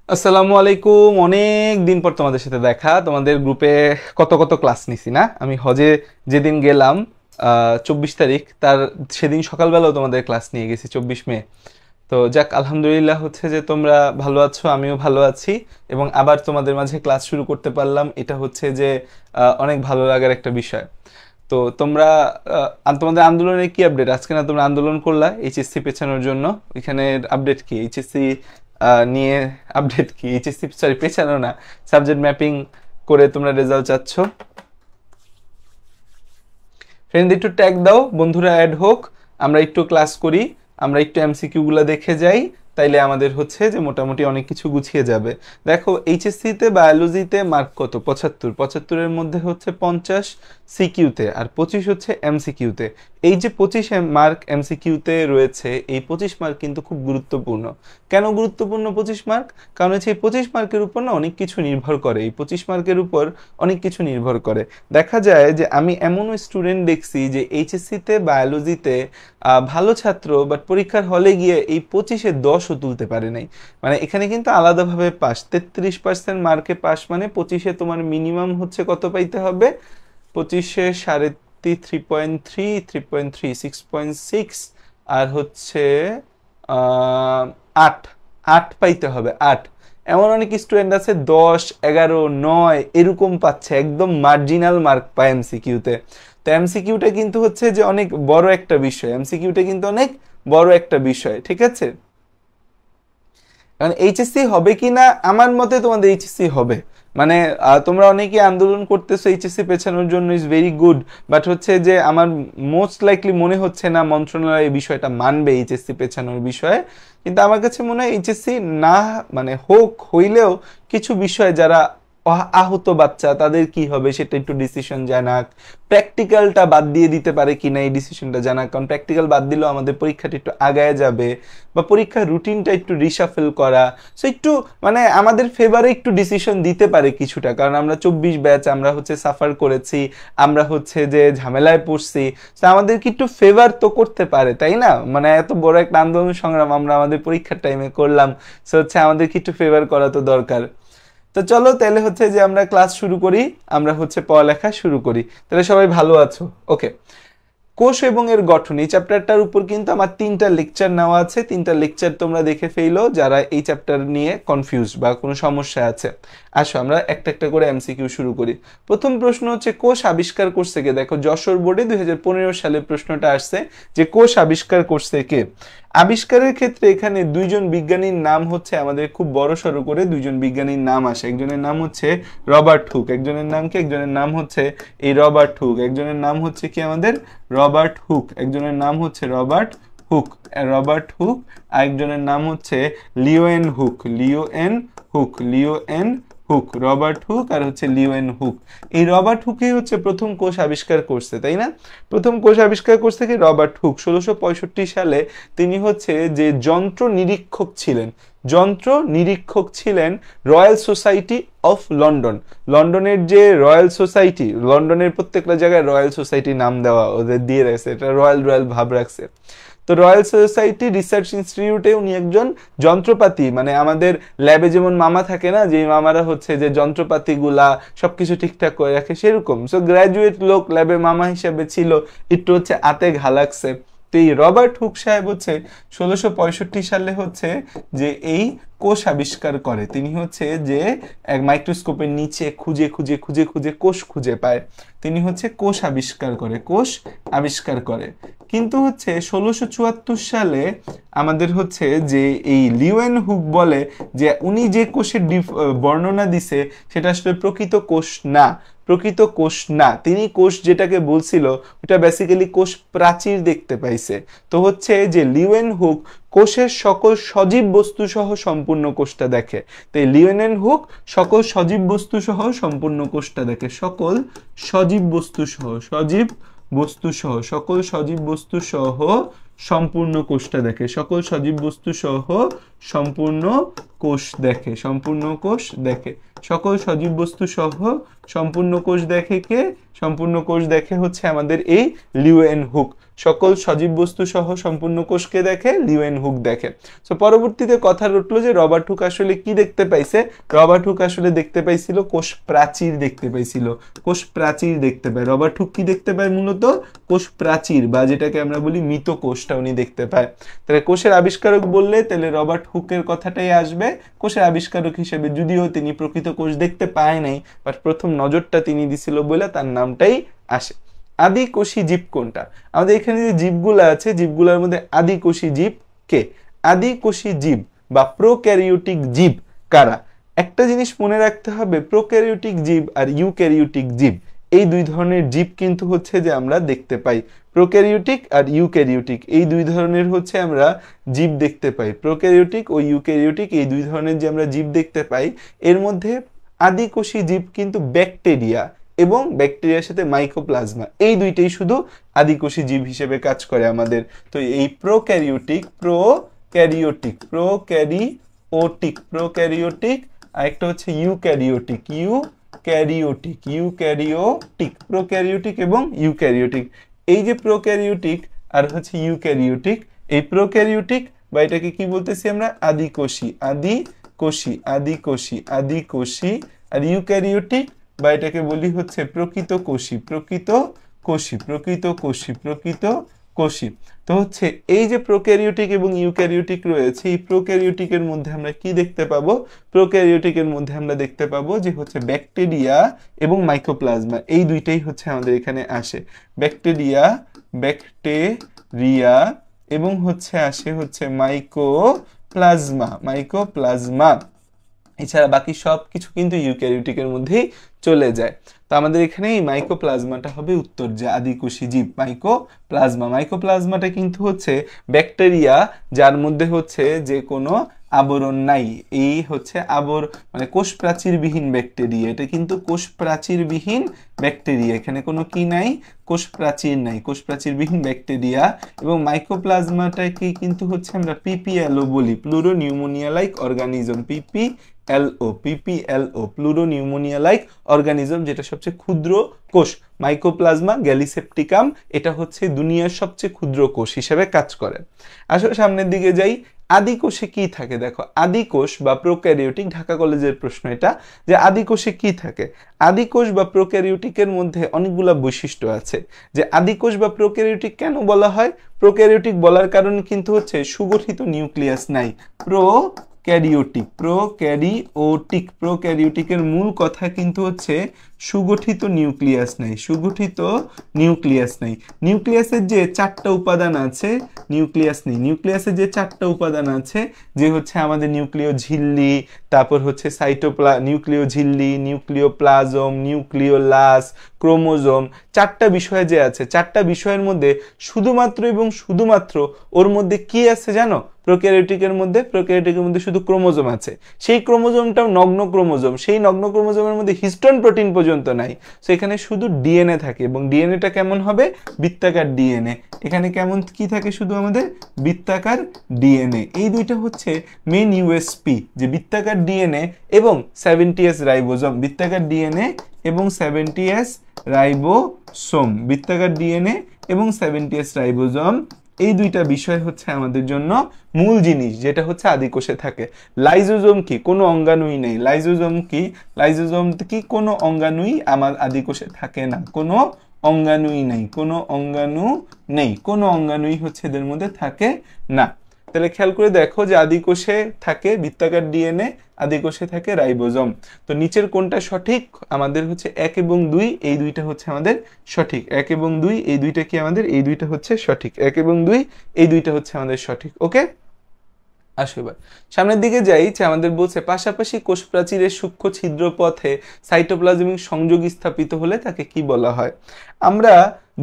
আসসালামু আলাইকুম। অনেক দিন পর তোমাদের সাথে দেখা। তোমাদের গ্রুপে কত কত ক্লাস নিছি না। আমি হজে যেদিন গেলাম 24 তারিখ, তার সেদিন সকালবেলাও তোমাদের ক্লাস নিয়ে গেছি 24 মে। তো যাক, আলহামদুলিল্লাহ হচ্ছে যে তোমরা ভালো আছো, আমিও ভালো আছি এবং আবার তোমাদের মাঝে ক্লাস শুরু করতে পারলাম। এটা হচ্ছে যে অনেক ভালো লাগার একটা বিষয়। তো তোমরা তোমাদের আন্দোলনের কি আপডেট? আজকে না তোমরা আন্দোলন করলা এইচএসসি পেছানোর জন্য, এখানে আপডেট কি? এইচএসসি নিয়ে আপডেট কি? এইচএসসি সরি, পেছানো না, সাবজেক্ট ম্যাপিং করে তোমরা রেজাল্ট চাচ্ছ। ফ্রেন্ড একটু ট্যাগ দাও, বন্ধুরা অ্যাড হোক, আমরা একটু ক্লাস করি, আমরা একটু এমসিকিউ গুলো দেখে যাই, তাইলে আমাদের হচ্ছে যে মোটামুটি অনেক কিছু গুছিয়ে যাবে। দেখো, এইচএসসিতে বায়োলজিতে মার্ক কত? 75। 75-এর মধ্যে হচ্ছে 50 সিকিউতে আর 25 হচ্ছে এমসিকিউতে। এই যে 25 মার্ক এমসিকিউতে রয়েছে, এই 25 মার্ক কিন্তু খুব গুরুত্বপূর্ণ। কেন গুরুত্বপূর্ণ 25 মার্ক? কারণ হচ্ছে এই 25 মার্কের উপর না অনেক কিছু নির্ভর করে। এই 25 মার্কের উপর অনেক কিছু নির্ভর করে। দেখা যায় যে আমি এমনও স্টুডেন্ট দেখছি যে এইচএসসিতে বায়োলজিতে ভালো ছাত্র, বাট পরীক্ষার হলে গিয়ে এই 25-এ 10ও তুলতে পারে নাই। মানে এখানে কিন্তু আলাদাভাবে পাস, 33% মার্কে পাস, মানে 25-এ তোমার মিনিমাম হচ্ছে কত পাইতে হবে? 25-এ 3.3, 3.3, 6.6, আর হচ্ছে 8, 8 পাইতে হবে, 8। এমন অনেক স্টুডেন্ট আছে 10, 11, 9 এরকম পাচ্ছে, একদম মার্জিনাল মার্ক পায় এমসিকিউতে। তো এমসিকিউটা কিন্তু হচ্ছে যে অনেক বড় একটা বিষয়, এমসিকিউটা কিন্তু অনেক বড় একটা বিষয়, ঠিক আছে? কারণ এইচএসসি হবে কি না, আমার মতে তোমাদের এইচএসসি হবে। মানে তোমরা অনেকে আন্দোলন করতেছো এইচএসসি পেছানোর জন্য, ইজ ভেরি গুড, বাট হচ্ছে যে আমার মোস্ট লাইকলি মনে হচ্ছে না মন্ত্রণালয় এই বিষয়টা মানবে, এইচএসসি পেছানোর বিষয়ে। কিন্তু আমার কাছে মনে হয় এইচএসসি না মানে হইলেও কিছু বিষয় যারা আহত বাচ্চা তাদের কি হবে সেটা একটু ডিসিশন জানাক, প্র্যাকটিক্যালটা বাদ দিয়ে দিতে পারে কিনা এই ডিসিশনটা জানাক। কারণ প্র্যাকটিক্যাল বাদ দিলেও আমাদের পরীক্ষাটা একটু আগায় যাবে, বা পরীক্ষার রুটিনটা একটু রিশাফেল করা, সো একটু মানে আমাদের ফেভারে একটু ডিসিশন দিতে পারে কিছুটা। কারণ আমরা 24 ব্যাচ, আমরা হচ্ছে সাফার করেছি, আমরা হচ্ছে যে ঝামেলায় পড়ছি, তো আমাদেরকে একটু ফেভার তো করতে পারে, তাই না? মানে এত বড় একটা আন্দোলন সংগ্রাম আমরা আমাদের পরীক্ষার টাইমে করলাম, সো হচ্ছে আমাদেরকে একটু ফেভার করা তো দরকার। তো চলো তাহলে হচ্ছে যে আমরা ক্লাস শুরু করি, আমরা হচ্ছে পড়ালেখা শুরু করি। তাহলে সবাই ভালো আছো? ওকে। কোষ এবং এর গঠন, এই চ্যাপ্টারটার উপর কিন্তু আমার 3টা লেকচার নেওয়া আছে। 3টা লেকচার তোমরা দেখে ফেলো যারা এই চ্যাপ্টার নিয়ে কনফিউজ বা কোনো সমস্যা আছে। আসো আমরা একটা একটা করে এমসিকিউ শুরু করি। প্রথম প্রশ্ন হচ্ছে, কোষ আবিষ্কার করছে কে? দেখো, যশোর বোর্ডে 2015 সালে প্রশ্নটা আসছে যে কোষ আবিষ্কার করছে কে। আবিষ্কারের ক্ষেত্রে এখানে দুইজন বিজ্ঞানীর নাম হচ্ছে আমাদের খুব বড় সড়ো করে দুইজন বিজ্ঞানীর নাম আসে। একজনের নাম হচ্ছে রবার্ট হুক, একজনের নাম কি? একজনের নাম হচ্ছে এই রবার্ট হুক, একজনের নাম হচ্ছে কি আমাদের রবার্ট হুক, একজনের নাম হচ্ছে রবার্ট হুক, রবার্ট হুক, আরেকজনের নাম হচ্ছে Leeuwenhoek, Leeuwenhoek, Leeuwenhoek, Robert Hooke আর হচ্ছে লিওয়েন হুক। এই রবার্ট হুকই হচ্ছে প্রথম কোষ আবিষ্কার করছে, তাই না? প্রথম কোষ আবিষ্কার করছে কি? রবার্ট হুক 1665 সালে। তিনি হচ্ছে যে যন্ত্র নিরীক্ষক ছিলেন, যন্ত্র নিরীক্ষক ছিলেন রয়্যাল সোসাইটি অফ লন্ডন। লন্ডনের যে রয়্যাল সোসাইটি, লন্ডনের প্রত্যেকটা জায়গায় রয়্যাল সোসাইটি নাম দেওয়া ওদের দিয়ে রাখছে, এটা রয়্যাল রয়্যাল ভাব রাখছে। তো রয়্যাল সোসাইটি রিসার্চ ইনস্টিটিউটে উনি একজন যন্ত্রপাতি, মানে আমাদের ল্যাবে যেমন মামা থাকে না, যে মামারা হচ্ছে যে যন্ত্রপাতিগুলা সবকিছু ঠিকঠাক করে রাখে, সেরকম। সো গ্র্যাজুয়েট লোক ল্যাবে মামা হিসেবে ছিল, একটু হচ্ছে আতে ঘা লাগছে। তো এই রবার্ট হুক সাহেব হচ্ছে 1665 সালে হচ্ছে যে এই কোষ আবিষ্কার করে। তিনি হচ্ছে যে এক মাইক্রোস্কোপের নিচে খুঁজে খুঁজে খুঁজে খুঁজে কোষ খুঁজে পায়, তিনি হচ্ছে কোষ আবিষ্কার করে, কোষ আবিষ্কার করে। কিন্তু হচ্ছে 1674 সালে আমাদের হচ্ছে যে এই লিওয়েন হুক বলে যে উনি যে কোষের বর্ণনা দিছে সেটা আসলে প্রকৃত কোষ না, প্রকৃত কোষ না। তিনি কোষ যেটাকে বলছিল ওটা বেসিক্যালি কোষ প্রাচীর দেখতে পাইছে। তো হচ্ছে যে লিওয়েন হুক কোষের সকল সজীব বস্তু সহ সম্পূর্ণ কোষটা দেখে। তো এই লিওনেন হুক সকল সজীব বস্তু সহ সম্পূর্ণ কোষটা দেখে, সকল সজীব বস্তু সহ, সজীব বস্তু সহ, সকল সজীব বস্তু সহ সম্পূর্ণ কোষটা দেখে, সকল সজীব বস্তু সহ সম্পূর্ণ কোষ দেখে, সম্পূর্ণ কোষ দেখে, সকল সজীব বস্তু সহ সম্পূর্ণ কোষ দেখে কে? সম্পূর্ণ কোষ দেখে হচ্ছে আমাদের এই লিউয়েনহুক। সকল সজীব বস্তু সহ সম্পূর্ণ কোষকে দেখে লিউয়েনহুক দেখে। সো পরবর্তীতে কথা উঠলো যে রবার্ট হুক আসলে কি দেখতে পাইছে? রবার্ট হুক আসলে দেখতে পাইছিল কোষ প্রাচীর দেখতে পাইছিল, কোষ প্রাচীর দেখতে পায়। রবার্ট হুক কি দেখতে পায়? মূলত কোষ প্রাচীর বা যেটাকে আমরা বলি মৃত কোষটা উনি দেখতে পায়। তাহলে কোষের আবিষ্কারক বললে তাহলে রবার্ট হুকের কথাটাই আসবে কোষের আবিষ্কারক হিসেবে, যদিও তিনি প্রকৃত কোষ দেখতে পায় নাই, বাট প্রথম নজরটা তিনি দিছিল বলে তার নামটাই আসে। আদিকোষী জীব কোনটা? আমাদের এখানে যে জীবগুলো আছে, জীবগুলোর মধ্যে আদিকোষী জীব কে? আদিকোষী জীব বা প্রোক্যারিওটিক জীব কারা? একটা জিনিস মনে রাখতে হবে, প্রোক্যারিওটিক জীব আর ইউক্যারিওটিক জীব এই দুই ধরনের জীব কিন্তু হচ্ছে যে আমরা দেখতে পাই। প্রোক্যারিওটিক আর ইউক্যারিওটিক এই দুই ধরনের হচ্ছে আমরা জীব দেখতে পাই। প্রোক্যারিওটিক ও ইউক্যারিওটিক এই দুই ধরনের যে আমরা জীব দেখতে পাই, এর মধ্যে আদিকোষী জীব কিন্তু ব্যাকটেরিয়া এবং ব্যাকটেরিয়ার সাথে মাইকোপ্লাজমা, এই দুইটাই শুধু আদিকোষী জীব হিসেবে কাজ করে আমাদের। তো এই প্রোক্যারিওটিক আর একটা হচ্ছে প্রোক্যারিওটিক এবং ইউক্যারিওটিক। এই যে প্রোক্যারিওটিক আর হচ্ছে ইউক্যারিওটিক, এই প্রোক্যারিওটিক বা এটাকে কি বলতেছি আমরা? আদিকোষী। আর ইউক্যারিওটিক বা এটাকে বলি হচ্ছে প্রকৃত কোষী। তো হচ্ছে এই যে প্রোক্যারিওটিক এবং ইউক্যারিওটিক রয়েছে, এই প্রোক্যারিওটিকের মধ্যে আমরা কি দেখতে পাবো? প্রোক্যারিওটিকের মধ্যে আমরা দেখতে পাবো যে হচ্ছে ব্যাকটেরিয়া এবং মাইকোপ্লাজমা, এই দুইটাই হচ্ছে আমাদের এখানে আসে। ব্যাকটেরিয়া এবং হচ্ছে আসে হচ্ছে মাইকোপ্লাজমা। এছাড়া বাকি সব কিছু কিন্তু ইউক্যারিওটিকের মধ্যেই চলে যায়। তো আমাদের এখানে এই মাইকোপ্লাজমাটা হবে উত্তর, যে আদিকোষী জীব মাইকোপ্লাজমাটা কিন্তু হচ্ছে ব্যাকটেরিয়া যার মধ্যে হচ্ছে যে কোনো আবরণ নাই। এই হচ্ছে মানে কোষ প্রাচীরবিহীন ব্যাকটেরিয়া, এটা কিন্তু কোষ প্রাচীরবিহীন ব্যাকটেরিয়া, এখানে কোনো কি নাই? কোষ প্রাচীর নাই, কোষ প্রাচীরবিহীন ব্যাকটেরিয়া। এবং মাইকোপ্লাজমাটাকে কিন্তু হচ্ছে আমরা পিপিএলও বলি, pleuropneumonia like organism. PPLO pleuropneumonia like organism, যেটা সবচেয়ে ক্ষুদ্র কোষ। মাইকোপ্লাজমা গ্যালিসেপ্টিকাম এটা হচ্ছে দুনিয়ার সবচেয়ে ক্ষুদ্র কোষ হিসেবে কাজ করে। আসলে সামনের দিকে যাই, আদিকোষে কি থাকে? দেখো, আদিকোষ বা প্রোক্যারিওটিক, ঢাকা কলেজের প্রশ্ন এটা, যে আদিকোষে কি থাকে? আদিকোষ বা প্রোক্যারিওটিকের মধ্যে অনেকগুলা বৈশিষ্ট্য আছে। যে আদিকোষ বা প্রোক্যারিওটিক কেন বলা হয়? প্রোক্যারিওটিক বলার কারণ কিন্তু হচ্ছে সুগঠিত নিউক্লিয়াস নাই। প্রোক্যারিওটিকের মূল কথা কিন্তু হচ্ছে সুগঠিত নিউক্লিয়াস নাই। নিউক্লিয়াসের যে চারটা উপাদান আছে, নিউক্লিয়াসের যে চারটা উপাদান আছে, যে হচ্ছে আমাদের নিউক্লিয় ঝিল্লি, তারপর হচ্ছে নিউক্লিয় ঝিল্লি, নিউক্লিওপ্লাজম, নিউক্লিওলাস, ক্রোমোজোম, চারটা বিষয় যে আছে, চারটা বিষয়ের মধ্যে শুধুমাত্র ওর মধ্যে কি আছে জানো? প্রোক্যারিওটিকের মধ্যে শুধু ক্রোমোজোম আছে। সেই ক্রোমোজোমটাও নগ্ন ক্রোমোজোম, সেই নগ্ন ক্রোমোজোমের মধ্যে হিস্টোন প্রোটিন পর্যন্ত নাই। সো এখানে শুধু ডিএনএ থাকে, এবং ডিএনএটা কেমন হবে? বৃত্তাকার ডিএনএ। এখানে কেমন কি থাকে? শুধু আমাদের বৃত্তাকার ডিএনএ। এই দুইটা হচ্ছে মেইন ইউএসপি, যে বৃত্তাকার ডিএনএ এবং 70S রাইবোজোম। বৃত্তাকার ডিএনএ এবং 70S রাইবোসোম, বৃত্তাকার ডিএনএ এবং 70S রাইবোজোম, এই দুইটা বিষয় হচ্ছে আমাদের জন্য মূল জিনিস, যেটা হচ্ছে আদিকোষে থাকে। লাইজোজোম কি? কোনো অঙ্গাণুই নেই। লাইজোজোম কি? কোনো অঙ্গাণুই আমার আদিকোষে থাকে না। কোনো অঙ্গাণুই হচ্ছে এদের মধ্যে থাকে না। তাহলে খেয়াল করে দেখো যে আদিকোষে থাকে বৃত্তাকার ডিএনএ, আদিকোষে থাকে রাইবোজোম। তো নিচের কোনটা সঠিক? আমাদের হচ্ছে 1 এবং 2, এই দুইটা হচ্ছে আমাদের সঠিক। 1 এবং 2 এই দুইটা কি আমাদের? এই দুইটা হচ্ছে সঠিক। 1 এবং 2 এই দুইটা হচ্ছে আমাদের সঠিক। ওকে, আসো এবার সামনের দিকে যাই। যে আমাদের বলছে পাশাপাশি কোষ প্রাচীরের সূক্ষ্ম ছিদ্র পথে সাইটোপ্লাজমিক সংযোগ স্থাপিত হলে তাকে কি বলা হয়? আমরা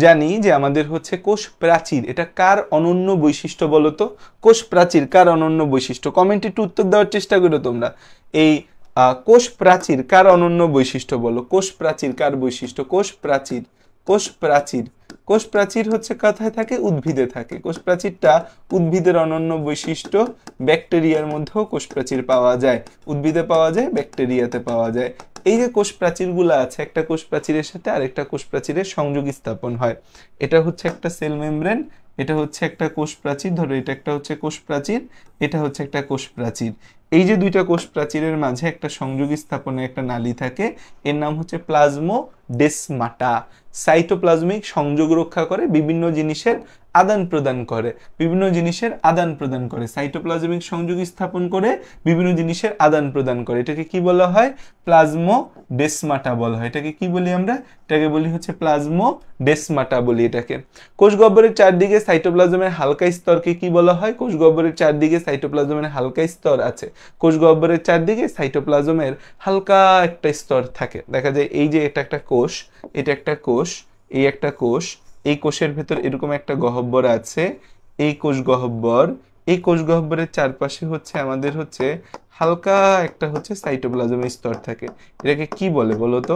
জানি যে আমাদের হচ্ছে কোষ প্রাচীর, এটা কার অনন্য বৈশিষ্ট্য বলো তো? কোষ প্রাচীর কার অনন্য বৈশিষ্ট্য? কমেন্টে একটু উত্তর দেওয়ার চেষ্টা করো তোমরা। এই কোষ প্রাচীর কার অনন্য বৈশিষ্ট্য বলো? কোষ প্রাচীর কার বৈশিষ্ট্য? কোষ প্রাচীর কোষ প্রাচীর। কোষ প্রাচীর হচ্ছে কোথায় থাকে? উদ্ভিদে থাকে। কোষ প্রাচীরটা উদ্ভিদের অনন্য বৈশিষ্ট্য। ব্যাকটেরিয়ার মধ্যেও কোষ প্রাচীর পাওয়া যায়, উদ্ভিদে পাওয়া যায়, ব্যাকটেরিয়াতে পাওয়া যায়। এই যে কোষ প্রাচীরগুলো আছে, একটা কোষ প্রাচীরের সাথে আরেকটা কোষ প্রাচীরের সংযোগ স্থাপন হয়। এটা হচ্ছে একটা সেল মেমব্রেন, এটা হচ্ছে একটা কোষ প্রাচীর, ধরো এটা একটা হচ্ছে কোষ প্রাচীর, এটা হচ্ছে একটা কোষ প্রাচীর। এই যে দুইটা কোষ প্রাচীরের মাঝে একটা সংযোগ স্থাপনের একটা নালী থাকে, এর নাম হচ্ছে প্লাজমোডেসমাটা। সাইটোপ্লাজমিক সংযোগ রক্ষা করে, বিভিন্ন জিনিসের আদান প্রদান করে, বিভিন্ন জিনিসের আদান প্রদান করে, সাইটোপ্লাজমিক সংযোগ স্থাপন করে, বিভিন্ন জিনিসের আদান প্রদান করে। এটাকে কি বলা হয়? প্লাজমোডেসমাটা বলা হয়। এটাকে কি বলি আমরা? এটাকে বলি হচ্ছে প্লাজমোডেসমাটা বলি এটাকে। কোষ গহ্বরের চারদিকে সাইটোপ্লাজমের হালকা স্তরকে কি বলা হয়? কোষ গহ্বরের চারদিকে সাইটোপ্লাজমের হালকা স্তর আছে। কোষ গহ্বরের চারদিকে সাইটোপ্লাজমের হালকা একটা স্তর থাকে। দেখা যায় এই যে এটা একটা কোষ, এটা একটা কোষ, এই একটা কোষ, এই কোষের ভেতর এরকম একটা গহ্বর আছে, এই কোষ গহ্বর, এই কোষ গহ্বরের চারপাশে হচ্ছে আমাদের হচ্ছে হালকা একটা হচ্ছে সাইটোপ্লাজমের স্তর থাকে। এটাকে কি বলে বলো তো?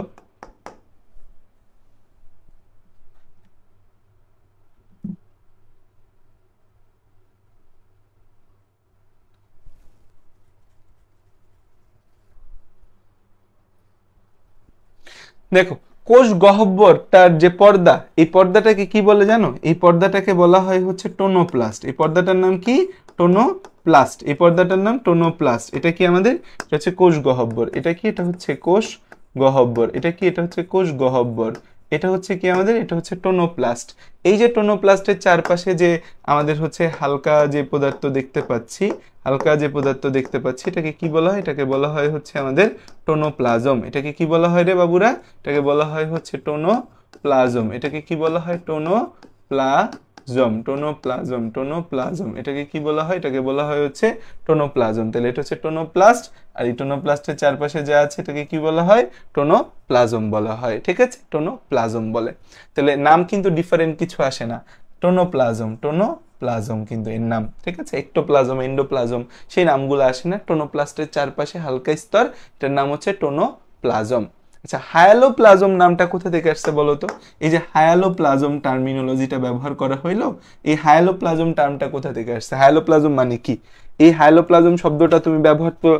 দেখো, কোষ গহ্বরটার যে পর্দা, এই পর্দাটাকে কি বলে জানো? এই পর্দাটাকে বলা হয় হচ্ছে টোনোপ্লাস্ট। এই পর্দাটার নাম কি? টোনোপ্লাস্ট। এই পর্দাটার নাম টোনোপ্লাস্ট। এটা কি আমাদের? এটা হচ্ছে কোষ গহ্বর। এটা কি? এটা হচ্ছে কোষ গহ্বর। এটা কি? এটা হচ্ছে কোষ গহ্বর। এটা হচ্ছে কি আমাদের? এটা হচ্ছে টোনোপ্লাস্ট। এই যে টোনোপ্লাস্টের চারপাশে যে আমাদের হচ্ছে হালকা যে পদার্থ দেখতে পাচ্ছি, হালকা যে পদার্থ দেখতে পাচ্ছি, এটাকে কি বলা হয়? এটাকে বলা হয় হচ্ছে আমাদের টোনোপ্লাজম। এটাকে কি বলা হয় রে বাবুরা? এটাকে বলা হয় হচ্ছে টোনোপ্লাজম। এটাকে কি বলা হয়? টোনোপ্লাজম, টোনোপ্লাজম, টোনোপ্লাজম। এটাকে কি বলা হয়? এটাকে বলা হয় হচ্ছে টোনোপ্লাজম। তাহলে এটা হচ্ছে টোনোপ্লাস্ট, আর এই টোনোপ্লাস্টের চারপাশে যা আছে এটাকে কি বলা হয়? টোনোপ্লাজম বলা হয়। ঠিক আছে, টোনোপ্লাজম বলে। তাহলে নাম কিন্তু ডিফারেন্ট কিছু আসে না, টোনোপ্লাজম, টোনোপ্লাজম কিন্তু এর নাম। ঠিক আছে, একটোপ্লাজম, এন্ডোপ্লাজম সেই নামগুলো আসে না। টোনোপ্লাস্টের চারপাশে হালকা স্তর, এটার নাম হচ্ছে টোনোপ্লাজম। আচ্ছা, হায়ালোপ্লাজম নামটা কোথা থেকে আসছে বলো তো? এই যে হায়ালোপ্লাজম টার্মিনোলজিটা ব্যবহার করা হইলো, এই হায়ালোপ্লাজম টার্মটা কোথা থেকে আসছে? হায়ালোপ্লাজম মানে কি? এই হায়ালোপ্লাজম শব্দটা তুমি ব্যবহার তো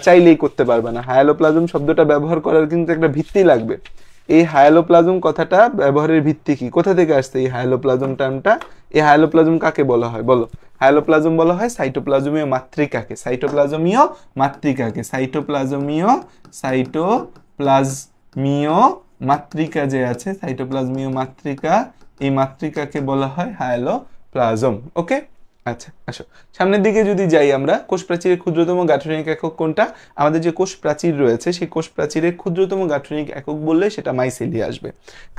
চাইলেই করতে পারবে না। হায়ালোপ্লাজম শব্দটা ব্যবহার করার কিন্তু একটা ভিত্তি লাগবে। এই হায়ালোপ্লাজম কথাটা ব্যবহারের ভিত্তি কি? কোথা থেকে আসছে এই হায়ালোপ্লাজম টার্মটা? এই হায়ালোপ্লাজম কাকে বলা হয় বলো? হায়ালোপ্লাজম বলা হয় সাইটোপ্লাজমীয় মাতৃকাকে, সাইটোপ্লাজমীয় মাতৃকাকে, সাইটোপ্লাজমীয় মাতৃকা যে আছে, সাইটোপ্লাজমীয় মাতৃকা, এই মাতৃকাকে বলা হয় হায়ালোপ্লাজম। ওকে, আচ্ছা আসো সামনের দিকে যদি যাই আমরা, কোষ প্রাচীরের ক্ষুদ্রতম গাঠনিক একক কোনটা? আমাদের যে কোষ প্রাচীর রয়েছে সেই কোষ প্রাচীরের ক্ষুদ্রতম গাঠনিক একক বললে সেটা মাইসেলি আসবে।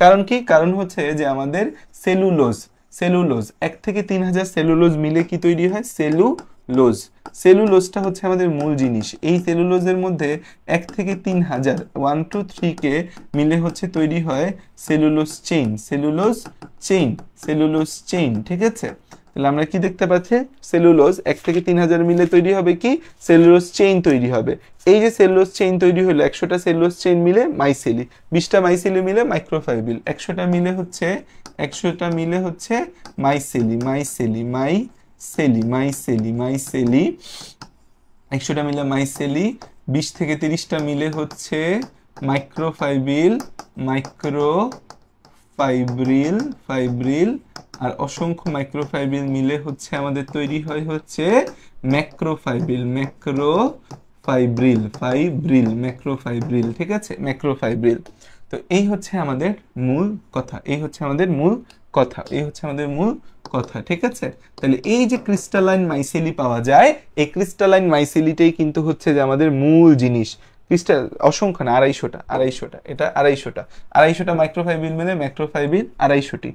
কারণ কি? কারণ হচ্ছে যে আমাদের সেলুলোজ, সেলুলোজ 1 থেকে 3000 সেলুলোজ মিলে কি তৈরি হয়? সেলুলোজ। সেলুলোজটা হচ্ছে আমাদের মূল জিনিস। এই সেলুলোজের মধ্যে 1 থেকে 3000, 1 to 3 কে মিলে হচ্ছে তৈরি হয় cellulose chain, cellulose chain, cellulose chain. ঠিক আছে, তাহলে আমরা কি দেখতে পাচ্ছি? সেলুলোজ 1 থেকে 3000 মিলে তৈরি হবে কি? সেলুলোজ চেইন তৈরি হবে। এই যে সেলুলোজ চেইন তৈরি হলো, 100টা সেলুলোজ চেইন মিলে মাইসেলি, 20টা মাইসেলি মিলে মাইক্রোফাইবিল, 100টা মিলে হচ্ছে মাইসেলি, মাইসেলি, মাইসেলি, মাইসেলি, মাইসেলি, 100টা মিলে মাইসেলি, 20 থেকে 30টা মিলে হচ্ছে মাইক্রোফাইবিল, মাইক্রোফাইব্রিল, ফাইব্রিল, আর অসংখ্য মাইক্রোফাইব্রিল মিলে হচ্ছে আমাদের তৈরি হয় হচ্ছে ম্যাক্রোফাইব্রিল, ম্যাক্রোফাইব্রিল, ফাইব্রিল, ম্যাক্রোফাইব্রিল। ঠিক আছে, ম্যাক্রোফাইব্রিল। তো এই হচ্ছে আমাদের মূল কথা, এই হচ্ছে আমাদের মূল কথা, এই হচ্ছে আমাদের মূল কথা। ঠিক আছে, তাহলে এই যে ক্রিস্টালাইন মাইসেলি পাওয়া যায়, এই ক্রিস্টালাইন মাইসেলিটাই কিন্তু হচ্ছে যে আমাদের মূল জিনিস। ক্রিস্টাল অসংখ্য না, 250টা, এটা 250টা মাইক্রোফাইব্রিল মিলে ম্যাক্রোফাইব্রিল 250টি।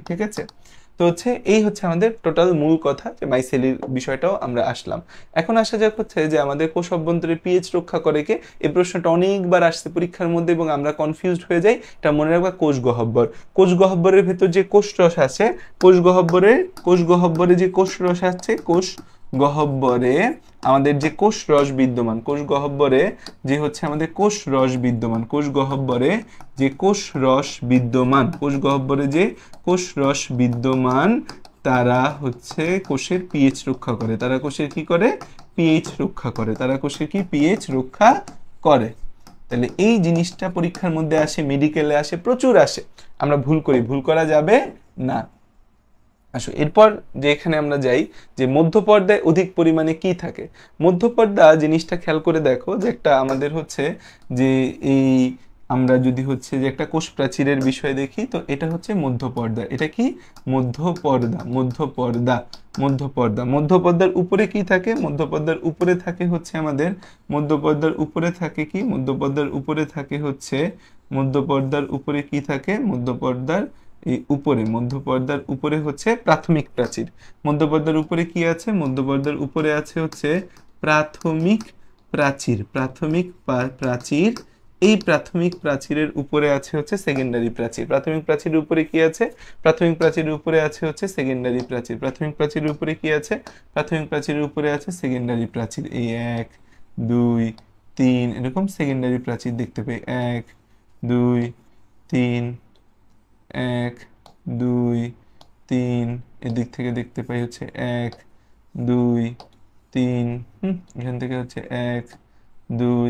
ঠিক আছে, তো হচ্ছে এই হচ্ছে আমাদের টোটাল মূল কথা, যে মাইসেলির বিষয়টাও আমরা আসলাম। এখন আসা যাক হচ্ছে যে আমাদের কোষ অভ্যন্তরে পিএইচ রক্ষা করে কে? এই প্রশ্নটা অনেকবার আসছে পরীক্ষার মধ্যে এবং আমরা কনফিউজড হয়ে যাই। এটা মনে রাখবা, কোষ গহ্বর। কোষ গহ্বরের ভেতর যে কোষ রস আছে, কোষ গহ্বরে যে কোষ রস আছে, কোষ গহ্বরে আমাদের যে কোষ রস বিদ্যমান, কোষ গহ্বরে যে হচ্ছে আমাদের কোষ রস বিদ্যমান, কোষ গহ্বরে যে কোষ রস বিদ্যমান, কোষ গহ্বরে যে কোষ রস বিদ্যমান, তারা হচ্ছে কোষের পিএইচ রক্ষা করে। তারা কোষের কি করে? পিএইচ রক্ষা করে। তারা কোষের কি? পিএইচ রক্ষা করে। তাহলে এই জিনিসটা পরীক্ষার মধ্যে আসে, মেডিকেলে আসে, প্রচুর আসে। আমরা ভুল করি, ভুল করা যাবে না। আসো এরপর যে এখানে আমরা যাই যে মধ্যপর্দায় অধিক পরিমাণে কি থাকে। মধ্যপর্দা জিনিসটা খেয়াল করে দেখো যে একটা আমাদের হচ্ছে যে এই আমরা যদি হচ্ছে যে একটা কোষ প্রাচীরের বিষয় দেখি, তো এটা হচ্ছে মধ্যপর্দা। এটা কি? মধ্যপর্দা, মধ্যপর্দা, মধ্যপর্দা। মধ্যপর্দার উপরে কি থাকে? মধ্যপর্দার উপরে থাকে হচ্ছে আমাদের, মধ্যপর্দার উপরে থাকে কি? মধ্যপর্দার উপরে থাকে হচ্ছে, মধ্যপর্দার উপরে কি থাকে? মধ্যপর্দার এই উপরে, মধ্যপর্দার উপরে হচ্ছে প্রাথমিক প্রাচীর। মধ্যপর্দার উপরে কি আছে? মধ্যপর্দার উপরে আছে হচ্ছে প্রাথমিক প্রাচীর, প্রাথমিক প্রাচীর। এই প্রাথমিক প্রাচীরের উপরে আছে হচ্ছে সেকেন্ডারি প্রাচীর। প্রাথমিক প্রাচীরের উপরে কি আছে? প্রাথমিক প্রাচীরের উপরে আছে হচ্ছে সেকেন্ডারি প্রাচীর। প্রাথমিক প্রাচীরের উপরে কি আছে? প্রাথমিক প্রাচীরের উপরে আছে সেকেন্ডারি প্রাচীর। এই 1 2 3 এরকম সেকেন্ডারি প্রাচীর দেখতে পাই। 1 2 3 1 2 3, এদিক থেকে দেখতে পাই হচ্ছে 1 2 3, এখান থেকে হচ্ছে 1 2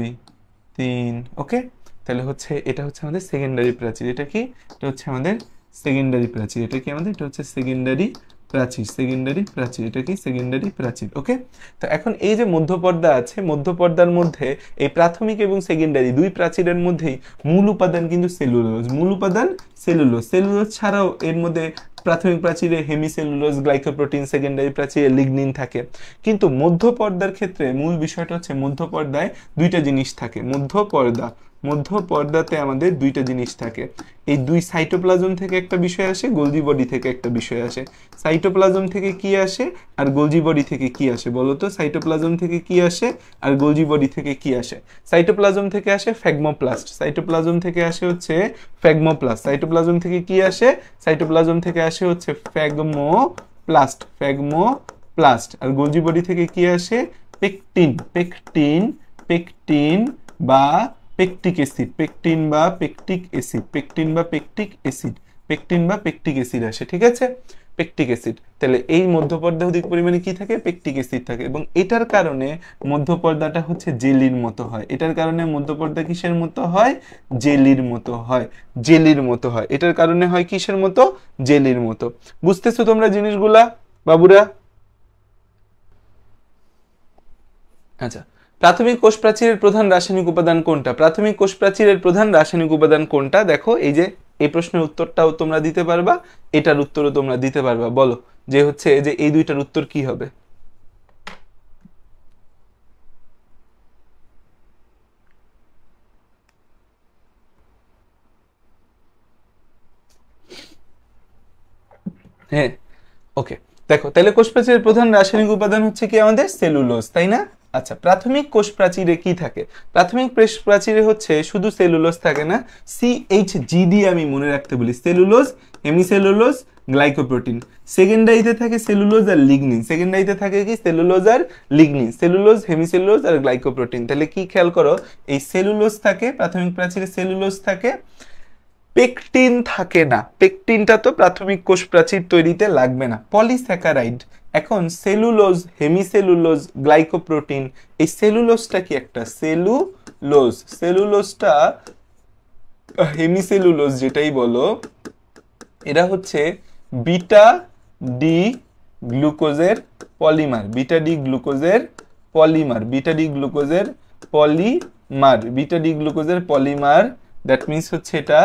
3। ওকে, তাহলে হচ্ছে এটা হচ্ছে আমাদের সেকেন্ডারি প্রাচীর। এটা কি? এটা হচ্ছে আমাদের সেকেন্ডারি প্রাচীর। এটা কি আমাদের? এটা হচ্ছে সেকেন্ডারি প্রাচীর, সেকেন্ডারি প্রাচীর। এটা কি? সেকেন্ডারি প্রাচীর। ওকে, তো এখন এই যে মধ্যপর্দা আছে, মধ্যপর্দার মধ্যে এই প্রাথমিক এবং সেকেন্ডারি দুই প্রাচীরের মধ্যেই মূল উপাদান কিন্তু সেলুলোজ। মূল উপাদান সেলুলোজ। সেলুলোজ ছাড়াও এর মধ্যে প্রাথমিক প্রাচীরে হেমিসেলুলোজ, গ্লাইকোপ্রোটিন, সেকেন্ডারি প্রাচীরে লিগনিন থাকে। কিন্তু মধ্যপর্দার ক্ষেত্রে মূল বিষয়টা হচ্ছে মধ্যপর্দায় দুইটা জিনিস থাকে। মধ্যপর্দা, মধ্যপর্দাতে আমাদের দুইটা জিনিস থাকে। এই দুই সাইটোপ্লাজম থেকে একটা বিষয় আসে, গোলজি বডি থেকে একটা বিষয় আসে। সাইটোপ্লাজম থেকে কি আসে আর গোলজি বডি থেকে কি আসে বলো তো? সাইটোপ্লাজম থেকে কি আসে আর গোলজি বডি থেকে কি আসে? সাইটোপ্লাজম থেকে আসে ফ্যাগমোপ্লাস্ট। সাইটোপ্লাজম থেকে আসে হচ্ছে ফ্যাগমোপ্লাস্ট। সাইটোপ্লাজম থেকে কি আসে? সাইটোপ্লাজম থেকে আসে হচ্ছে ফ্যাগমোপ্লাস্ট, ফ্যাগমোপ্লাস্ট। আর গোলজি বডি থেকে কি আসে? পেকটিন, পেকটিন, পেকটিন বা পেকটিক অ্যাসিড, পেকটিন বা পেকটিক অ্যাসিড, পেকটিন বা পেকটিক অ্যাসিড, পেকটিন বা পেকটিক অ্যাসিড আসে। ঠিক আছে? Pectic acid. তাহলে এই মধ্যপর্দায় অধিক পরিমাণে কি থাকে? পেকটিক অ্যাসিড থাকে। এবং এটার কারণে মধ্যপর্দাটা হচ্ছে জেলির মতো হয়। এটার কারণে মধ্যপর্দা কিসের মতো হয়? জেলির মতো হয়, জেলির মতো হয়। এটার কারণে হয় কিসের মতো? জেলির মতো। বুঝতেছো তোমরা জিনিসগুলা বাবুরা? আচ্ছা, প্রাথমিক কোষ প্রাচীরের প্রধান রাসায়নিক উপাদান কোনটা? প্রাথমিক কোষ প্রাচীরের প্রধান রাসায়নিক উপাদান কোনটা? দেখো এই যে এই প্রশ্নের উত্তরটাও তোমরা দিতে পারবা, এটার উত্তরও তোমরা দিতে পারবা। বলো যে হচ্ছে যে এই দুইটার উত্তর কি হবে? হ্যাঁ, ওকে, দেখো তাহলে কোষ প্রাচীরের প্রধান রাসায়নিক উপাদান হচ্ছে কি? আমাদের সেলুলোজ, তাই না? আচ্ছা, প্রাথমিক কোষ প্রাচীরে কি থাকে? প্রাথমিক কোষ প্রাচীরে হচ্ছে শুধু সেলুলোজ থাকে না, সিএইচজি দিয়ে আমি মনে রাখতে বলি। Cellulose, hemicellulose, glycoprotein. সেকেন্ডারিতে থাকে সেলুলোজ আর লিগনিন। সেকেন্ডারিতে থাকে কি? সেলুলোজ আর লিগনিন। সেলুলোজ, হেমিসেলুলোজ আর গ্লাইকোপ্রোটিন। তাহলে কি খেয়াল করো? এই সেলুলোজ থাকে, প্রাথমিক প্রাচীরে সেলুলোজ থাকে, পেকটিন থাকে না। পেকটিনটা তো প্রাথমিক কোষ প্রাচীর তৈরিতে লাগবে না। পলিস্যাকারাইড, এখন সেলুলোজ, হেমিসেলুলোজ, গ্লাইকোপ্রোটিন, এই সেলুলোজটা কি? একটা সেলুলোজ। সেলুলোজটা হেমিসেলুলোজ যেটাই বলো, এরা হচ্ছে বিটা ডি গ্লুকোজের পলিমার। বিটা ডি গ্লুকোজের পলিমার, বিটা ডি গ্লুকোজের পলিমার, বিটা ডি গ্লুকোজের পলিমার। দ্যাট মিনস হচ্ছে এটা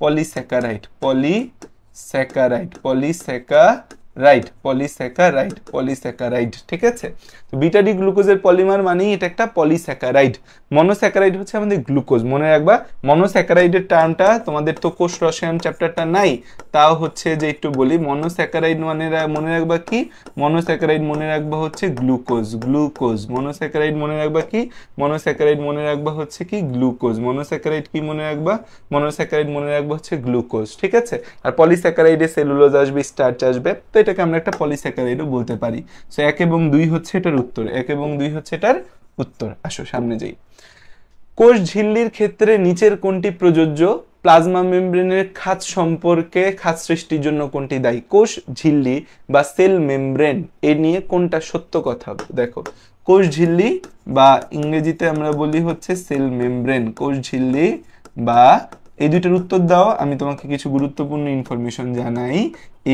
polysaccharide, polysaccharide, polysaccharide, polysaccharide, polysaccharide. ঠিক আছে? তো বিটা ডি গ্লুকোজের পলিমার মানেই এটা একটা পলিস্যাকারাইড। মনোস্যাকারাইড হচ্ছে আমাদের গ্লুকোজ। মনে রাখবা, মনোস্যাকারাইডের টার্মটা তোমাদের তো কোষ রসায়ন চ্যাপ্টারটা নাই, তাও হচ্ছে যে একটু বলি। মনোস্যাকারাইড মানে মনে রাখবা কি? মনোস্যাকারাইড মনে রাখবা হচ্ছে গ্লুকোজ, গ্লুকোজ। মনোস্যাকারাইড মনে রাখবা কি? মনোস্যাকারাইড মনে রাখবা হচ্ছে কি? গ্লুকোজ। মনোস্যাকারাইড কি মনে রাখবা? মনোস্যাকারাইড মনে রাখবা হচ্ছে গ্লুকোজ। ঠিক আছে? আর পলিস্যাকারাইডে সেলুলোজ আসবে, স্টার্চ আসবে। তো এটাকে আমরা একটা পলিস্যাকারাইডও বলতে পারি। সো 1 এবং 2 হচ্ছে এটার উত্তর, 1 এবং 2 হচ্ছে এটার উত্তর। আসো সামনে যাই। কোষ ঝিল্লির ক্ষেত্রে নিচের কোনটি প্রযোজ্য? প্লাজমা মেমব্রেনের খাঁজ সম্পর্কে খাঁজ সৃষ্টির জন্য কোনটি দায়ী? কোষ ঝিল্লি বা সেল মেমব্রেন এ নিয়ে কোনটা সত্য কথা? দেখো, কোষ ঝিল্লি বা ইংরেজিতে আমরা বলি হচ্ছে সেল মেমব্রেন, কোষ ঝিল্লি বা এই দুইটার উত্তর দাও। আমি তোমাকে কিছু গুরুত্বপূর্ণ ইনফরমেশন জানাই।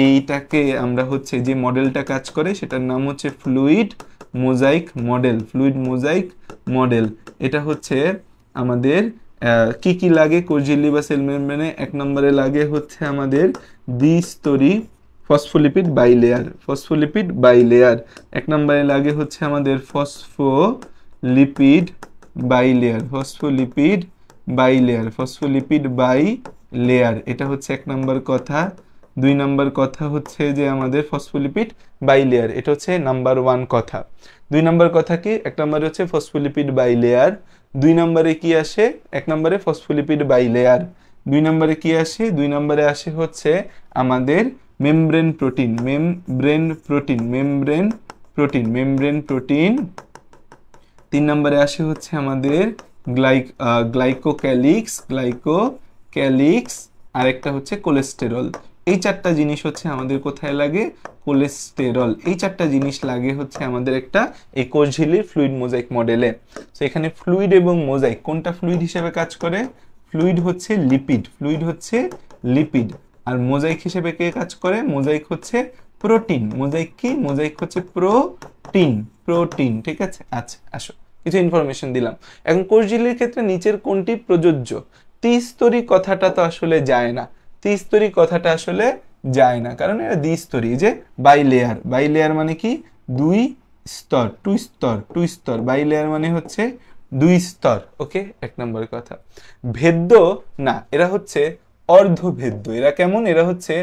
এইটাকে আমরা হচ্ছে যে মডেলটা কাজ করে সেটার নাম হচ্ছে fluid mosaic model, fluid mosaic model. এটা হচ্ছে আমাদের কি কি লাগে কোষ ঝিল্লি বা সেল মেমব্রেনে? 1 নম্বরে লাগে হচ্ছে আমাদের দ্বিস্তরী ফসফোলিপিড বাইলেয়ার, ফসফোলিপিড বাইলেয়ার। 1 নম্বরে লাগে হচ্ছে আমাদের phospholipid bilayer, phospholipid bilayer, phospholipid bilayer. এটা হচ্ছে 1 নম্বর কথা। 2 নম্বর কথা হচ্ছে যে আমাদের ফসফোলিপিড বাইলেয়ার, এটা হচ্ছে নাম্বার 1 কথা। 2 নম্বর কথা কি? 1 নম্বরে হচ্ছে ফসফোলিপিড বাইলেয়ার, 2 নম্বরে কি আসে? 1 নম্বরে ফসফোলিপিড বাইলেয়ার, 2 নম্বরে কি আসে? 2 নম্বরে আসে হচ্ছে আমাদের membrane protein, membrane protein, membrane protein, membrane protein. 3 নম্বরে আসে হচ্ছে আমাদের গ্লাইকোক্যালিক্স, গ্লাইকোক্যালিক্স, আর একটা হচ্ছে কোলেস্টেরল। এই 4টা জিনিস হচ্ছে আমাদের কোথায় লাগে? কোলেস্টেরল। এই 4টা জিনিস লাগে হচ্ছে আমাদের একটা এই কোষ ঝিল্লির ফ্লুইড মোজাইক মডেলে। তো এখানে ফ্লুইড এবং মোজাইক কোনটা ফ্লুইড হিসেবে কাজ করে? ফ্লুইড হচ্ছে লিপিড, ফ্লুইড হচ্ছে লিপিড। আর মোজাইক হিসেবে কে কাজ করে? মোজাইক হচ্ছে প্রোটিন। মোজাইক কি? মোজাইক হচ্ছে প্রোটিন, প্রোটিন। ঠিক আছে, আচ্ছা আসো কিছু ইনফরমেশন দিলাম। এখন কোষ ঝিল্লির ক্ষেত্রে নিচের কোনটি প্রযোজ্য? ত্রিস্তরী কথাটা তো আসলে যায় না, ত্রিস্তরী কথাটা আসলে যায় না, কারণ এটা দ্বিস্তরী। যে বাইলেয়ার, বাইলেয়ার মানে কি? 2 স্তর, 2 স্তর, 2 স্তর। বাইলেয়ার মানে হচ্ছে 2 স্তর। ওকে, 1 নম্বর কথা। ভেদ্য না, এরা হচ্ছে অর্ধভেদ্য। এরা কেমন? এরা হচ্ছে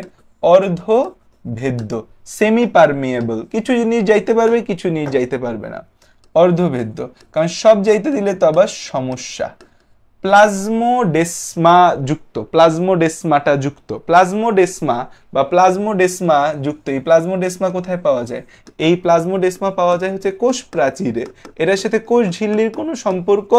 অর্ধভেদ্য, সেমি পারমিয়েবল। কিছু জিনিস যাইতে পারবে, কিছু জিনিস যাইতে পারবে না। অর্ধভেদ্য, কারণ সব যাইতে দিলে তো আবার সমস্যা। প্লাজমোডেসমা যুক্ত, প্লাজমোডেসমাটা যুক্ত, প্লাজমোডেসমা বা প্লাজমোডেসমা যুক্ত। এই প্লাজমোডেসমা কোথায় পাওয়া যায়? এই প্লাজমোডেসমা পাওয়া যায় হচ্ছে কোষ প্রাচীরে। এটার সাথে কোষ ঝিল্লির কোনো সম্পর্ক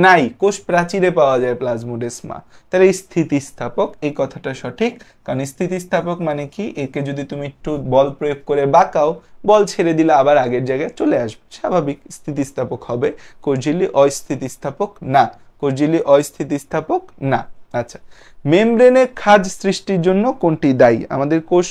নাই, কোষ প্রাচীরে পাওয়া যায় প্লাজমোডেসমা। তাহলে স্থিতিস্থাপক, এই কথাটা সঠিক। কারণ স্থিতিস্থাপক মানে কি? একে যদি তুমি একটু বল প্রয়োগ করে বাঁকাও, বল ছেড়ে দিলে আবার আগের জায়গায় চলে আসবে, স্বাভাবিক স্থিতিস্থাপক হবে। কোষ ঝিল্লি অস্থিতিস্থাপক না, কোষ ঝিল্লি অস্থিতিস্থাপক না। আচ্ছা, মেমব্রেনে খাঁজ সৃষ্টির জন্য কোনটি দায়ী? আমাদের কোষ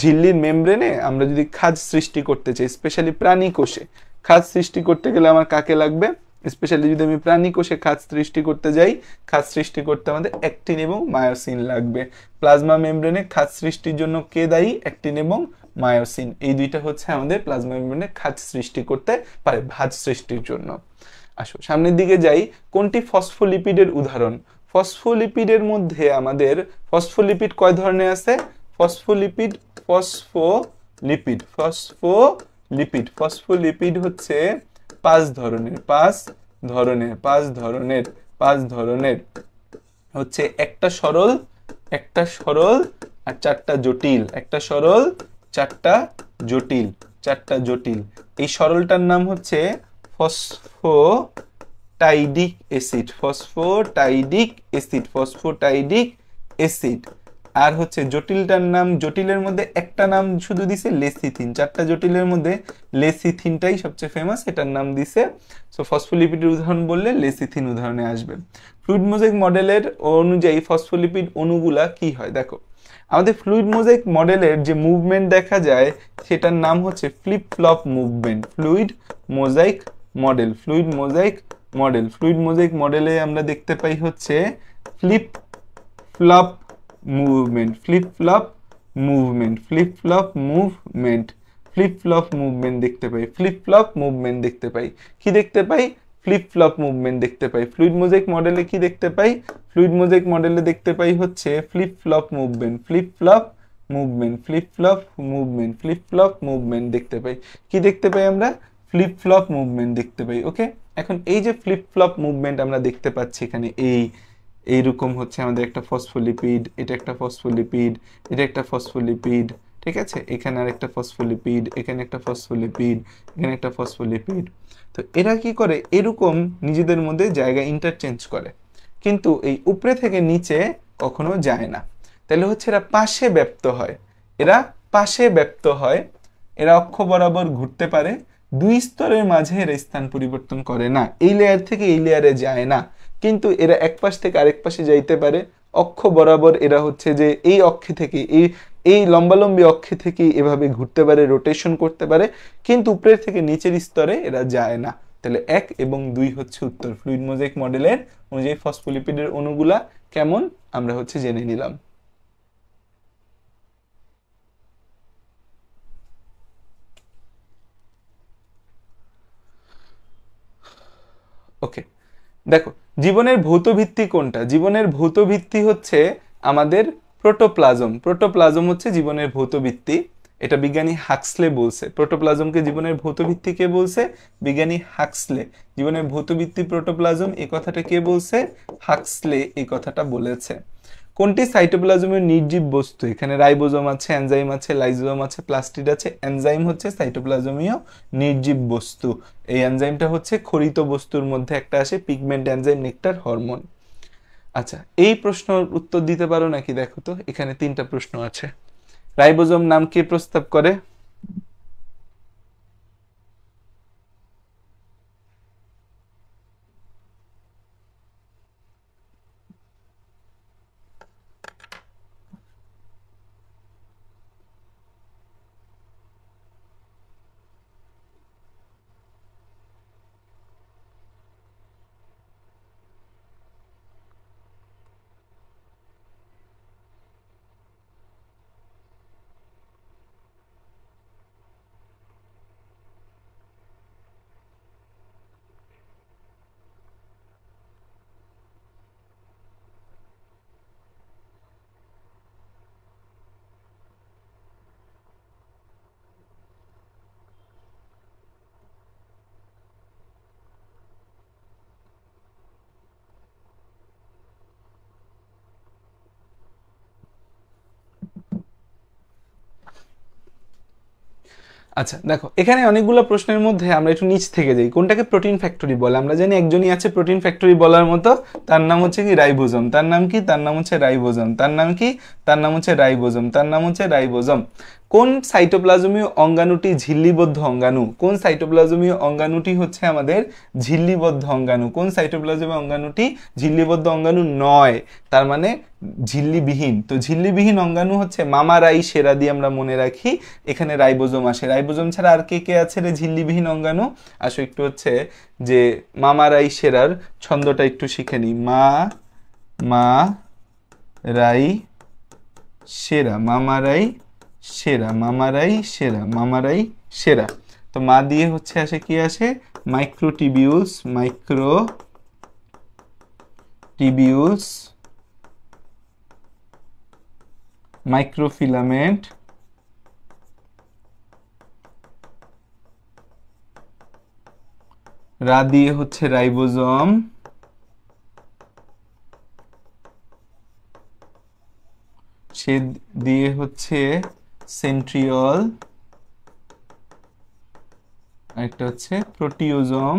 ঝিল্লির মেমব্রেনে আমরা যদি খাঁজ সৃষ্টি করতে চাই, স্পেশালি প্রাণী কোষে খাঁজ সৃষ্টি করতে গেলে আমার কাকে লাগবে? স্পেশালি যদি আমি প্রাণী কোষে খাঁজ সৃষ্টি করতে যাই, খাঁজ সৃষ্টি করতে আমাদের অ্যাক্টিন এবং মায়োসিন লাগবে। প্লাজমা মেমব্রেনে খাঁজ সৃষ্টির জন্য কে দায়ী? অ্যাক্টিন এবং মায়োসিন। এই দুইটা হচ্ছে আমাদের প্লাজমা মেমব্রেনে খাঁজ সৃষ্টি করতে পারে, ভাঁজ সৃষ্টির জন্য। আসো সামনের দিকে যাই। কোনটি ফসফোলিপিডের উদাহরণ? ফসফোলিপিডের মধ্যে আমাদের ফসফোলিপিড কয় ধরনের আছে? ফসফোলিপিড, ফসফোলিপিড, ফসফোলিপিড, ফসফোলিপিড হচ্ছে 5 ধরনের, 5 ধরনের, 5 ধরনের, 5 ধরনের হচ্ছে। একটা সরল, একটা সরল আর 4টা জটিল, একটা সরল, 4টা জটিল, 4টা জটিল। এই সরলটার নাম হচ্ছে ফসফোটাইডিক অ্যাসিড, ফসফোটাইডিক অ্যাসিড, ফসফোটাইডিক অ্যাসিড। আর হচ্ছে জটিলটার নাম, জটিলের মধ্যে একটা নাম শুধু দিছে লেসিথিন। 4টা জটিলের মধ্যে লেসিথিনটাই সবচেয়ে ফেমাস, এটার নাম দিছে। সো ফসফোলিপিডের উদাহরণ বললে লেসিথিন উদাহরণে আসবে। ফ্লুইড মোজাইক মডেলের অনুযায়ী ফসফোলিপিড অণুগুলা কি হয়? দেখো, আমাদের ফ্লুইড মোজাইক মডেলের যে মুভমেন্ট দেখা যায় সেটার নাম হচ্ছে flip flop movement. Fluid mosaic model, fluid mosaic model, fluid mosaic মডেলে আমরা দেখতে পাই হচ্ছে flip flop movement, flip flop movement, flip flop movement, flip flop movement দেখতে পাই, ফ্লিপ ফ্লপ মুভমেন্ট দেখতে পাই। কি দেখতে পাই? ফ্লিপ ফ্লপ মুভমেন্ট দেখতে পাই। ফ্লুইড মোজাইক মডেলে কি দেখতে পাই? ফ্লুইড মোজাইক মডেলে দেখতে পাই হচ্ছে flip flop movement, flip flop movement, flip flop movement, flip flop movement দেখতে পাই। কি দেখতে পাই আমরা? ফ্লিপ ফ্লপ মুভমেন্ট দেখতে পাই। ওকে, এখন এই যে ফ্লিপ ফ্লপ মুভমেন্ট আমরা দেখতে পাচ্ছি এখানে, এইরকম হচ্ছে আমাদের একটা ফসফোলিপিড, এটা একটা ফসফোলিপিড, এটা একটা ফসফোলিপিড, ঠিক আছে, এখানে আর একটা ফসফোলিপিড, এখানে একটা ফসফোলিপিড, এখানে একটা ফসফোলিপিড। তো এরা কি করে, এরকম নিজেদের মধ্যে জায়গা ইন্টারচেঞ্জ করে, কিন্তু এই উপরে থেকে নিচে কখনো যায় না। তাহলে হচ্ছে এরা পাশে ব্যাপ্ত হয়, এরা পাশে ব্যাপ্ত হয়, এরা অক্ষ বরাবর ঘুরতে পারে, দুই স্তরের মাঝে এরা স্থান পরিবর্তন করে না, এই লেয়ার থেকে এই লেয়ারে যায় না, কিন্তু এরা এক পাশ থেকে আরেক পাশে যাইতে পারে। অক্ষ বরাবর এরা হচ্ছে যে এই অক্ষে থেকে এই এই লম্বালম্বী অক্ষে থেকে এভাবে ঘুরতে পারে, রোটেশন করতে পারে, কিন্তু উপরের থেকে নিচের স্তরে এরা যায় না। তাহলে 1 এবং 2 হচ্ছে উত্তর। ফ্লুইড মোজাইক মডেলের অনুযায়ী ফসফোলিপিডের অণুগুলা কেমন আমরা হচ্ছে জেনে নিলাম। ওকে, দেখো জীবনের ভৌত ভিত্তি কোনটা? জীবনের ভৌত ভিত্তি হচ্ছে আমাদের প্রোটোপ্লাজম। প্রোটোপ্লাজম হচ্ছে জীবনের ভৌত ভিত্তি, এটা বিজ্ঞানী হাক্সলে বলছে। প্রোটোপ্লাজমকে জীবনের ভৌত ভিত্তি কে বলছে? বিজ্ঞানী হাক্সলে। জীবনের ভৌত ভিত্তি প্রোটোপ্লাজম, এই কথাটা কে বলছে? হাক্সলে এই কথাটা বলেছে। কোনটি সাইটোপ্লাজমের নির্জীব বস্তু? এখানে রাইবোজোম আছে, এনজাইম আছে, লাইজোজোম আছে, প্লাস্টিড আছে। এনজাইম হচ্ছে সাইটোপ্লাজমীয় নির্জীব বস্তু। এই এনজাইমটা হচ্ছে খরিত বস্তুর মধ্যে একটা আসে, পিগমেন্ট এনজাইম, নেকটার, হরমোন। আচ্ছা, এই প্রশ্নের উত্তর দিতে পারো নাকি? দেখো তো, এখানে 3টা প্রশ্ন আছে। রাইবোজোম নাম কে প্রস্তাব করে? আচ্ছা দেখো, এখানে অনেকগুলো প্রশ্নের মধ্যে আমরা একটু নিচ থেকে যাই। কোনটাকে প্রোটিন ফ্যাক্টরি বলে? আমরা জানি একজনই আছে প্রোটিন ফ্যাক্টরি বলার মতো, তার নাম হচ্ছে কি? রাইবোজোম। তার নাম কি? তার নাম হচ্ছে রাইবোজোম। তার নাম কি? তার নাম হচ্ছে রাইবোজোম। তার নাম হচ্ছে রাইবোজোম। কোন সাইটোপ্লাজমীয় অঙ্গাণুটি ঝিল্লিবদ্ধ অঙ্গাণু? কোন সাইটোপ্লাজমীয় অঙ্গাণুটি হচ্ছে আমাদের ঝিল্লিবদ্ধ অঙ্গাণু? কোন সাইটোপ্লাজমীয় অঙ্গাণুটি ঝিল্লিবদ্ধ অঙ্গাণু নয়, তার মানে ঝিল্লিবিহীন। তো ঝিল্লিবিহীন অঙ্গাণু হচ্ছে মামারাই সেরা দিয়ে আমরা মনে রাখি, এখানে রাইবোজোম আসে। রাইবোজোম ছাড়া আর কে কে আছে রে ঝিল্লিবিহীন অঙ্গাণু? আসো একটু হচ্ছে যে মামারাই সেরার ছন্দটা একটু শিখে নি। মা মা রাই সেরা, মামারাই সেরা, মামারাই সেরা, মামারাই সেরা। তো মা দিয়ে হচ্ছে আসে কি আসে? মাইক্রোটিবিউলস, মাইক্রোটিবিউলস, মাইক্রোফিলামেন্ট, রা দিয়ে হচ্ছে রাইবোজোম, সে দিয়ে হচ্ছে সেন্ট্রিওল, একটা হচ্ছে প্রোটিওজোম,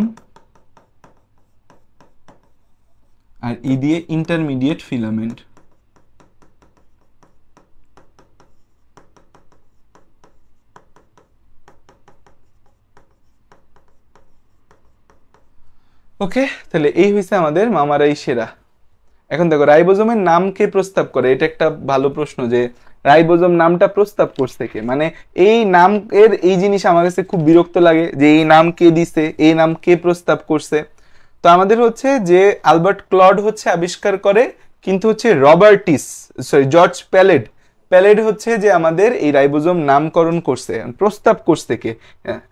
আর ই দিয়ে ইন্টারমিডিয়েট ফিলামেন্ট। ওকে, তাহলে এই হয়েছে আমাদের মামারাই সেরা। এখন দেখো রাইবোজোমের নাম কে প্রস্তাব করে? এটা একটা ভালো প্রশ্ন, যে রাইবোজোম নামটা প্রস্তাব করছে কে? মানে এই নাম এর এই জিনিস আমার কাছে খুব বিরক্ত লাগে, যে এই নাম কে দিছে, এই নাম কে প্রস্তাব করছে। তো আমাদের হচ্ছে যে আলবার্ট ক্লড হচ্ছে আবিষ্কার করে, কিন্তু হচ্ছে জর্জ প্যালেড, প্যালেড হচ্ছে যে আমাদের এই রাইবোজোম নামকরণ করছে। প্রস্তাব করছে কে?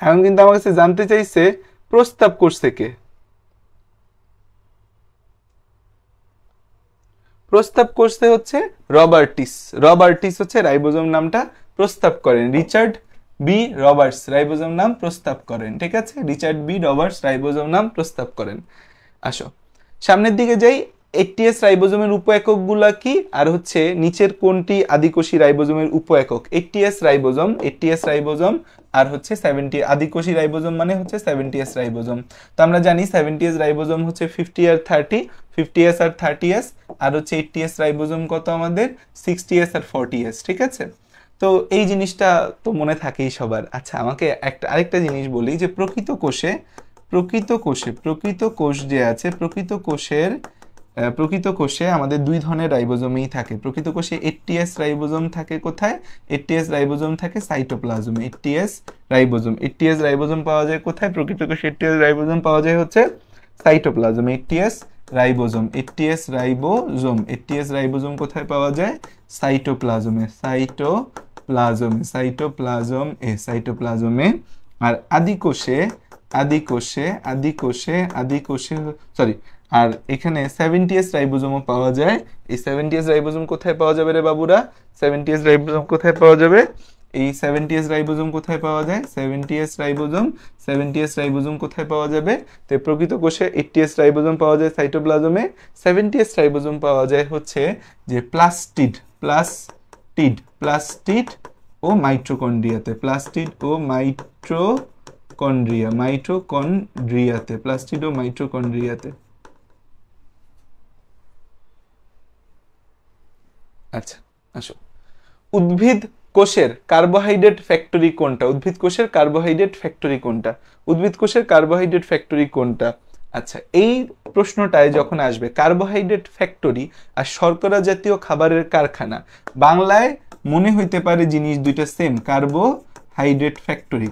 এখন কিন্তু আমার কাছে জানতে চাইছে প্রস্তাব করছে কে। প্রস্তাব করতে হচ্ছে রবার্টিস। রবার্টিস হচ্ছে রাইবোজোম নামটা প্রস্তাব করেন। রিচার্ড বি রবার্টস রাইবোজোম নাম প্রস্তাব করেন। ঠিক আছে, রিচার্ড বি রবার্টস রাইবোজোম নাম প্রস্তাব করেন। আসো সামনের দিকে যাই। ATS রাইবোজোমের উপ এককগুলা কি, আর হচ্ছে নিচের কোনটি আদিকোষী রাইবোজোমের উপ একক? ATS রাইবোজোম আর হচ্ছে 70 আদিকোষী রাইবোজোম মানে হচ্ছে 70S রাইবোজোম। তো আমরা জানি 70S রাইবোজোম হচ্ছে 50 আর 30, 50S আর 30S, আর হচ্ছে 80S রাইবোজোম কত আমাদের 60S আর 40S, ঠিক আছে? তো এই জিনিসটা তো মনে থাকেই সবার। আচ্ছা আমাকে আরেকটা জিনিস বলি যে প্রকৃত কোষ যে আছে, প্রকৃত কোষে আমাদের দুই ধরনের রাইবোজোমই থাকে। প্রকৃত কোষে ATS রাইবোজোম থাকে কোথায়? ATS রাইবোজোম থাকে সাইটোপ্লাজমে। ATS রাইবোজোম পাওয়া যায় কোথায়? প্রকৃত কোষে ATS রাইবোজোম পাওয়া যায় হচ্ছে সাইটোপ্লাজমে। ATS রাইবোজোম কোথায় পাওয়া যায়? সাইটোপ্লাজমে। আর আর এখানে 70S রাইবোজোমও পাওয়া যায়। এই 70S রাইবোজোম কোথায় পাওয়া যাবে রে বাবুরা? 70S রাইবোজোম কোথায় পাওয়া যাবে? এই 70S রাইবোজোম কোথায় পাওয়া যায়? 70S রাইবোজোম কোথায় পাওয়া যাবে? তো প্রকৃত কোষে 80S রাইবোজোম পাওয়া যায় সাইটোপ্লাজমে, 70S রাইবোজোম পাওয়া যায় হচ্ছে যে প্লাস্টিড ও মাইটোকন্ড্রিয়াতে। আচ্ছা আসো, উদ্ভিদ কোষের কার্বোহাইড্রেট ফ্যাক্টরি কোনটা? আচ্ছা এই প্রশ্নটায় যখন আসবে কার্বোহাইড্রেট ফ্যাক্টরি আর শর্করা জাতীয় খাবারের কারখানা, বাংলায় মনে হইতে পারে জিনিস দুইটা same, carbohydrate factory.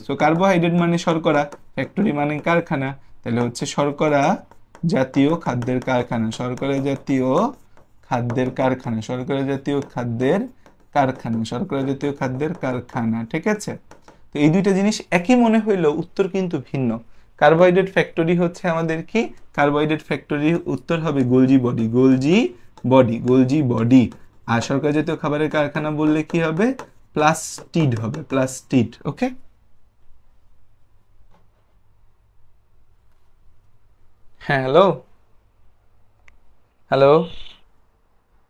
So carbohydrate মানে শর্করা, ফ্যাক্টরি মানে কারখানা, তাহলে হচ্ছে শর্করা জাতীয় খাদ্যের কারখানা, ঠিক আছে? তো এই দুইটা জিনিস একই মনে হইলেও উত্তর কিন্তু ভিন্ন। কার্বোহাইড্রেট ফ্যাক্টরি হচ্ছে আমাদের কি? কার্বোহাইড্রেট ফ্যাক্টরির উত্তর হবে গোলজি বডি। আর শর্করা জাতীয় খাবারের কারখানা বললে কি হবে? প্লাস্টিড। ওকে, হ্যাঁ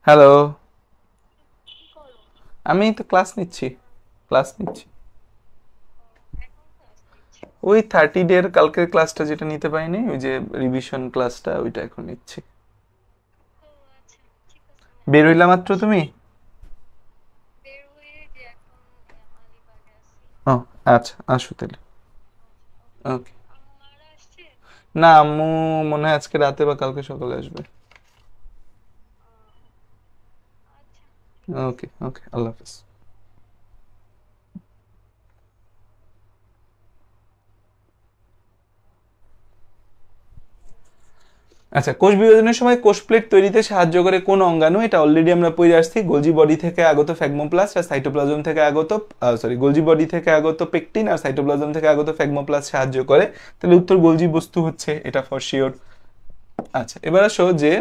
হ্যালো আমি তো ক্লাস নিচ্ছি। ওই 30 ডের কালকের ক্লাসটা যেটা নিতে পারিনি, ওই যে রিভিশন ক্লাসটা, ওইটা এখন নিচ্ছি। বের হইলা মাত্র তুমি? ও আচ্ছা, আসো তাহলে। ওকে, না আম্মু মনে হয় আজকে রাতে বা কালকে সকালে আসবে। ওকে, আল্লাহ হাফেজ। আচ্ছা, কোষ বিভাজনের সময় কোষ প্লেট তৈরিতে সাহায্য করে কোন অঙ্গাণু? এটা অলরেডি আমরা পড়ে আসছি। গোলজি বডি থেকে আগত ফ্যাগমোপ্লাস্ট আর সাইটোপ্লাজম থেকে আগত গোলজি বডি থেকে আগত পেকটিন আর সাইটোপ্লাজম থেকে আগত ফ্যাগমোপ্লাস্ট সাহায্য করে। তাহলে উত্তর গোলজি বস্তু হচ্ছে, এটা ফর শিওর। আচ্ছা এবার আসো যে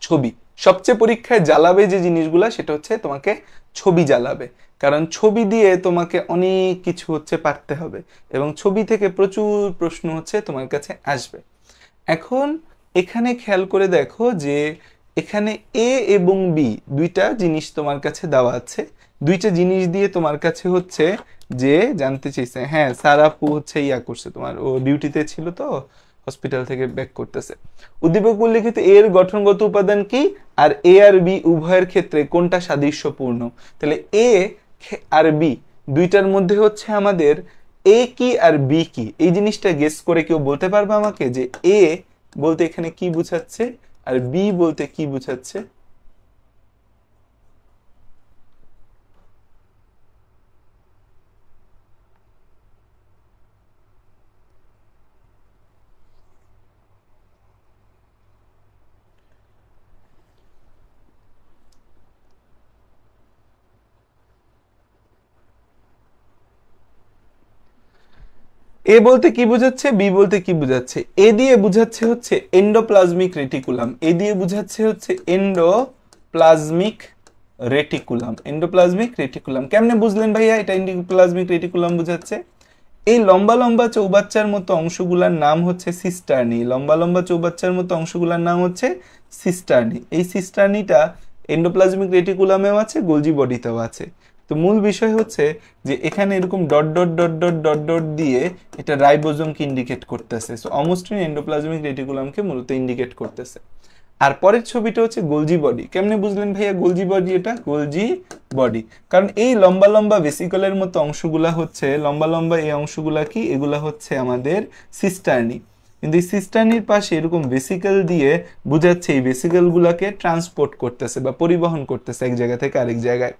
ছবি, সবচেয়ে পরীক্ষায় জ্বালাবে যে জিনিসগুলা, সেটা হচ্ছে তোমাকে ছবি জ্বালাবে, কারণ ছবি দিয়ে তোমাকে অনেক কিছু হচ্ছে পারতে হবে এবং ছবি থেকে প্রচুর প্রশ্ন হচ্ছে তোমার কাছে আসবে। এখন এখানে খেয়াল করে দেখো যে এখানে এ এবং বি দুইটা জিনিস তোমার কাছে দেওয়া আছে। দুইটা জিনিস দিয়ে তোমার কাছে হচ্ছে যে জানতে চাইছে, হ্যাঁ স্যার আপু হচ্ছে ইয়া করছে, তোমার ও ডিউটিতে ছিল তো হসপিটাল থেকে ব্যাক করতেছে। উদ্দীপক উল্লেখিত এর গঠনগত উপাদান কি, আর এ আর বি উভয়ের ক্ষেত্রে কোনটা সাদৃশ্যপূর্ণ? তাহলে এ আর বি দুইটার মধ্যে হচ্ছে আমাদের এ কি আর বি কি, এই জিনিসটা গেস করে কেউ বলতে পারবে আমাকে যে এ বলতে এখানে কি বুঝাচ্ছে আর বি বলতে কি বুঝাচ্ছে? এ বলতে কি বোঝাচ্ছে, বি বলতে কি বোঝাচ্ছে? এ দিয়ে বুঝাচ্ছে হচ্ছে এন্ডোপ্লাজমিক রেটিকুলাম, এ দিয়ে বুঝাচ্ছে হচ্ছে এন্ডোপ্লাজমিক রেটিকুলাম। কেমনে বুঝলেন ভাইয়া এটা এন্ডোপ্লাজমিক রেটিকুলাম বুঝাচ্ছে? এই লম্বা লম্বা চৌবাচ্চার মতো অংশগুলোর নাম হচ্ছে সিস্টার্নি। লম্বা লম্বা চৌবাচ্চার মতো অংশগুলোর নাম হচ্ছে সিস্টার্নি। এই সিস্টার্নিটা এন্ডোপ্লাজমিক রেটিকুলামেও আছে, গোলজি বডিতেও আছে। তো মূল বিষয় হচ্ছে যে এখানে এরকম dot dot dot dot dot dot দিয়ে এটা রাইবোজোমকে ইন্ডিকেট করতেছে। সো অমসৃণ এন্ডোপ্লাজমিক রেটিকুলামকে মূলত ইন্ডিকেট করতেছে। আর পরের ছবিটা হচ্ছে গোলজি বডি। কেমনে বুঝলেন ভাইয়া গোলজি বডি? এটা গোলজি বডি কারণ এই লম্বা লম্বা ভেসিকলের মতো অংশগুলা হচ্ছে, লম্বা লম্বা এই অংশগুলা কি, এগুলা হচ্ছে আমাদের সিস্টার্নি। কিন্তু এই সিস্টার্নির পাশে এরকম ভেসিকল দিয়ে বুঝাচ্ছে এই ভেসিকলগুলোকে ট্রান্সপোর্ট করতেছে বা পরিবহন করতেছে এক জায়গা থেকে আরেক জায়গায়।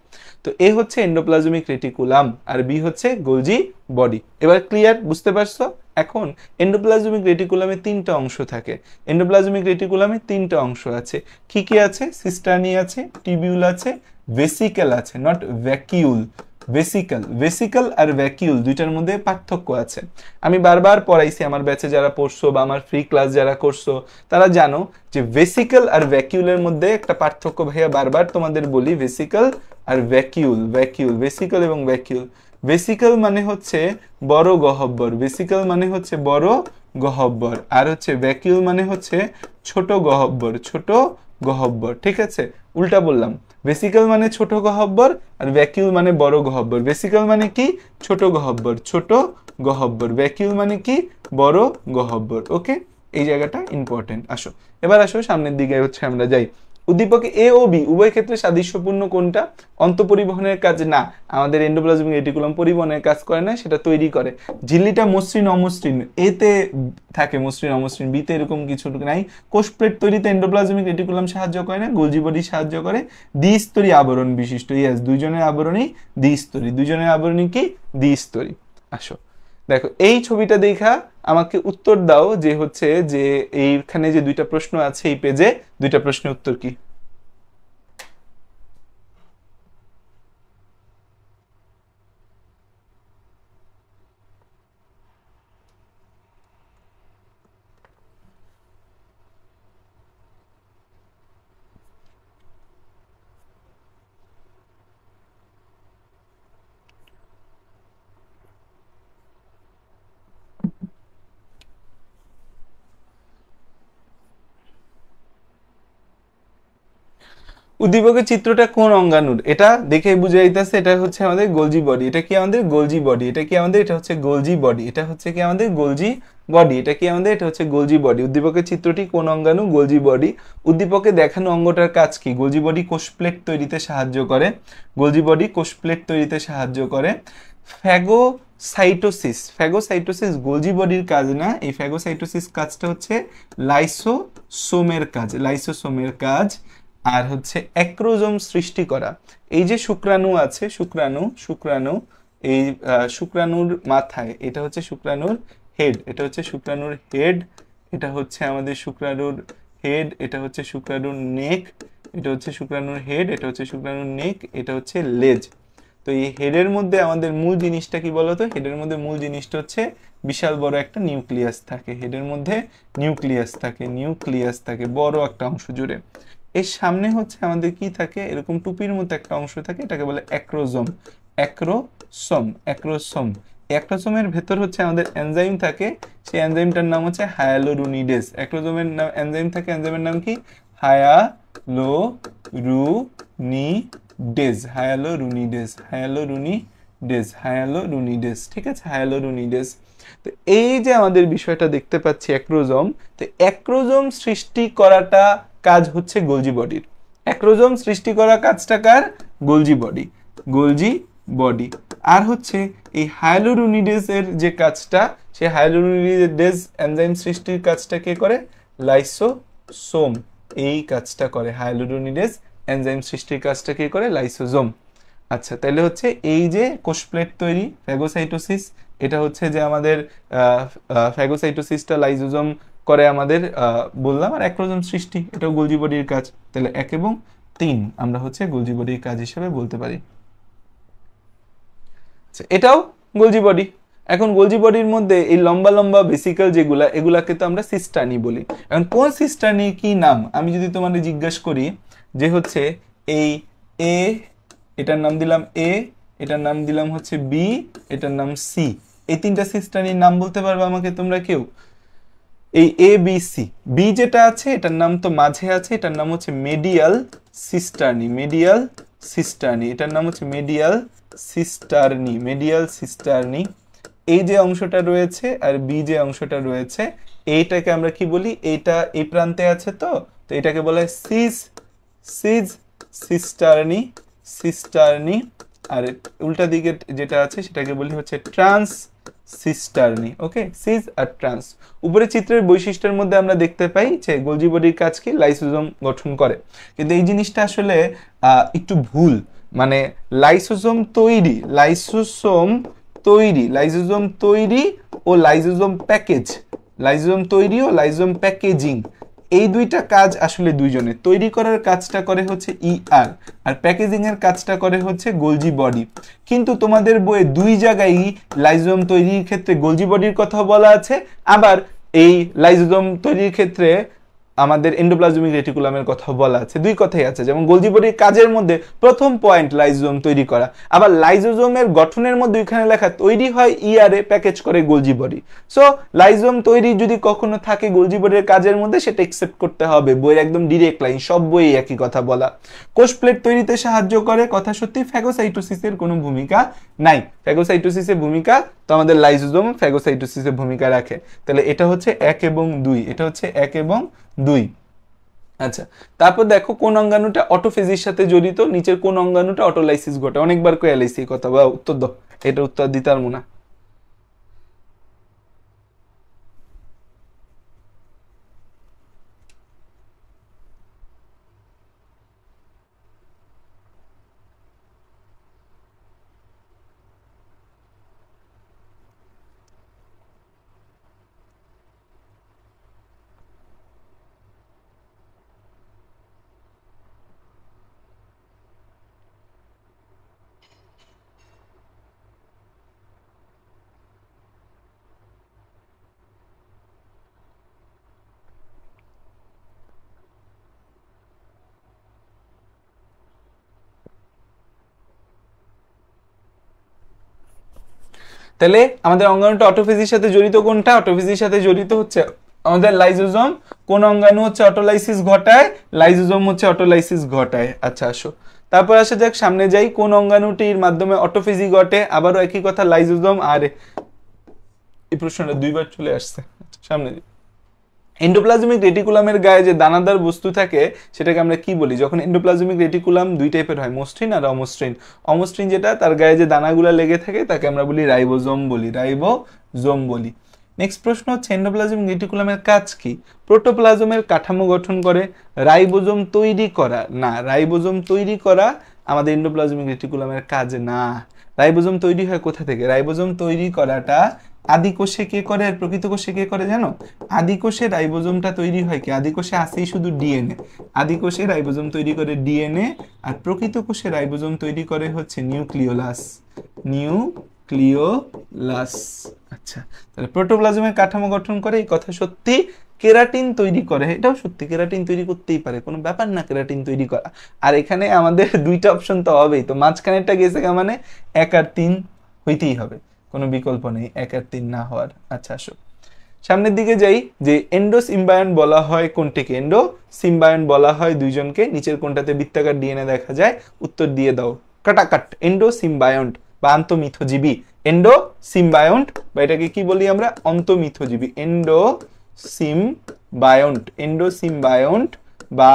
তো এ হচ্ছে এন্ডোপ্লাজমিক রেটিকুলাম আর বি হচ্ছে গোলজি বডি। এবার ক্লিয়ার? বুঝতে পারছো? এখন এন্ডোপ্লাজমিক রেটিকুলামে তিনটা অংশ থাকে। এন্ডোপ্লাজমিক রেটিকুলামে তিনটা অংশ আছে। কি কি আছে? সিস্টার্নি আছে, টিবিউল আছে, ভেসিকল আছে, নট ভ্যাকিউল, ভেসিকল। ভেসিকল আর ভ্যাকিউল দুইটার মধ্যে পার্থক্য আছে। আমি বারবার পড়াইছি, আমার ব্যাচে যারা পড়ছো বা আমার ফ্রি ক্লাস যারা করছো তারা জানো যে ভেসিকল আর ভ্যাকিউলের মধ্যে একটা পার্থক্য ভাইয়া বারবার তোমাদের বলি, ভেসিকল আর ভ্যাকিউল। ভ্যাকিউল, ভেসিকল এবং ভ্যাকিউল। ভেসিকল মানে হচ্ছে বড় গহ্বর, ভেসিকল মানে হচ্ছে বড় গহ্বর, আর হচ্ছে ভ্যাকিউল মানে হচ্ছে ছোট গহ্বর, ছোট গহ্বর। ঠিক আছে? উল্টা বললাম, ভেসিকল মানে ছোট গহ্বর আর ভ্যাকিউল মানে বড় গহ্বর। ভেসিকল মানে কি? ছোট গহ্বর, ছোট গহ্বর। ভ্যাকিউল মানে কি? বড় গহ্বর। ওকে, এই জায়গাটা ইম্পর্টেন্ট। আসো এবার আসো সামনের দিকে হচ্ছে আমরা যাই। উদ্দীপকে এ ও বি উভয় ক্ষেত্রে সাদৃশ্যপূর্ণ কোনটা? অন্তঃপরিবহনের কাজ না, আমাদের এন্ডোপ্লাজমিক রেটিকুলাম পরিবহনের কাজ করে না, সেটা তৈরি করে। ঝিল্লিটা মসৃণ অমসৃণ, এতে থাকে মসৃণ অমসৃণ, বিতে এরকম কিছু নাই। কোষ প্লেট তৈরিতে এন্ডোপ্লাজমিক রেটিকুলাম সাহায্য করে না, গোলজি বডি সাহায্য করে। দ্বিস্তরী আবরণ বিশিষ্ট, ইয়েস, দুইজনের আবরণই দ্বিস্তরী। দুইজনের আবরণই কি? দ্বিস্তরী। আসো দেখো এই ছবিটা দেখা আমাকে উত্তর দাও যে হচ্ছে যে এইখানে যে দুইটা প্রশ্ন আছে এই পেজে, দুইটা প্রশ্নের উত্তর কি? উদ্দীপকের চিত্রটা কোন অঙ্গাণুর? এটা দেখে বুঝে যাইতেছে এটা হচ্ছে আমাদের গোলজি বডি। এটা কি আমাদের গোলজি বডি। এটা কি আমাদের? এটা হচ্ছে গোলজি বডি। এটা হচ্ছে কি আমাদের? Golgi body. এটা কি আমাদের? এটা হচ্ছে গোলজি বডি। উদ্দীপকের চিত্রটি কোন অঙ্গাণু? Golgi body. উদ্দীপকে দেখানো অঙ্গটার কাজ কি? গোলজি বডি কোষ প্লেট তৈরিতে সাহায্য করে। গোলজি বডি কোষ প্লেট তৈরিতে সাহায্য করে। ফ্যাগোসাইটোসিস, ফ্যাগোসাইটোসিস গোলজি বডির কাজ না, এই ফ্যাগোসাইটোসিস কাজটা হচ্ছে লাইসোসোমের কাজ, লাইসোসোমের কাজ। আর হচ্ছে অ্যাক্রোজোম সৃষ্টি করা। এই যে শুক্রাণু আছে, শুক্রাণু, শুক্রাণু, এই শুক্রাণুর মাথায়, এটা হচ্ছে শুক্রাণুর হেড, এটা হচ্ছে শুক্রাণুর হেড, এটা হচ্ছে আমাদের শুক্রাণুর হেড, এটা হচ্ছে শুক্রাণুর নেক, এটা হচ্ছে শুক্রাণুর হেড, এটা হচ্ছে শুক্রাণুর নেক, এটা হচ্ছে লেজ। তো এই হেডের মধ্যে আমাদের মূল জিনিসটা কি বলতো? হেডের মধ্যে মূল জিনিসটা হচ্ছে বিশাল বড় একটা নিউক্লিয়াস থাকে। হেডের মধ্যে নিউক্লিয়াস থাকে, নিউক্লিয়াস থাকে বড় একটা অংশ জুড়ে। এর সামনে হচ্ছে আমাদের কি থাকে? এরকম টুপির মতো একটা অংশ থাকে, এটাকে বলে অ্যাক্রোজোম। অ্যাক্রোসোম, অ্যাক্রোসোম। অ্যাক্রোসোমের ভেতর হচ্ছে আমাদের এনজাইম থাকে, সেই এনজাইমটার নাম হচ্ছে হায়ালুরোনিডেজ। অ্যাক্রোসোমের নাম এনজাইম থাকে, এনজাইমের নাম কি? হায়ালুরোনিডেজ, হায়ালুরোনিডেজ, হায়ালুরোনিডেজ, হায়ালুরোনিডেজ। ঠিক আছে? হায়ালুরোনিডেজ। তো এই যে আমাদের বিষয়টা দেখতে পাচ্ছি অ্যাক্রোজোম, তো অ্যাক্রোজোম সৃষ্টি করাটা কাজ হচ্ছে গোলজি বডির। অ্যাক্রোজোম সৃষ্টি করা কাজটা কার? Golgi body, Golgi body. আর হচ্ছে এই হায়ালুরোনিডেজ এর যে কাজটা, সেই হায়ালুরোনিডেজ এনজাইম সৃষ্টির কাজটা কে করে? লাইসোসোম এই কাজটা করে। হায়ালুরোনিডেজ এনজাইম সৃষ্টির কাজটা কে করে? লাইসোজোম। আচ্ছা, তাহলে হচ্ছে এই যে কোষ প্লেট তৈরি, ফ্যাগোসাইটোসিস, এটা হচ্ছে যে আমাদের ফ্যাগোসাইটোসিসটা লাইসোজোম করে আমাদের, বললাম। আর অ্যাক্রোজোম সৃষ্টি, এটাও গোলজি বডির কাজ। তাহলে 1 এবং 3 আমরা হচ্ছে গোলজি বডির কাজ হিসেবে বলতে পারি। আচ্ছা, এটাও গোলজি বডি। এখন গোলজি বডির মধ্যে এই লম্বা লম্বা ভেসিকল যেগুলা, এগুলাকে তো আমরা সিস্টার্নি বলি। এখন কোন সিস্টার্নি কি নাম আমি যদি তোমাদের জিজ্ঞাসা করি যে হচ্ছে এই এ, এটার নাম দিলাম এ, এটার নাম দিলাম হচ্ছে বি, এটার নাম সি, এই তিনটা সিস্টার্নির নাম বলতে পারবে আমাকে তোমরা কেউ? এই এ বি সি, বি যেটা আছে এটার নাম তো মাঝে আছে, এটার নাম হচ্ছে মেডিয়াল সিস্টার্নি, মেডিয়াল সিস্টার্নি, এটার নাম হচ্ছে মেডিয়াল সিস্টার্নি, মেডিয়াল সিস্টার্নি। এই যে অংশটা রয়েছে আর বি যে অংশটা রয়েছে এইটাকে আমরা কি বলি? এইটা এই প্রান্তে আছে তো এটাকে বলা হয় সিজ, সিজ সিস্টার্নি, সিস্টার্নি। আর উল্টা দিকে যেটা আছে সেটাকে বলি হচ্ছে ট্রান্স সিস্টার্নি। ওকে, সিজ আর ট্রান্স। উপরে চিত্রের বৈশিষ্ট্যের মধ্যে আমরা দেখতে পাই যে গোলজি বডির কাজ কি? লাইসোজোম গঠন করে, কিন্তু এই জিনিসটা আসলে একটু ভুল। মানে লাইসোজোম তৈরি, লাইসোসোম তৈরি, লাইসোজোম তৈরি ও লাইসোজোম প্যাকেজ, লাইসোজোম তৈরি ও লাইসোজোম প্যাকেজিং, এই দুইটা কাজ আসলে দুইজনের। তৈরি করার কাজটা করে হচ্ছে ইআর আর প্যাকেজিং এর কাজটা করে হচ্ছে গোলজি বডি। কিন্তু তোমাদের বইয়ে দুই জায়গায় লাইসোজোম তৈরির ক্ষেত্রে গোলজি বডির কথা বলা আছে, আবার এই লাইসোজোম তৈরির ক্ষেত্রে আমাদের এন্ডোপ্লাজমিক রেটিকুলামের কথা বলা আছে। দুই কথাই আছে, যেমন গোলজি বডির কাজের মধ্যে প্রথম পয়েন্ট লাইসোজোম তৈরি করা, আবার লাইসোজোমের গঠনের মধ্যে ওইখানে লেখা তৈরি হয় ইআরএ, প্যাকেজ করে গোলজি বডি। সো লাইসোজোম তৈরি যদি কখনো থাকে গোলজি বডির কাজের মধ্যে সেটা একসেপ্ট করতে হবে, বইয়ের একদম ডিরেক্ট লাইন, সব বইয়ে একই কথা বলা। কোষ প্লেট তৈরিতে সাহায্য করে, কথা সত্যি। ফ্যাগোসাইটোসিসের কোনো ভূমিকা নাই, ফ্যাগোসাইটোসিসের ভূমিকা তো আমাদের লাইসোজোম ফ্যাগোসাইটোসিসের ভূমিকা রাখে। তাহলে এটা হচ্ছে 1 এবং 2, এটা হচ্ছে 1 এবং 2। আচ্ছা, তারপর দেখো কোন অঙ্গাণুটা অটোফেজির সাথে জড়িত, নিচের কোন অঙ্গাণুটা অটোলাইসিস ঘটায়? অনেকবার কয়ে লাইছি কথা, বা উত্তর দাও, এটা উত্তর দিতে পারবো না। তাহলে আমাদের অঙ্গাণুটা অটোফেজির সাথে জড়িত কোনটা? অটোফেজির সাথে জড়িত হচ্ছে আমাদের লাইসোজোম। কোন অঙ্গাণু হচ্ছে অটোলাইসিস ঘটায়? লাইসোজোম হচ্ছে অটোলাইসিস ঘটায়। আচ্ছা আসো, তারপর আসা যাক, সামনে যাই। কোন অঙ্গাণুটির মাধ্যমে অটোফেজি ঘটে? আবারও একই কথা, লাইসোজোম। আর এই প্রশ্নটা দুইবার চলে আসছে। সামনে যাই। এন্ডোপ্লাজমিক রেটিকুলামের গায়ে যে দানাদার বস্তু থাকে সেটাকে আমরা কি বলি? যখন এন্ডোপ্লাজমিক রেটিকুলাম দুই টাইপের হয়, মসৃণ আর অমসৃণ। অমসৃণ যেটা, তার গায়ে যে দানাগুলা লেগে থাকে তাকে আমরা বলি রাইবোজোম বলি, রাইবোজোম বলি। নেক্সট প্রশ্ন হচ্ছে এন্ডোপ্লাজমিক রেটিকুলামের কাজ কি? প্রোটোপ্লাজমের কাঠামো গঠন করে। রাইবোজোম তৈরি করা? না, রাইবোজোম তৈরি করা আমাদের এন্ডোপ্লাজমিক রেটিকুলামের কাজ না। রাইবোজোম তৈরি হয় কোথা থেকে? রাইবোজোম তৈরি করাটা আদি কোষে কে করে আর প্রকৃত কোষে কে করে জানো? আদি কোষে রাইবোজোমটা তৈরি হয় কি? আদি কোষে আসেই শুধু ডিএনএ। আদি কোষে রাইবোজোম তৈরি করে ডিএনএ, আর প্রকৃত কোষে রাইবোজোম তৈরি করে হচ্ছে নিউক্লিওলাস, নিউক্লিওলাস। আচ্ছা, তাহলে প্রোটোপ্লাজমের কাঠামো গঠন করে, এই কথা সত্যি। কেরাটিন তৈরি করে, এটাও সত্যি, কেরাটিন তৈরি করতেই পারে, কোনো ব্যাপার না কেরাটিন তৈরি করা। আর এখানে আমাদের দুইটা অপশন তো হবেই, তো মাঝখানেরটা গেছে মানে 1 আর 3 হইতেই হবে, কোনো বিকল্প নেই 1 আর 3 না হওয়ার। আচ্ছা আসো সামনের দিকে যাই। যে এন্ডোসিম্বায়ন বলা হয় কোনটিকে? এন্ডোসিম্বায়ন বলা হয় দুইজনকে। নিচের কোনটাতে বৃত্তাকার ডিএনএ দেখা যায়? উত্তর দিয়ে দাও, কাটাকাট। এন্ডোসিম্বায়ন্ট বা আন্তঃমিথজীবী, এন্ডোসিম্বায়ন্ট, বা এটাকে কি বলি আমরা? অন্তঃমিথজীবী, এন্ডোসিম্বায়ন্ট, এন্ডোসিম্বায়ন্ট, বা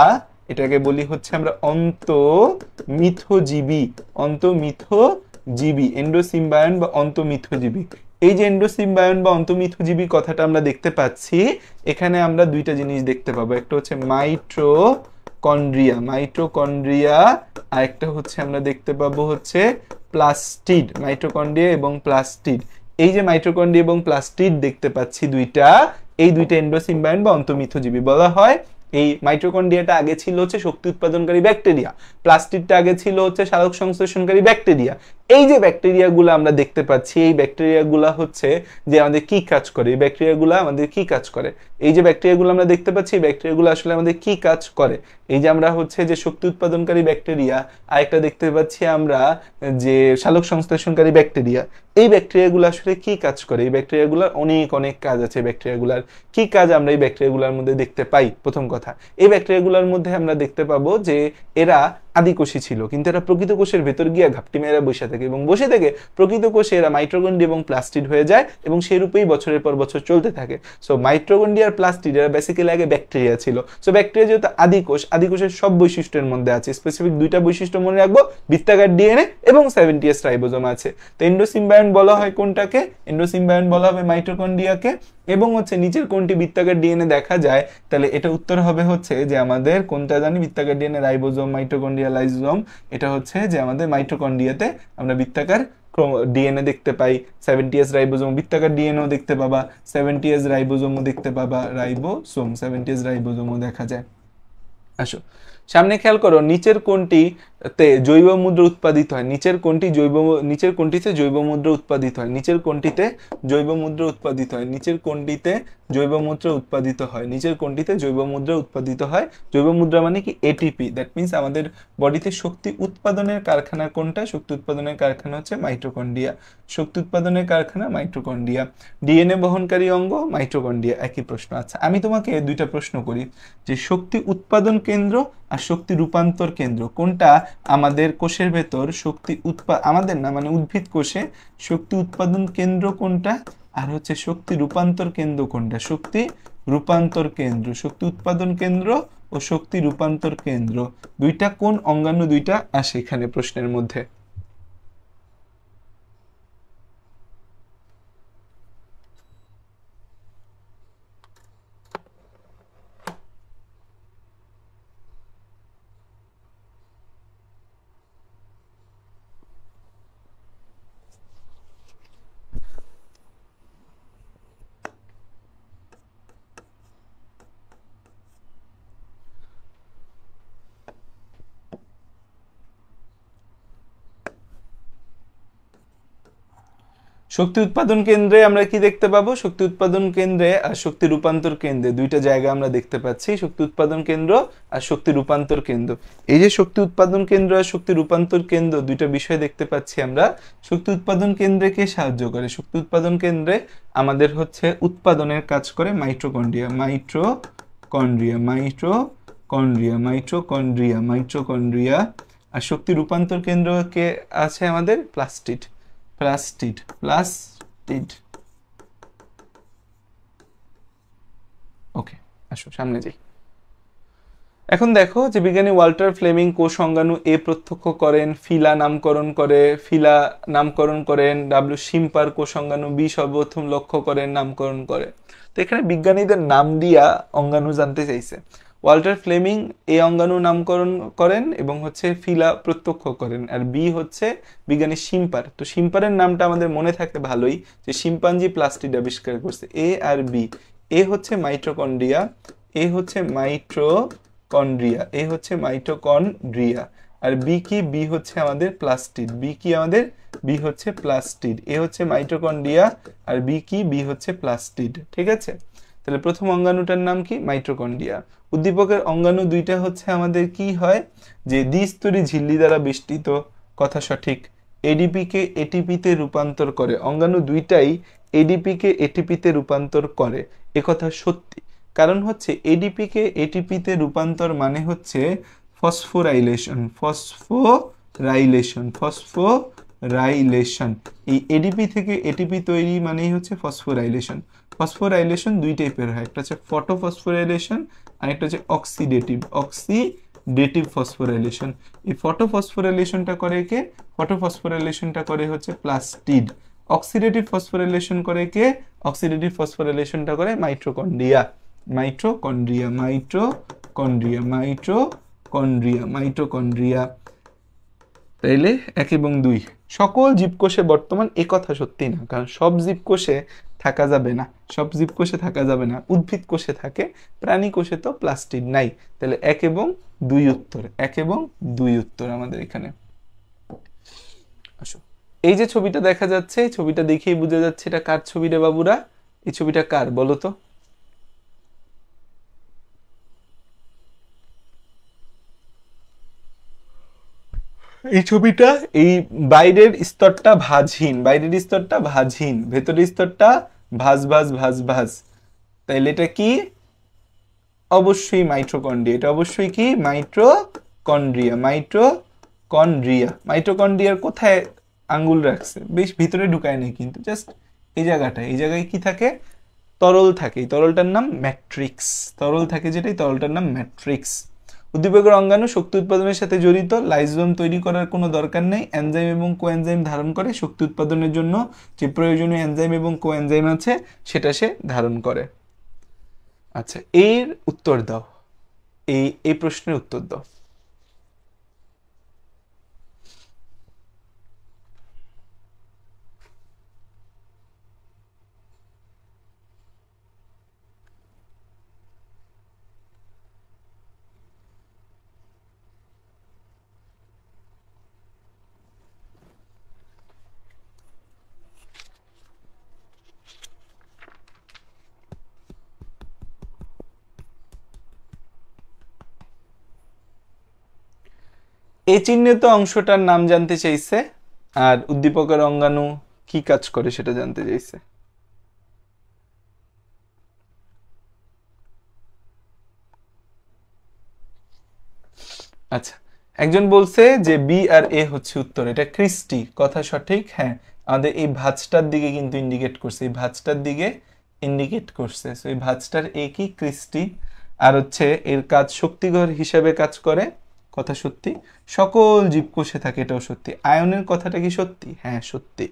এটাকে বলি হচ্ছে আমরা অন্তঃমিথজীবী, অন্তঃমিথজীবী, এন্ডোসিম্বায়ন বা অন্তঃমিথজীবী। এই যে এন্ডোসিম্বায়ন বা অন্তঃমিথজীবী কথাটা আমরা দেখতে পাচ্ছি, এখানে আমরা দুইটা জিনিস দেখতে পাবো। একটা হচ্ছে মাইটোকন্ড্রিয়া, মাইটোকন্ড্রিয়া, আর একটা হচ্ছে আমরা দেখতে পাবো হচ্ছে প্লাস্টিড, মাইটোকন্ড্রিয়া এবং প্লাস্টিড। এই যে মাইটোকন্ড্রিয়া এবং প্লাস্টিড দেখতে পাচ্ছি দুইটা, এই দুইটা এন্ডোসিম্বায়ন বা অন্তঃমিথজীবী। বলা হয় এই মাইটোকন্ড্রিয়াটা আগে ছিল হচ্ছে শক্তি উৎপাদনকারী ব্যাকটেরিয়া, প্লাস্টিডটা আগে ছিল হচ্ছে সালোক সংশ্লেষণকারী ব্যাকটেরিয়া। এই যে ব্যাকটেরিয়াগুলো আমরা দেখতে পাচ্ছি, এই ব্যাকটেরিয়াগুলো হচ্ছে যে আমাদের কি কাজ করে, এই ব্যাকটেরিয়াগুলো আমাদের কি কাজ করে, এই যে ব্যাকটেরিয়াগুলো আমরা দেখতে পাচ্ছি, এই ব্যাকটেরিয়াগুলো আসলে আমাদের কি কাজ করে। এই যে আমরা হচ্ছে যে শক্তি উৎপাদনকারী ব্যাকটেরিয়া, আরেকটা দেখতে পাচ্ছি আমরা যে সালোক সংশ্লেষণকারী ব্যাকটেরিয়া। এই ব্যাকটেরিয়াগুলো আসলে কি কাজ করে, এই ব্যাকটেরিয়াগুলোর অনেক অনেক কাজ আছে। ব্যাকটেরিয়াগুলোর কি কাজ আমরা এই ব্যাকটেরিয়াগুলোর মধ্যে দেখতে পাই? প্রথম কথা, এই ব্যাকটেরিয়াগুলোর মধ্যে আমরা দেখতে পাবো যে এরা আদিকোষী ছিল, কিন্তু এরা প্রকৃত কোষের ভেতর গিয়ে ঘাপটি মেয়েরা বসে থাকে, এবং বসে থেকে প্রকৃত কোষে এরা মাইটোকন্ড্রিয়া এবং প্লাস্টিড হয়ে যায়, এবং সেই রূপেই বছরের পর বছর চলতে থাকে। সো মাইটোকন্ড্রিয়া আর প্লাস্টিড এরা বেসিক্যালি আগে ব্যাকটেরিয়া ছিল। সো ব্যাকটেরিয়া যেহেতু আদিকোষ, আদিকোষের সব বৈশিষ্ট্যের মধ্যে আছে, স্পেসিফিক দুইটা বৈশিষ্ট্য মনে রাখবো, বৃত্তাকার ডিএনএ এবং 70S রাইবোজোম আছে। তো এন্ডোসিম্বায়ন বলা হয় কোনটাকে? এন্ডোসিম্বায়ন বলা হবে মাইটোকন্ড্রিয়াকে। এবং হচ্ছে নিচের কোনটি বৃত্তাকার ডিএনএ দেখা যায়, তাহলে এটা উত্তর হবে হচ্ছে যে আমাদের কোনটা জানি, বৃত্তাকার ডিএনএ রাইবোজোম, মাইটোকন্ড্রিয়া, লাইসোজোম। এটা হচ্ছে যে আমাদের মাইটোকন্ড্রিয়াতে আমরা বৃত্তাকার ডিএনএ দেখতে পাই। 70S রাইবোজোম বৃত্তাকার ডিএনএও দেখতে পাবা, 70S রাইবোজোমও দেখতে পাবা, রাইবোসোম 70S রাইবোজোমও দেখা যায়। আসো সামনে খেয়াল করো, নিচের কোনটিতে জৈব মুদ্রা উৎপাদিত হয়, নিচের কোনটিতে জৈব মুদ্রা উৎপাদিত হয়, নিচের কোনটিতে জৈব মুদ্রা উৎপাদিত হয়, নিচের কোনটিতে জৈব মুদ্রা উৎপাদিত হয়, নিচের কোনটিতে জৈব মুদ্রা উৎপাদিত হয়। জৈব মুদ্রা মানে কি? এটিপি। দ্যাট মিনস আমাদের বডিতে শক্তি উৎপাদনের কারখানা কোনটা? শক্তি উৎপাদনের কারখানা হচ্ছে মাইটোকন্ড্রিয়া। শক্তি উৎপাদনের কারখানা মাইটোকন্ড্রিয়া। ডিএনএ বহনকারী অঙ্গ মাইটোকন্ড্রিয়া। একই প্রশ্ন। আচ্ছা, আমি তোমাকে দুইটা প্রশ্ন করি যে শক্তি উৎপাদন কেন্দ্র আর শক্তি রূপান্তর কেন্দ্র কোনটা আমাদের কোষের ভেতর শক্তি আমাদের না মানে উদ্ভিদ কোষে শক্তি উৎপাদন কেন্দ্র কোনটা, আর হচ্ছে শক্তি রূপান্তর কেন্দ্র কোনটা? শক্তি রূপান্তর কেন্দ্র, শক্তি উৎপাদন কেন্দ্র ও শক্তি রূপান্তর কেন্দ্র দুইটা কোন অঙ্গাণু দুইটা আসে এখানে প্রশ্নের মধ্যে? শক্তি উৎপাদন কেন্দ্রে আমরা কি দেখতে পাবো? শক্তি উৎপাদন কেন্দ্রে আর শক্তি রূপান্তর কেন্দ্রে দুইটা জায়গা আমরা দেখতে পাচ্ছি, শক্তি উৎপাদন কেন্দ্র আর শক্তি রূপান্তর কেন্দ্র। এই যে শক্তি উৎপাদন কেন্দ্র আর শক্তি রূপান্তর কেন্দ্র দুইটা বিষয় দেখতে পাচ্ছি আমরা। শক্তি উৎপাদন কেন্দ্রে কে সাহায্য করে? শক্তি উৎপাদন কেন্দ্রে আমাদের হচ্ছে উৎপাদনের কাজ করে mitochondria, mitochondria, mitochondria, mitochondria, mitochondria. আর শক্তি রূপান্তর কেন্দ্র কে আছে আমাদের? Plastid, plastid, plastid. ওকে, আসো সামনে যাই। এখন দেখো যে বিজ্ঞানী ওয়াল্টার ফ্লেমিং কোষ অঙ্গাণু এ প্রত্যক্ষ করেন, ফিলা নামকরণ করেন, ডাব্লিউ শিম্পার কোষ অঙ্গাণু বি সর্বপ্রথম লক্ষ্য করেন, নামকরণ করে। তো এখানে বিজ্ঞানীদের নাম দিয়া অঙ্গাণু জানতে চাইছে। ওয়াল্টার ফ্লেমিং এ অঙ্গাণু নামকরণ করেন এবং হচ্ছে ফিলা প্রত্যক্ষ করেন, আর বি হচ্ছে বিজ্ঞানী শিম্পার। তো শিম্পারের নামটা আমাদের মনে থাকে ভালোই, যে শিম্পাঞ্জি প্লাস্টিড আবিষ্কার করছে। এ আর বি, এ হচ্ছে মাইটোকন্ড্রিয়া, এ হচ্ছে মাইটোকন্ড্রিয়া, এ হচ্ছে মাইটোকন্ড্রিয়া। আর বি কি? বি হচ্ছে আমাদের প্লাস্টিড। বি কি আমাদের? বি হচ্ছে প্লাস্টিড। এ হচ্ছে মাইটোকন্ড্রিয়া আর বি কি? বি হচ্ছে প্লাস্টিড। ঠিক আছে, তাহলে প্রথম অঙ্গাণুটার নাম কি? মাইটোকন্ড্রিয়া। উদ্দীপকের অঙ্গাণু দুইটা হচ্ছে আমাদের কি হয়? যে দ্বিস্তরী ঝিল্লি দ্বারা বেষ্টিত। কথা সঠিক। এডিপি কে এটিপিতে রূপান্তর করে। অঙ্গাণু দুইটাই এডিপি কে এটিপিতে রূপান্তর করে, একথা সত্যি। কারণ হচ্ছে এডিপি কে এটিপিতে রূপান্তর মানে হচ্ছে ফসফোরাইলেশন, ফসফোরাইলেশন। এই এডিপি থেকে এটিপি তৈরি মানেই হচ্ছে ফসফোরাইলেশন। ফসফোরাইলেশন দুই টাইপের হয়, একটা হচ্ছে ফটোফসফোরাইলেশন আর একটা হচ্ছে অক্সিডেটিভ ফসফোরাইলেশন। এই ফটোফসফোরাইলেশনটা করে কে? ফটোফসফোরাইলেশনটা করে হচ্ছে প্লাস্টিড। অক্সিডেটিভ ফসফোরাইলেশন করে কে? অক্সিডেটিভ ফসফোরাইলেশনটা করে mitochondria, mitochondria, mitochondria, mitochondria, mitochondria. তাইলে 1 এবং 2 সকল জীবকোষে বর্তমান, এ কথা সত্যি না, কারণ সব জীবকোষে থাকা যাবে না, সব জীবকোষে থাকা যাবে না, উদ্ভিদ কোষে থাকে, প্রাণী কোষে তো প্লাস্টিড নাই। তাহলে 1 এবং 2 উত্তর, 1 এবং 2 উত্তর আমাদের এখানে। আসো এই যে ছবিটা দেখা যাচ্ছে, এই ছবিটা দেখেই বোঝা যাচ্ছে এটা কার ছবি রে বাবুরা? এই ছবিটা কার বলো তো? এই ছবিটা, এই বাইরের স্তরটা ভাঁজহীন, বাইরের স্তরটা ভাঁজহীন, ভেতরের স্তরটা ভাঁজ ভাঁজ ভাঁজ ভাঁজ। তাইলে এটা কি? অবশ্যই মাইটোকন্ড্রিয়া। এটা অবশ্যই কি? মাইটোকন্ড্রিয়া। মাইটোকন্ড্রিয়া। মাইটোকন্ড্রিয়ার কোথায় আঙ্গুল রাখছে? বেশ ভিতরে ঢুকায় নেই কিন্তু, জাস্ট এই জায়গাটায়। এই জায়গায় কি থাকে? তরল থাকে। এই তরলটার নাম ম্যাট্রিক্স। তরল থাকে যেটাই, তরলটার নাম ম্যাট্রিক্স। উদ্দীপকের অঙ্গাণু শক্তি উৎপাদনের সাথে জড়িত। লাইসোজোম তৈরি করার কোনো দরকার নেই। এনজাইম এবং কোএনজাইম ধারণ করে। শক্তি উৎপাদনের জন্য যে প্রয়োজনীয় এনজাইম এবং কোএনজাইম আছে সেটা সে ধারণ করে। আচ্ছা, এর উত্তর দাও। এই প্রশ্নের উত্তর দাও। এই চিহ্নিত অংশটার নাম জানতে চাইছে, আর উদ্দীপকের অঙ্গাণু কি কাজ করে সেটা জানতে চাইছে। আচ্ছা, একজন বলছে যে বি আর এ হচ্ছে উত্তর। এটা ক্রিস্টি, কথা সঠিক। হ্যাঁ, আমাদের এই ভাঁজটার দিকে কিন্তু ইন্ডিকেট করছে, এই ভাঁজটার দিকে ইন্ডিকেট করছে। সো এই ভাঁজটার এ কি? ক্রিস্টি। আর হচ্ছে এর কাজ শক্তিঘর হিসাবে কাজ করে, কথা সত্যি। সকল জীবকোষে থাকে, এটাও সত্যি। আয়নের কথাটা কি সত্যি? হ্যাঁ সত্যি।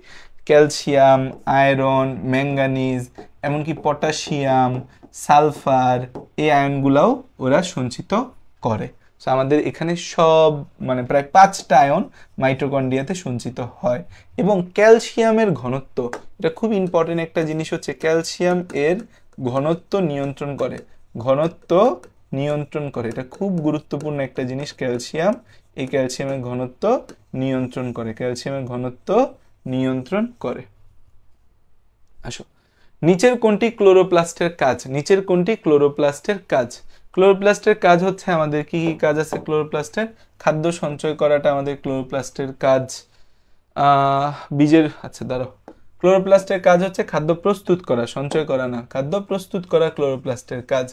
ক্যালসিয়াম, আয়রন, ম্যাঙ্গানিজ, এমনকি পটাশিয়াম, সালফার, এই আয়নগুলাও ওরা সঞ্চিত করে। সো আমাদের এখানে সব মানে প্রায় 5টা আয়ন মাইটোকন্ড্রিয়াতে সঞ্চিত হয়। এবং ক্যালসিয়ামের ঘনত্ব, এটা খুব ইম্পর্টেন্ট একটা জিনিস হচ্ছে, ক্যালসিয়াম এর ঘনত্ব নিয়ন্ত্রণ করে। ঘনত্ব নিয়ন্ত্রণ করে, এটা খুব গুরুত্বপূর্ণ একটা জিনিস। ক্যালসিয়াম, এই ক্যালসিয়ামের ঘনত্ব নিয়ন্ত্রণ করে। ক্যালসিয়ামের ঘনত্ব নিয়ন্ত্রণ করে। আসো, নিচের কোনটি ক্লোরোপ্লাস্টের কাজ? নিচের কোনটি ক্লোরোপ্লাস্টের কাজ? ক্লোরোপ্লাস্টের কাজ হচ্ছে, আমাদের কি কি কাজ আছে ক্লোরোপ্লাস্টের? খাদ্য সঞ্চয় করাটা আমাদের ক্লোরোপ্লাস্টের কাজ। বীজের, আচ্ছা দাঁড়াও, ক্লোরোপ্লাস্টের কাজ হচ্ছে খাদ্য প্রস্তুত করা, সঞ্চয় করা না, খাদ্য প্রস্তুত করা ক্লোরোপ্লাস্টের কাজ।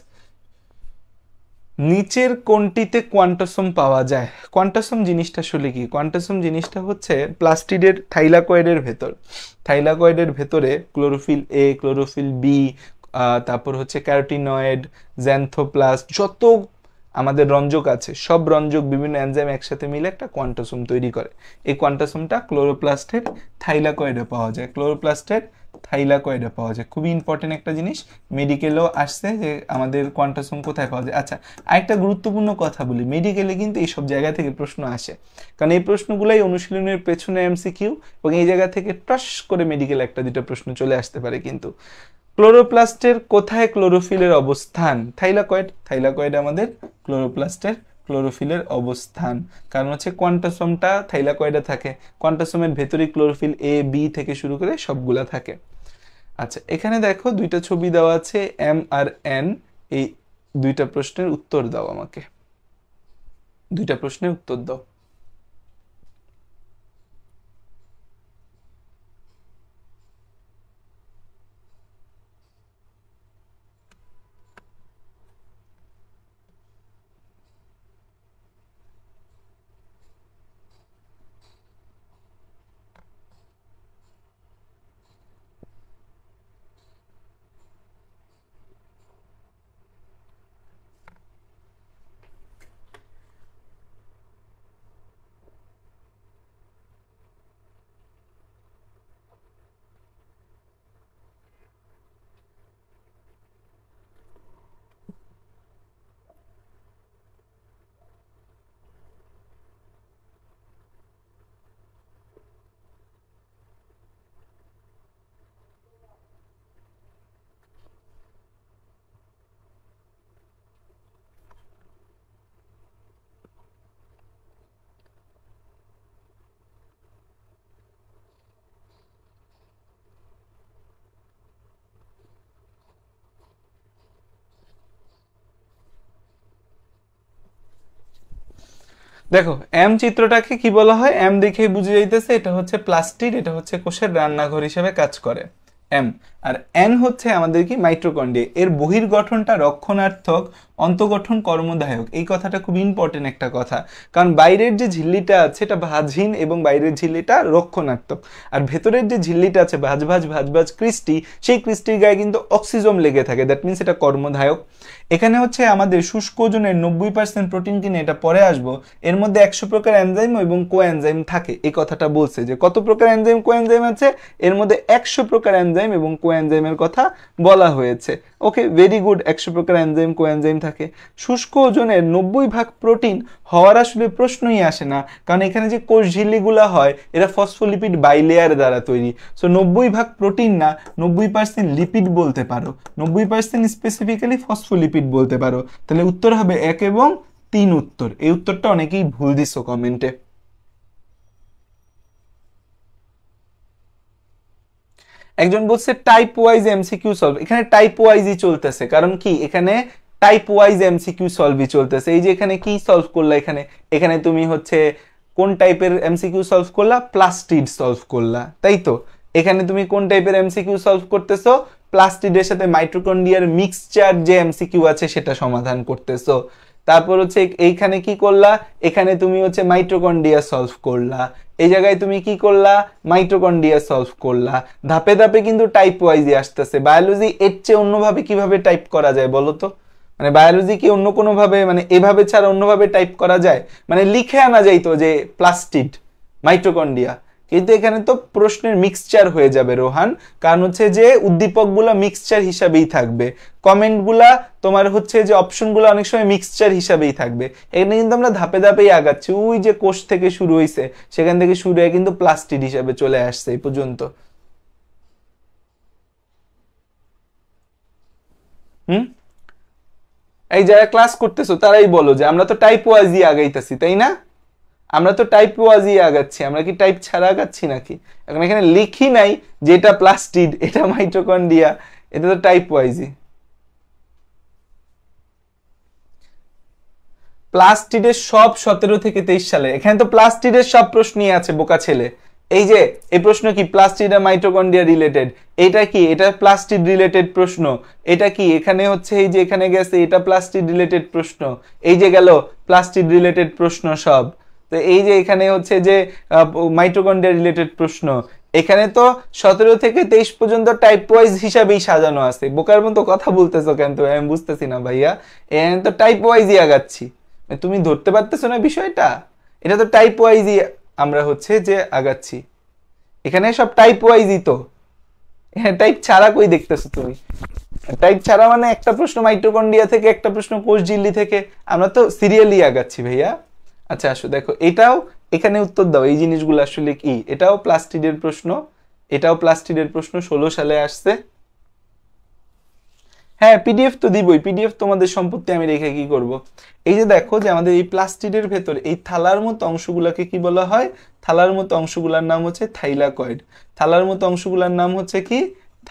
নিচের কোনটিতে কোয়ান্টাসম পাওয়া যায়? কোয়ান্টাসম জিনিসটা আসলে কি? কোয়ান্টাসম জিনিসটা হচ্ছে প্লাস্টিডের থাইলাকয়েডের ভেতর। থাইলাকয়েডের ভেতরে ক্লোরোফিল এ, ক্লোরোফিল বি, তারপর হচ্ছে ক্যারোটিনয়েড, জ্যান্থোপ্লাস্ট, যত আমাদের রঞ্জক আছে সব রঞ্জক বিভিন্ন এনজাইম একসাথে মিলে একটা কোয়ান্টাসম তৈরি করে। এই কোয়ান্টাসমটা ক্লোরোপ্লাস্টের থাইলাকয়েডে পাওয়া যায়। ক্লোরোপ্লাস্টের থাইলাকয়েডে পাওয়া যায়। খুবই ইম্পর্টেন্ট একটা জিনিস, মেডিকেলেও আসছে যে আমাদের কোয়ান্টাসম কোথায় পাওয়া যায়। আচ্ছা, আরেকটা গুরুত্বপূর্ণ কথা বলি, মেডিকেলে কিন্তু এইসব জায়গা থেকে প্রশ্ন আসে, কারণ এই প্রশ্নগুলাই অনুশীলনের পেছনে এমসিকিউ, এবং এই জায়গা থেকে টস করে মেডিকেল একটা দুটো প্রশ্ন চলে আসতে পারে। কিন্তু ক্লোরোপ্লাস্টের কোথায় ক্লোরোফিলের অবস্থান? থাইলাকয়েড। থাইলাকয়েড আমাদের ক্লোরোপ্লাস্টের ক্লোরোফিলের অবস্থান, কারণ হচ্ছে কোয়ান্টাসমটা থাইলাকয়েডে থাকে। কোয়ান্টাসমের ভেতরে ক্লোরোফিল এ, বি থেকে শুরু করে সবগুলা থাকে। আচ্ছা, এখানে দেখো দুইটা ছবি দেওয়া আছে, এম আর এন। এই দুইটা প্রশ্নের উত্তর দাও আমাকে। দুইটা প্রশ্নের উত্তর দাও। দেখো এম চিত্রটাকে কি বলা হয়, এম দেখেই বুঝে যাইতেছে এটা হচ্ছে প্লাস্টিড, এটা হচ্ছে কোষের রান্নাঘর হিসেবে কাজ করে এম। আর এন হচ্ছে আমাদের কি মাইটোকন্ড্রিয়া, এর বহির্গঠনটা রক্ষণাত্মক, অন্তঃগঠন কর্মদায়ক। এই কথাটা খুব ইম্পর্টেন্ট একটা কথা, কারণ বাইরের যে ঝিল্লিটা আছে এটা ভাঁজহীন এবং বাইরের ঝিল্লিটা রক্ষণাত্মক, আর ভেতরের যে ঝিল্লিটা আছে ভাঁজ ভাঁজ ভাঁজ ভাঁজ ক্রিস্টি, সেই ক্রিস্টির গায়ে কিন্তু অক্সিজম লেগে থাকে, দ্যাট মিনস এটা কর্মদায়ক। এখানে হচ্ছে আমাদের শুষ্ক ওজনের 90% প্রোটিন কিনে, এটা পরে আসবো, এর মধ্যে 100 প্রকার এনজাইম এবং কোএনজাইম থাকে। এই কথাটা বলছে যে কত প্রকার এনজাইম কোএনজাইম আছে, এর মধ্যে 100 প্রকার এনজাইম এবং কোএনজাইমের কথা বলা হয়েছে। ওকে, ভেরি গুড, 100 প্রকার এনজাইম কোএনজাইম থাকে। শুষ্ক ওজনের 90% প্রোটিন হওয়ার আসলে প্রশ্নই আসে না, কারণ এখানে যে কোষ ঝিল্লিগুলো হয় এরা ফসফোলিপিড বাইলেয়ার দ্বারা তৈরি। সো 90% প্রোটিন না, 90% লিপিড বলতে পারো, 90% স্পেসিফিক্যালি ফসফোলিপিড বলতে পারো। তাহলে উত্তর হবে 1 এবং 3 উত্তর। এই উত্তরটা অনেকেই ভুল দিছো কমেন্টে। একজন বলছে টাইপ ওয়াইজ এমসিকিউ সলভ, এখানে টাইপ ওয়াইজই চলতেছে, কারণ কি এখানে টাইপ ওয়াইজ এমসিকিউ সলভই চলতেছে। এই যে এখানে কি সলভ করলা, এখানে এখানে তুমি হচ্ছে কোন টাইপের এমসিকিউ সলভ করলা, প্লাস্টিড সলভ করলা, তাই তো। এখানে তুমি কোন টাইপের এমসিকিউ সলভ করতেছো, প্লাস্টিডের সাথে মাইটোকন্ড্রিয়ার মিক্সচার যে এমসিকিউ আছে সেটা সমাধান করতেছো। তারপর হচ্ছে এইখানে কি করলা, এখানে তুমি হচ্ছে মাইটোকন্ড্রিয়া সলভ করলা, এই জায়গায় তুমি কি করলা, মাইটোকন্ড্রিয়া সলভ করলা। ধাপে ধাপে কিন্তু টাইপ ওয়াইজই আসতেছে। বায়োলজি এর চেয়ে অন্যভাবে কিভাবে টাইপ করা যায় বলো তো, মানে বায়োলজি কি অন্য কোনো ভাবে, মানে এভাবে ছাড়া অন্যভাবে টাইপ করা যায়, মানে লিখে আনা যাইতো যে প্লাস্টিড মাইটোকন্ড্রিয়া, কিন্তু এখানে তো প্রশ্নের মিক্সচার হয়ে যাবে রোহান, কারণ হচ্ছে যে উদ্দীপকগুলো মিক্সচার হিসাবেই থাকবে, কমেন্টগুলা তোমার হচ্ছে যে অপশনগুলো অনেক সময় মিক্সচার হিসাবেই থাকবে। এখানে কিন্তু আমরা ধাপে ধাপেই আগাচ্ছি, ওই যে কোষ থেকে শুরু হয়েছে সেখান থেকে শুরু হয়ে কিন্তু প্লাস্টিড হিসাবে চলে আসছে এই পর্যন্ত। হুম, এই যারা ক্লাস করতেছো তারাই বলো যে আমরা তো টাইপ ওয়াইজই আগাইতেছি, তাই না? আমরা তো টাইপ ওয়াইজই আগাচ্ছি, আমরা কি টাইপ ছাড়া আগাচ্ছি নাকি? এখন এখানে লিখি নাই যে এটা প্লাস্টিড, এটা মাইটোকন্ড্রিয়া, এটা তো টাইপ ওয়াইজই। প্লাস্টিডের সব 17 থেকে 23 সালে, এখানে তো প্লাস্টিডের সব প্রশ্নই আছে বোকা ছেলে। এই যে এই প্রশ্ন কি প্লাস্টিড আর মাইটোকন্ড্রিয়া রিলেটেড, এটা কি, এটা প্লাস্টিড রিলেটেড প্রশ্ন। এটা কি এখানে হচ্ছে এই যে এখানে গেছে, এটা প্লাস্টিড রিলেটেড প্রশ্ন। এই যে গেল প্লাস্টিড রিলেটেড প্রশ্ন সব। তো এই যে এখানে হচ্ছে যে মাইটোকন্ড্রিয়া রিলেটেড প্রশ্ন। এখানে তো 17 থেকে 23 পর্যন্ত টাইপ ওয়াইজ হিসাবেই সাজানো আছে। বোকার মতো কথা বলতেছো কেন, তো আমি বুঝতেছি না ভাইয়া, এখানে তো টাইপ ওয়াইজই আগাচ্ছি, তুমি ধরতে পারতেছো না বিষয়টা? এটা তো টাইপ ওয়াইজই আমরা হচ্ছে যে আগাচ্ছি, এখানে সব টাইপ ওয়াইজই তো, হ্যাঁ টাইপ ছাড়া কই দেখতেছো তুমি? টাইপ ছাড়া মানে একটা প্রশ্ন মাইটোকন্ড্রিয়া থেকে, একটা প্রশ্ন কোষ ঝিল্লি থেকে, আমরা তো সিরিয়ালি আগাচ্ছি ভাইয়া। আচ্ছা আসো দেখো, এটাও এখানে উত্তর দাও, এই জিনিসগুলো আসলে কি, এটাও প্লাস্টিডের প্রশ্ন, এটাও প্লাস্টিডের প্রশ্ন, 16 সালে আসছে। হ্যাঁ পিডিএফ তো দিবই, পিডিএফ তোমাদের সম্পত্তি, আমি রেখে কি করব। এই যে দেখো যে আমাদের এই প্লাস্টিডের ভেতর এই থালার মতো অংশগুলোকে কি বলা হয়, থালার মতো অংশগুলোর নাম হচ্ছে থাইলাকয়েড। থালার মতো অংশগুলোর নাম হচ্ছে কি,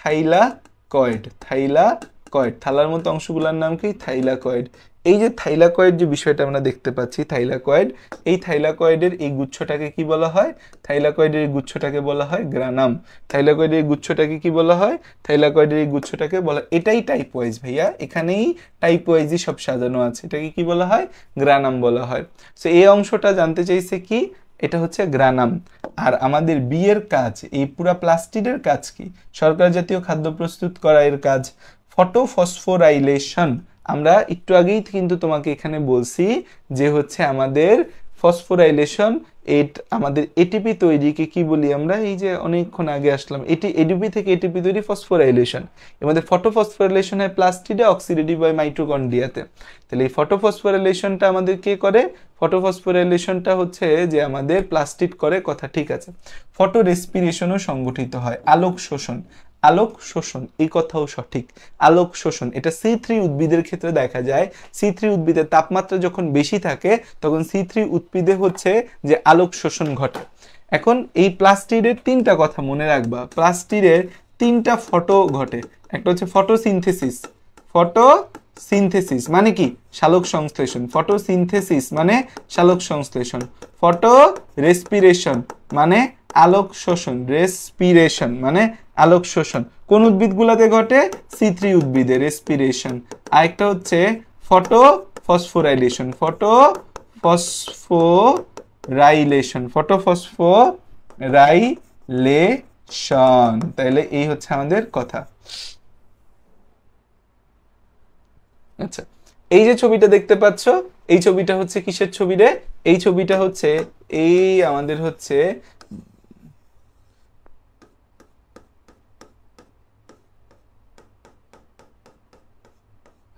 থাইলাকয়েড। থাইলাকয়েড, থালার মতো অংশগুলোর নাম কি, থাইলাকয়েড। এই যে থাইলাকয়েড যে বিষয়টা আমরা দেখতে পাচ্ছি, থাইলাকয়েড, এই থাইলাকয়েডের এই গুচ্ছটাকে কি বলা হয়, থাইলাকয়েডের এই গুচ্ছটাকে বলা হয় গ্রানাম। থাইলাকয়েডের এই গুচ্ছটাকে কি বলা হয়, থাইলাকয়েডের এই গুচ্ছটাকে বলা, এটাই টাইপ ওয়াইজ ভাইয়া, এখানেই টাইপ ওয়াইজই সব সাজানো আছে, এটাকে কি বলা হয়, গ্রানাম বলা হয়। সো এই অংশটা জানতে চাইছে কি, এটা হচ্ছে গ্রানাম। আর আমাদের বি এর কাজ, এই পুরা প্লাস্টিডের কাজ কি, শর্করা জাতীয় খাদ্য প্রস্তুত করা এর কাজ, ফটোফসফোরাইলেশন। আমরা একটু আগেই কিন্তু তোমাকে এখানে বলছি যে হচ্ছে আমাদের ফসফোরাইলেশন, আমাদের এটিপি তৈরিকে কি বলি আমরা, এই যে অনেকক্ষণ আগে আসলাম, এডিপি থেকে এটিপি তৈরি ফসফোরাইলেশন। এর মধ্যে ফটোফসফোরাইলেশন হয় প্লাস্টিডে, অক্সিডেটিভ হয় মাইটোকন্ড্রিয়াতে। তাহলে এই ফটোফসফোরাইলেশনটা আমাদের কে করে, ফটোফসফোরাইলেশনটা হচ্ছে যে আমাদের প্লাস্টিড করে, কথা ঠিক আছে। ফটো রেসপিরেশনও সংগঠিত হয়, আলোক শোষণ, আলোক শোষণ এই কথাও সঠিক, আলোক শোষণ এটা C3 উদ্ভিদের ক্ষেত্রে দেখা যায়। C3 উদ্ভিদের তাপমাত্রা যখন বেশি থাকে তখন C3 উদ্ভিদে হচ্ছে যে আলোক শোষণ ঘটে। এখন এই প্লাস্টিডের 3টা কথা মনে রাখবা, প্লাস্টিডের 3টা ফটো ঘটে, একটা হচ্ছে ফটোসিনথেসিস, ফটোসিনথেসিস মানে কি সালোক সংশ্লেষণ, ফটোসিনথেসিস মানে সালোক সংশ্লেষণ, ফটো রেসপিরেশন মানে আলোক শোষণ, রেসপিরেশন মানে আলোক শোষণ কোন উদ্ভিদগুলোতে ঘটে? C3 উদ্ভিদে রেসপিরেশন। আরেকটা হচ্ছে photo phosphorylation, photo phosphorylation, photo phosphorylation. তাহলে এই হচ্ছে আমাদের কথা। আচ্ছা, এই যে ছবিটা দেখতে পাচ্ছ, এই ছবিটা হচ্ছে কিসের ছবি রে? এই ছবিটা হচ্ছে এই আমাদের হচ্ছে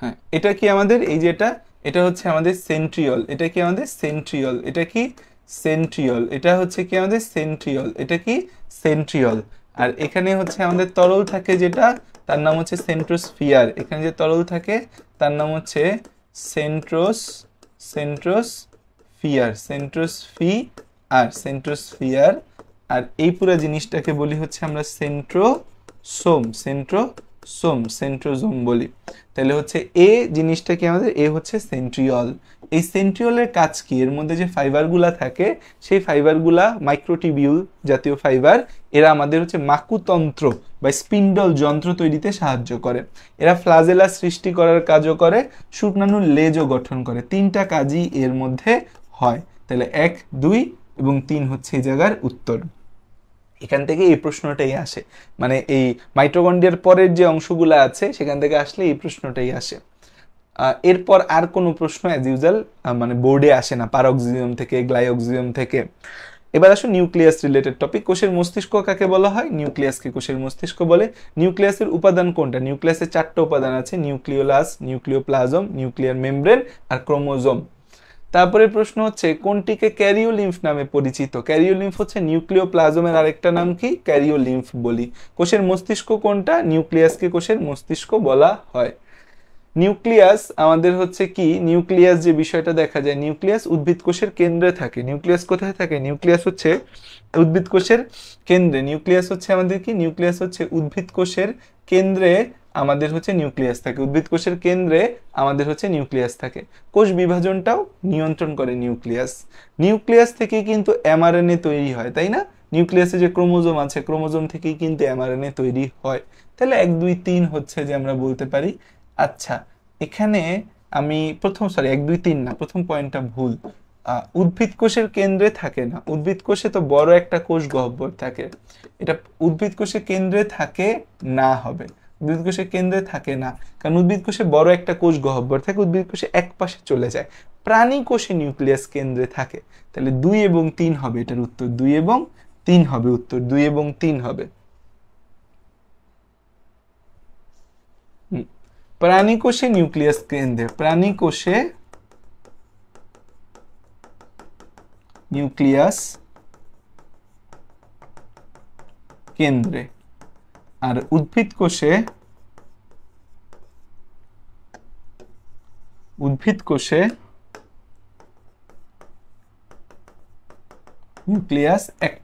হ্যাঁ, এটা কি আমাদের এই যে এটা হচ্ছে আমাদের সেন্ট্রিওল, এটা কি আমাদের সেন্ট্রিওল, এটা কি সেন্ট্রিওল, এটা হচ্ছে কি আমাদের সেন্ট্রিওল, এটা কি সেন্ট্রিওল। আর এখানে হচ্ছে আমাদের তরল থাকে যেটা, তার নাম হচ্ছে সেন্ট্রোস্ফিয়ার। এখানে যে তরল থাকে তার নাম হচ্ছে সেন্ট্রোস্ফিয়ার। আর এই পুরো জিনিসটাকে বলি হচ্ছে আমরা সেন্ট্রোজোম বলি। তাহলে হচ্ছে এ জিনিসটা কি আমাদের? এ হচ্ছে সেন্ট্রিওল। এই সেন্ট্রিওলের কাজ কি? এর মধ্যে যে ফাইবারগুলা থাকে সেই ফাইবারগুলা মাইক্রোটিবিউল জাতীয় ফাইবার, এরা আমাদের হচ্ছে মাকুতন্ত্র বা স্পিন্ডল যন্ত্র তৈরিতে সাহায্য করে। এরা ফ্লাজেলা সৃষ্টি করার কাজও করে, শুকনাণুর লেজও গঠন করে। তিনটা কাজই এর মধ্যে হয়। তাহলে 1, 2 এবং 3 হচ্ছে এই জায়গার উত্তর। এখান থেকে এই প্রশ্নটাই আসে, মানে এই মাইটোকন্ড্রিয়ার পরের যে অংশগুলো আছে সেখান থেকে আসলে এই প্রশ্নটাই আসে। এরপর আর কোনো প্রশ্ন অ্যাজ ইউজুয়াল মানে বোর্ডে আসে না, পারক্সিজম থেকে, গ্লাইওক্সিজম থেকে। এবার আসো নিউক্লিয়াস রিলেটেড টপিক। কোষের মস্তিষ্ক কাকে বলা হয়? নিউক্লিয়াসকে কোষের মস্তিষ্ক বলে। নিউক্লিয়াসের উপাদান কোনটা? নিউক্লিয়াসের 4টা উপাদান আছে, নিউক্লিওলাস, নিউক্লিওপ্লাজম, নিউক্লিয়ার মেমব্রেন আর ক্রোমোজোম। তারপরে প্রশ্ন হচ্ছে কোনটিকে ক্যারিওলিম্ফ নামে পরিচিত? ক্যারিওলিম্ফ হচ্ছে নিউক্লিওপ্লাজমের আরেকটা নাম কি? ক্যারিওলিম্ফ বলি। কোষের মস্তিষ্ক কোনটা? নিউক্লিয়াসকে কোষের মস্তিষ্ক বলা হয়। নিউক্লিয়াস আমাদের হচ্ছে কি, নিউক্লিয়াস যে বিষয়টা দেখা যায়, নিউক্লিয়াস উদ্ভিদ কোষের কেন্দ্রে থাকে। নিউক্লিয়াস কোথায় থাকে? নিউক্লিয়াস হচ্ছে উদ্ভিদ কোষের কেন্দ্রে। নিউক্লিয়াস হচ্ছে আমাদের কি? নিউক্লিয়াস হচ্ছে উদ্ভিদ কোষের কেন্দ্রে আমাদের হচ্ছে নিউক্লিয়াস থাকে। উদ্ভিদ কোষের কেন্দ্রে আমাদের হচ্ছে নিউক্লিয়াস থাকে। কোষ বিভাজনটাও নিয়ন্ত্রণ করে নিউক্লিয়াস। নিউক্লিয়াস থেকে কিন্তু এমআরএনএ তৈরি হয়, তাই না? নিউক্লিয়াসে যে ক্রোমোজোম আছে, ক্রোমোজোম থেকেই কিন্তু এমআরএনএ তৈরি হয়। তাহলে 1, 2, 3 হচ্ছে যে আমরা বলতে পারি। আচ্ছা, এখানে আমি 1, 2, 3 না, প্রথম পয়েন্টটা ভুল। উদ্ভিদ কোষের কেন্দ্রে থাকে না, উদ্ভিদ কোষে তো বড় একটা কোষ গহ্বর থাকে। এটা উদ্ভিদ কোষের কেন্দ্রে থাকে না হবে, উদ্ভিদ কোষের কেন্দ্রে থাকে না, কারণ উদ্ভিদ কোষে বড় একটা কোষ গহ্বর থাকে, উদ্ভিদ কোষে এক পাশে চলে যায়। প্রাণী কোষে নিউক্লিয়াস কেন্দ্রে থাকে। তাহলে 2 এবং 3 হবে এটার উত্তর, 2 এবং 3 হবে উত্তর, 2 এবং 3 হবে। প্রাণী কোষে নিউক্লিয়াস কেন্দ্রে, প্রাণী কোষে নিউক্লিয়াস কেন্দ্রে, আর উদ্ভিদ কোষে নিউক্লিয়াস এক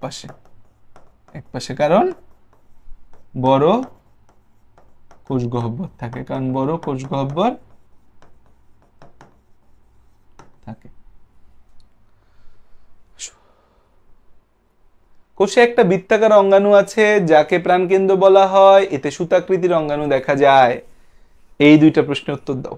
পাশে, কারণ বড় কোষ গহ্বর থাকে, কারণ বড় কোষ গহ্বর থাকে। কোষে একটা বৃত্তাকার অঙ্গাণু আছে যাকে প্রাণকেন্দ্র বলা হয়, এতে সুতাকৃতির অঙ্গাণু দেখা যায়। এই দুইটা প্রশ্নের উত্তর দাও।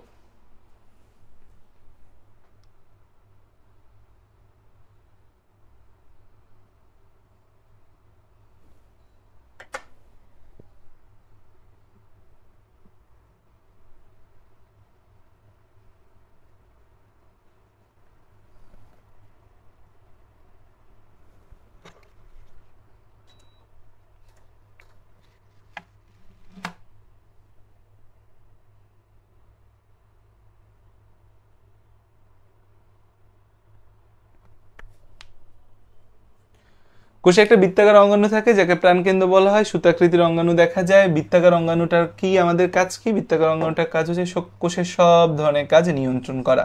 কোষে একটা বৃত্তাকার অঙ্গাণু থাকে যাকে প্রাণকেন্দ্র বলা হয়, সুতাকৃতির অঙ্গাণু দেখা যায়। বৃত্তাকার অঙ্গাণুটার কি আমাদের কাজ কি? বৃত্তাকার অঙ্গাণুটার কাজ হচ্ছে কোষের সব ধরনের কাজ নিয়ন্ত্রণ করা।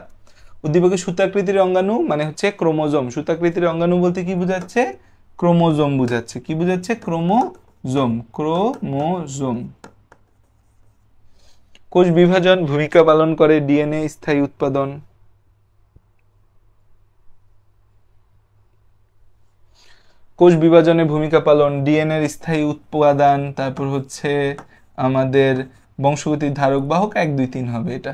উদ্দীপকে সুতাকৃতির অঙ্গাণু মানে হচ্ছে ক্রোমোজোম। সুতাকৃতির অঙ্গাণু বলতে কি বোঝাচ্ছে? ক্রোমোজোম বুঝাচ্ছে। কি বুঝাচ্ছে? ক্রোমোজোম। কোষ বিভাজন ভূমিকা পালন করে ডিএনএ স্থায়ী উৎপাদন। কোষ বিভাজনে ভূমিকা পালন, ডিএনএর স্থায়ী উৎপাদন, তারপর হচ্ছে আমাদের বংশগতির ধারক বাহক 1 2 3 হবে এটা।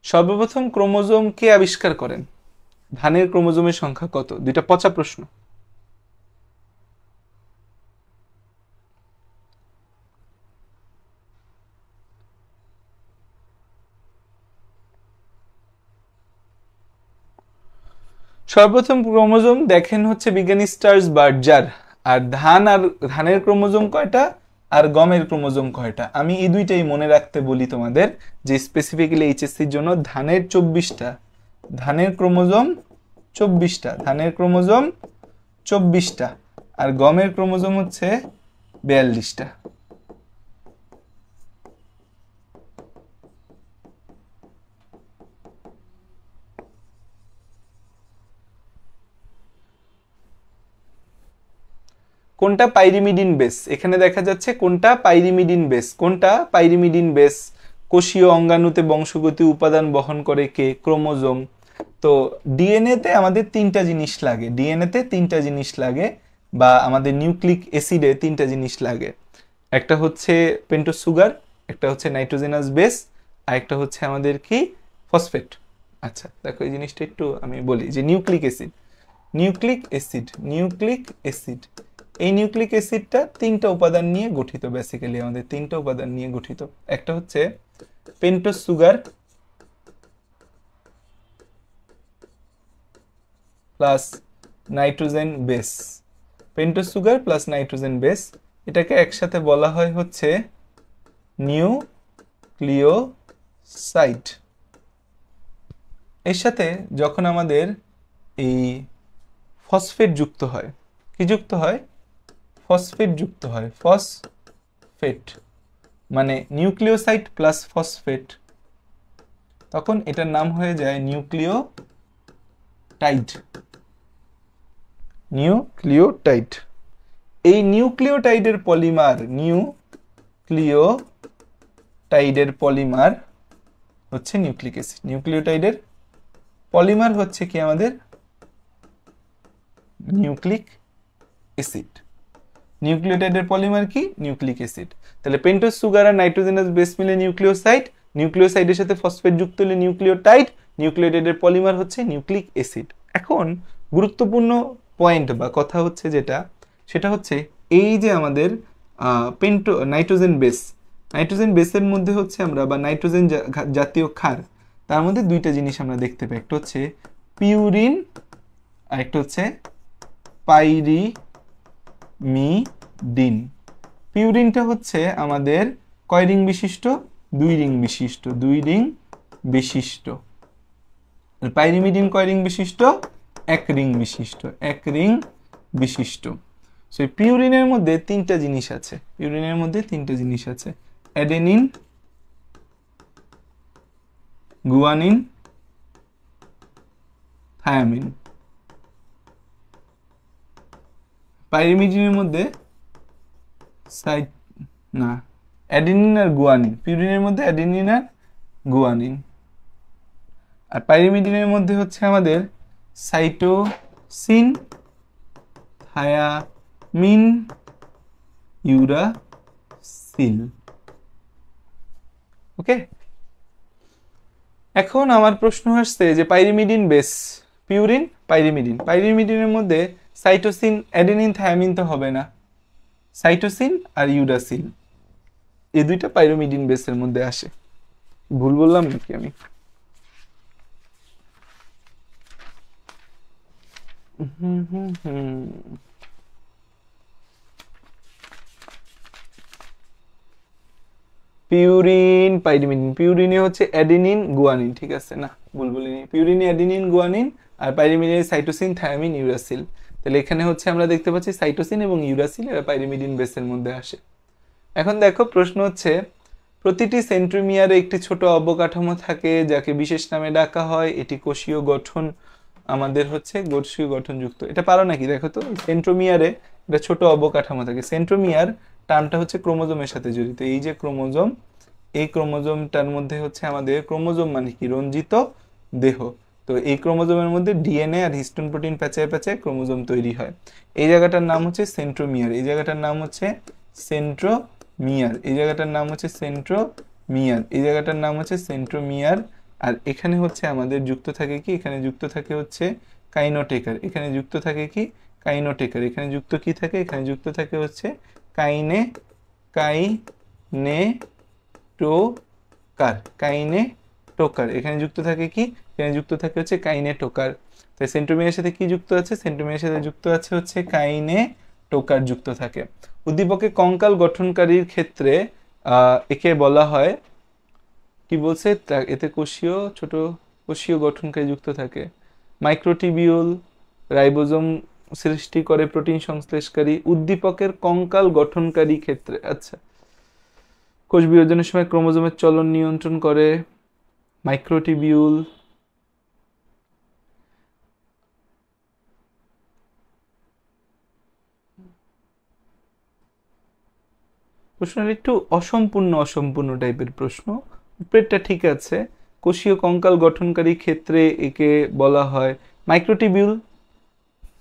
সর্বপ্রথম ক্রোমোজোম কে আবিষ্কার করেন? ধানের ক্রোমোজোমের সংখ্যা কত? দুইটা পচা প্রশ্ন। সর্বপ্রথম ক্রোমোজোম দেখেন হচ্ছে বিজ্ঞানী স্টার্স বার্জার। আর ধানের ক্রোমোজোম কয়টা আর গমের ক্রোমোজোম কয়টা, আমি এই দুইটাই মনে রাখতে বলি তোমাদের, যে স্পেসিফিক্যালি এইচএসসির জন্য ধানের 24টা, ধানের ক্রোমোজোম 24টা, ধানের ক্রোমোজোম 24টা, আর গমের ক্রোমোজোম হচ্ছে 42টা। কোনটা পাইরিমিডিন বেস? এখানে দেখা যাচ্ছে কোনটা পাইরিমিডিন বেস, কোনটা পাইরিমিডিন বেস। কোষীয় অঙ্গাণুতে বংশগতি উপাদান বহন করে কে? ক্রোমোজোম। তো ডিএনএ তে আমাদের 3টা জিনিস লাগে, ডিএনএ তে 3টা জিনিস লাগে, বা আমাদের নিউক্লিক অ্যাসিডে 3টা জিনিস লাগে। একটা হচ্ছে পেন্টোজ সুগার, একটা হচ্ছে নাইট্রোজেনাস বেস, আর একটা হচ্ছে আমাদের কি? ফসফেট। আচ্ছা দেখো এই জিনিসটা একটু আমি বলি, যে nucleic acid, nucleic acid, nucleic acid, এই নিউক্লিক অ্যাসিডটা 3টা উপাদান নিয়ে গঠিত, বেসিক্যালি আমাদের 3টা উপাদান নিয়ে গঠিত। একটা হচ্ছে pentose sugar plus nitrogen base, pentose sugar plus nitrogen base, এটাকে একসাথে বলা হয় হচ্ছে নিউক্লিওসাইড। এর সাথে যখন আমাদের এই ফসফেট যুক্ত হয়, কি যুক্ত হয়? ফসফেট যুক্ত হয়, ফসফেট মানে নিউক্লিওসাইড প্লাস ফসফেট, তখন এটার নাম হয়ে যায় নিউক্লিওটাইড। নিউক্লিওটাইড। এই নিউক্লিওটাইডের পলিমার, নিউক্লিওটাইডের পলিমার হচ্ছে নিউক্লিক অ্যাসিড। নিউক্লিওটাইডের পলিমার হচ্ছে কি আমাদের? Nucleic acid. নিউক্লিওটাইডের পলিমার কি? Nucleic acid. তাহলে পেন্টোজ সুগার আর নাইট্রোজেনাস বেস মিলে নিউক্লিওসাইড, নিউক্লিওসাইডের সাথে ফসফেট যুক্ত হলে নিউক্লিওটাইড, নিউক্লিওটাইডের পলিমার হচ্ছে নিউক্লিক অ্যাসিড। এখন গুরুত্বপূর্ণ পয়েন্ট বা কথা হচ্ছে যেটা, সেটা হচ্ছে এই যে আমাদের নাইট্রোজেন বেস, নাইট্রোজেন বেসের মধ্যে হচ্ছে আমরা, বা নাইট্রোজেন জাতীয় ক্ষার, তার মধ্যে 2টা জিনিস আমরা দেখতে পাই, একটা হচ্ছে পিউরিন আর একটা হচ্ছে পাইরিমিডিন। পিউরিনটা হচ্ছে আমাদের কয় রিং বিশিষ্ট? 2 রিং বিশিষ্ট, 2 রিং বিশিষ্ট। পাইরিমিডিন কয় রিং বিশিষ্ট? 1 রিং বিশিষ্ট, 1 রিং বিশিষ্ট। সো পিউরিনের মধ্যে 3টা জিনিস আছে, পিউরিনের মধ্যে 3টা জিনিস আছে, অ্যাডেনিন, গুয়ানিন, থায়ামিন। পাইরিমিডিনের মধ্যে অ্যাডেনিন আর গুয়ানিন, পিউরিনের মধ্যে অ্যাডেনিন আর গুয়ানিন। আর পাইরিমিডিনের মধ্যে হচ্ছে আমাদের সাইটোসিন, থায়ামিন, ইউরাসিল। ওকে, এখন আমার প্রশ্ন আসছে যে পাইরিমিডিন বেস, পিউরিন, পাইরিমিডিন, পাইরিমিডিনের মধ্যে সাইটোসিন, অ্যাডেনিন, থায়ামিন তো হবে না, সাইটোসিন আর ইউরাসিল, এই 2টা পাইরিমিডিন বেসের মধ্যে আসে। ভুল বললাম নাকি আমি? পিউরিন, পাইরিমিডিন, পিউরিনে হচ্ছে অ্যাডেনিন, গুয়ানিন, ঠিক আছে না, ভুল বলিনি, পিউরিনে অ্যাডেনিন, গুয়ানিন, আর পাইরিমিডিনে সাইটোসিন, থায়ামিন, ইউরাসিল। তাহলে এখানে হচ্ছে আমরা দেখতে পাচ্ছি সাইটোসিন এবং ইউরাসিল এরা পাইরিমিডিন বেসের মধ্যে আসে। এখন দেখো প্রশ্ন হচ্ছে, প্রতিটি সেন্ট্রোমিয়ারে একটি ছোট অবকাঠামো থাকে যাকে বিশেষ নামে ডাকা হয়, এটি কোষীয় গঠন আমাদের হচ্ছে কোষীয় গঠনযুক্ত। এটা পারো নাকি দেখো তো। সেন্ট্রোমিয়ারে এটা ছোট অবকাঠামো থাকে। সেন্ট্রোমিয়ার টার্মটা হচ্ছে ক্রোমোজোমের সাথে জড়িত। এই যে ক্রোমোজোম, এই ক্রোমোজোমটার মধ্যে হচ্ছে আমাদের, ক্রোমোজোম মানে কি, রঞ্জিত দেহ। তো এই ক্রোমোজোমের মধ্যে ডিএনএ আর হিস্টোন প্রোটিন প্যাঁচায় প্যাঁচায় ক্রোমোজোম তৈরি হয়। এই জায়গাটার নাম হচ্ছে সেন্ট্রোমিয়ার, এই জায়গাটার নাম হচ্ছে সেন্ট্রোমিয়ার, এই জায়গাটার নাম হচ্ছে সেন্ট্রোমিয়ার, এই জায়গাটার নাম হচ্ছে সেন্ট্রোমিয়ার। আর এখানে হচ্ছে আমাদের যুক্ত থাকে কি, এখানে যুক্ত থাকে হচ্ছে কাইনোটেকার, এখানে যুক্ত থাকে কি, কাইনোটেকার, এখানে যুক্ত কি থাকে, এখানে যুক্ত থাকে হচ্ছে কাইনেটোকার, এখানে যুক্ত থাকে কি, এখানে যুক্ত থাকে হচ্ছে কাইনেটোকার। তাই সেন্ট্রোমিয়ারের সাথে কি যুক্ত আছে, সেন্ট্রোমিয়ারের সাথে যুক্ত আছে হচ্ছে কাইনেটোকার যুক্ত থাকে। উদ্দীপকে কঙ্কাল গঠনকারীর ক্ষেত্রে একে বলা হয় কি বলছে, এতে কোষীয় ছোট কোষীয় গঠনকারী যুক্ত থাকে। মাইক্রোটিবিউল, রাইবোজোম সৃষ্টি করে প্রোটিন সংশ্লেষকারী। উদ্দীপকের কঙ্কাল গঠনকারী ক্ষেত্রে, আচ্ছা, কোষ বিভাজনের সময় ক্রোমোজোমের চলন নিয়ন্ত্রণ করে মাইক্রোটিবিউল। প্রশ্নটা একটু অসম্পূর্ণ টাইপের প্রশ্ন, উপরেরটা ঠিক আছে। কোষীয় কঙ্কাল গঠনকারী ক্ষেত্রে একে বলা হয় মাইক্রোটিবিউল।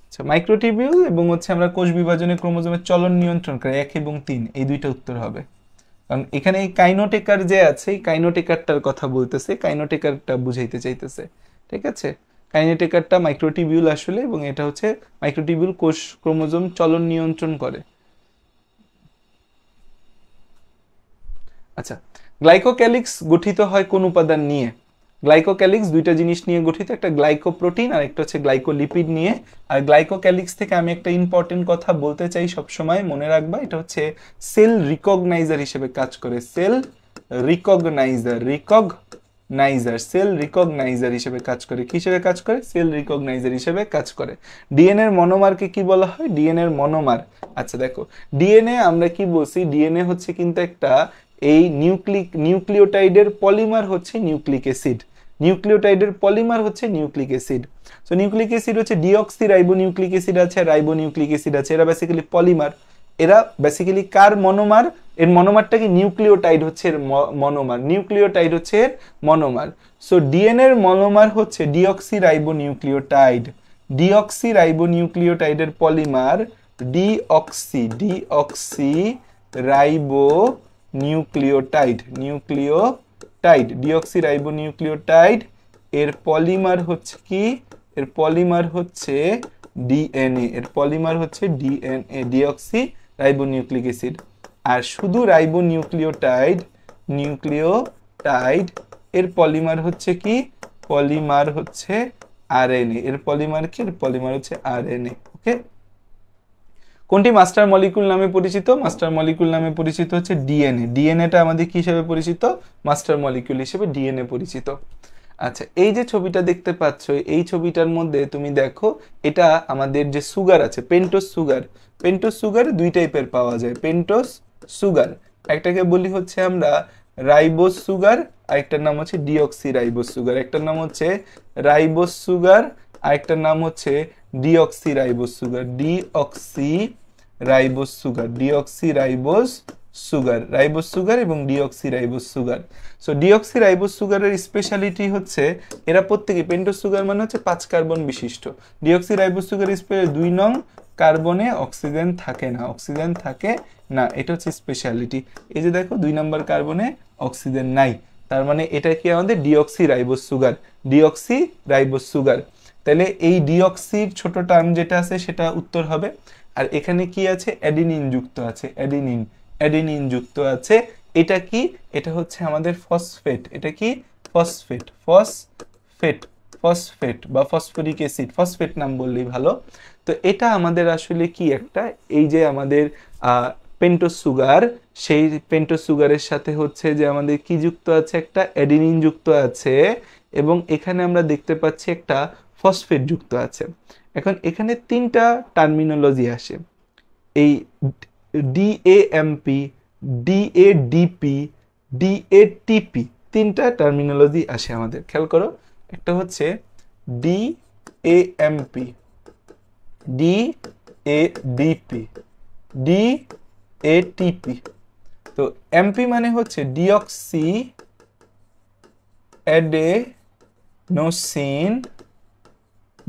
আচ্ছা, মাইক্রোটিবিউল এবং হচ্ছে আমরা কোষ বিভাজনে ক্রোমোজোমের চলন নিয়ন্ত্রণ করে 1 এবং 3, এই দুইটা উত্তর হবে। কারণ এখানে এই কাইনোটেকার যে আছে, এই কাইনোটেকারটার কথা বলতেছে, কাইনোটেকারটা বুঝাইতে চাইতেছে। ঠিক আছে, কাইনোটেকারটা মাইক্রোটিবিউল আসলে, এবং এটা হচ্ছে মাইক্রোটিবিউল কোষ ক্রোমোজোম চলন নিয়ন্ত্রণ করে। আচ্ছা, গ্লাইকোক্যালিক্স গঠিত হয় কোন উপাদান নিয়ে? গ্লাইকোক্যালিক্স দুইটা জিনিস নিয়ে গঠিত, একটা গ্লাইকোপ্রোটিন আর একটা হচ্ছে গ্লাইকোলিপিড নিয়ে। আর গ্লাইকোক্যালিক্স থেকে আমি একটা ইম্পর্টেন্ট কথা বলতে চাই, সবসময় মনে রাখবা, এটা হচ্ছে সেল রিকগনাইজার হিসেবে কাজ করে। সেল রিকগনাইজার সেল রিকগনাইজার হিসেবে কাজ করে। কি হিসেবে কাজ করে? সেল রিকগনাইজার হিসেবে কাজ করে। ডিএনএ এর মনোমারকে কি বলা হয়? ডিএনএ এর মনোমার। আচ্ছা দেখো, ডিএনএ আমরা কি বলছি, ডিএনএ হচ্ছে কিন্তু একটা, এই নিউক্লিওটাইডের পলিমার হচ্ছে নিউক্লিক অ্যাসিড, নিউক্লিওটাইডের পলিমার হচ্ছে nucleic acid. So nucleic acid হচ্ছে ডিঅক্সি রাইবো নিউক্লিক অ্যাসিড আছে, রাইবো নিউক্লিক অ্যাসিড আছে, এরা বেসিক্যালি পলিমার। এরা বেসিক্যালি কার মনোমার? এর মনোমারটা কি? নিউক্লিওটাইড হচ্ছে এর মনোমার, নিউক্লিওটাইড হচ্ছে এর মনোমার। সো ডিএনএ এর মনোমার হচ্ছে deoxy ribo nucleotide, deoxy ribo নিউক্লিওটাইডের polymer deoxy ribo nucleotide deoxy ribo nucleotide এর পলিমার হচ্ছে কি? এর পলিমার হচ্ছে ডিএনএ, এর পলিমার হচ্ছে DNA, deoxy ribo nucleic acid. আর শুধু রাইবো নিউক্লিওটাইড এর পলিমার হচ্ছে কি? পলিমার হচ্ছে আরএনএ। এর পলিমার কি? এর পলিমার হচ্ছে আরএনএ। ওকে, কোনটি মাস্টার মলিকুল নামে পরিচিত? মাস্টার মলিকুল নামে পরিচিত হচ্ছে ডিএনএ। ডিএনএটা আমাদের কি হিসেবে পরিচিত? মাস্টার মলিকুল হিসেবে ডিএনএ পরিচিত। আচ্ছা, এই যে ছবিটা দেখতে পাচ্ছ, এই ছবিটার মধ্যে তুমি দেখো, এটা আমাদের যে সুগার আছে, পেন্টোজ সুগার। পেন্টোজ সুগার দুই টাইপের পাওয়া যায়। পেন্টোজ সুগার একটাকে বলি হচ্ছে আমরা রাইবোজ সুগার, আরেকটার নাম হচ্ছে ডিঅক্সি রাইবোজ সুগার। একটার নাম হচ্ছে রাইবোজ সুগার, আরেকটার নাম হচ্ছে deoxy ribose sugar. Deoxy ribose sugar, deoxy ribose sugar, ribose sugar এবং deoxy ribose sugar. So deoxy ribose সুগারের স্পেশালিটি হচ্ছে এরা প্রত্যেকে, পেন্টোজ সুগার মানে হচ্ছে 5 কার্বন বিশিষ্ট। ডিঅক্সি রাইবোজ সুগার 2 নং কার্বনে অক্সিজেন থাকে না, অক্সিজেন থাকে না, এটা হচ্ছে স্পেশালিটি। এই যে দেখো 2 নম্বর কার্বনে অক্সিজেন নাই, তার মানে এটা কি আমাদের deoxy ribose sugar, deoxy ribose sugar. তাহলে এই ডিঅক্সির ছোট টার্ম যেটা আছে সেটা উত্তর হবে। আর এখানে কি আছে? অ্যাডিনিন যুক্ত আছে, অ্যাডিনিন যুক্ত আছে। এটা কি? এটা হচ্ছে আমাদের ফসফেট। এটা কি? ফসফেট বা ফসফরিক অ্যাসিড, ফসফেট নাম বললেই ভালো। তো এটা আমাদের আসলে কি একটা, এই যে আমাদের পেন্টোজ সুগার, সেই পেন্টোজ সুগারের সাথে হচ্ছে যে আমাদের কি যুক্ত আছে? একটা অ্যাডিনিন যুক্ত আছে, এবং এখানে আমরা দেখতে পাচ্ছি একটা ফসফেট যুক্ত আছে। এখন এখানে 3টা টার্মিনোলজি আসে, এই ডিএএমপি, ডিএডিপি, ডিএটিপি, 3টা টার্মিনোলজি আসে আমাদের, খেয়াল করো। একটা হচ্ছে এএমপি, ডিএডিপি, ডিএটিপি। তো এমপি মানে হচ্ছে deoxy adenosine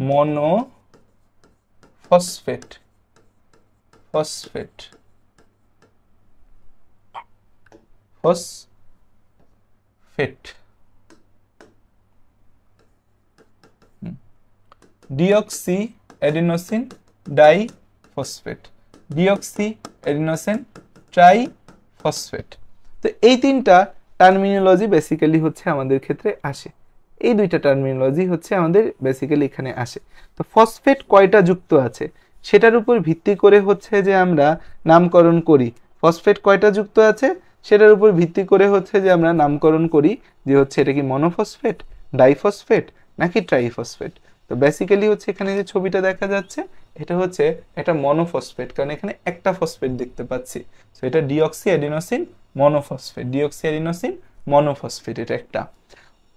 monophosphate, phosphate, phosphate. Deoxy adenosine diphosphate, deoxy adenosine triphosphate. তো এই তিনটা টার্মিনোলজি বেসিক্যালি হচ্ছে আমাদের ক্ষেত্রে আসে, এই দুইটা টার্মিনোলজি হচ্ছে আমাদের বেসিক্যালি এখানে আসে। তো ফসফেট কয়টা যুক্ত আছে সেটার উপর ভিত্তি করে হচ্ছে যে আমরা নামকরণ করি। ফসফেট কয়টা যুক্ত আছে সেটার উপর ভিত্তি করে হচ্ছে যে আমরা নামকরণ করি যে হচ্ছে এটা কি মনোফসফেট, ডাইফসফেট নাকি ট্রাইফসফেট। তো বেসিক্যালি হচ্ছে এখানে যে ছবিটা দেখা যাচ্ছে এটা হচ্ছে একটা মনোফসফেট, কারণ এখানে একটা ফসফেট দেখতে পাচ্ছি। সো এটা deoxy adenosine monophosphate, deoxy adenosine monophosphate. এটা একটা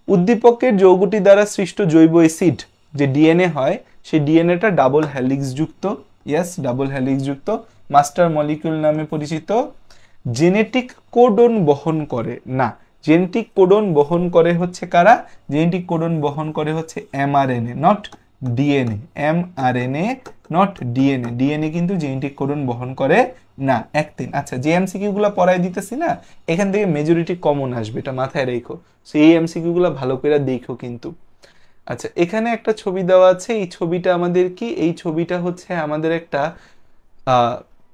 উদ্দীপকের যৌগটি দ্বারা সৃষ্ট জৈব অ্যাসিড যে ডিএনএ হয়, সেই ডিএনএটা ডাবল হেলিক্স যুক্ত, ইয়েস ডাবল হেলিক্স যুক্ত, মাস্টার মলিকিউল নামে পরিচিত। জেনেটিক কোডন বহন করে না, জেনেটিক কোডন বহন করে হচ্ছে কারা, জেনেটিক কোডন বহন করে হচ্ছে mRNA not DNA, mRNA not DNA. DNA কিন্তু জেনেটিক কোডন বহন করে না। 1-3। আচ্ছা, যে এমসিকিউ গুলো পড়াই দিতেছি না এখান থেকে মেজরিটি কমন আসবে, এটা মাথায় রেখো। সো এই এমসিকিউ গুলো ভালো করে দেখো কিন্তু। আচ্ছা, এখানে একটা ছবি দেওয়া আছে, এই ছবিটা আমাদের কি, এই ছবিটা হচ্ছে আমাদের একটা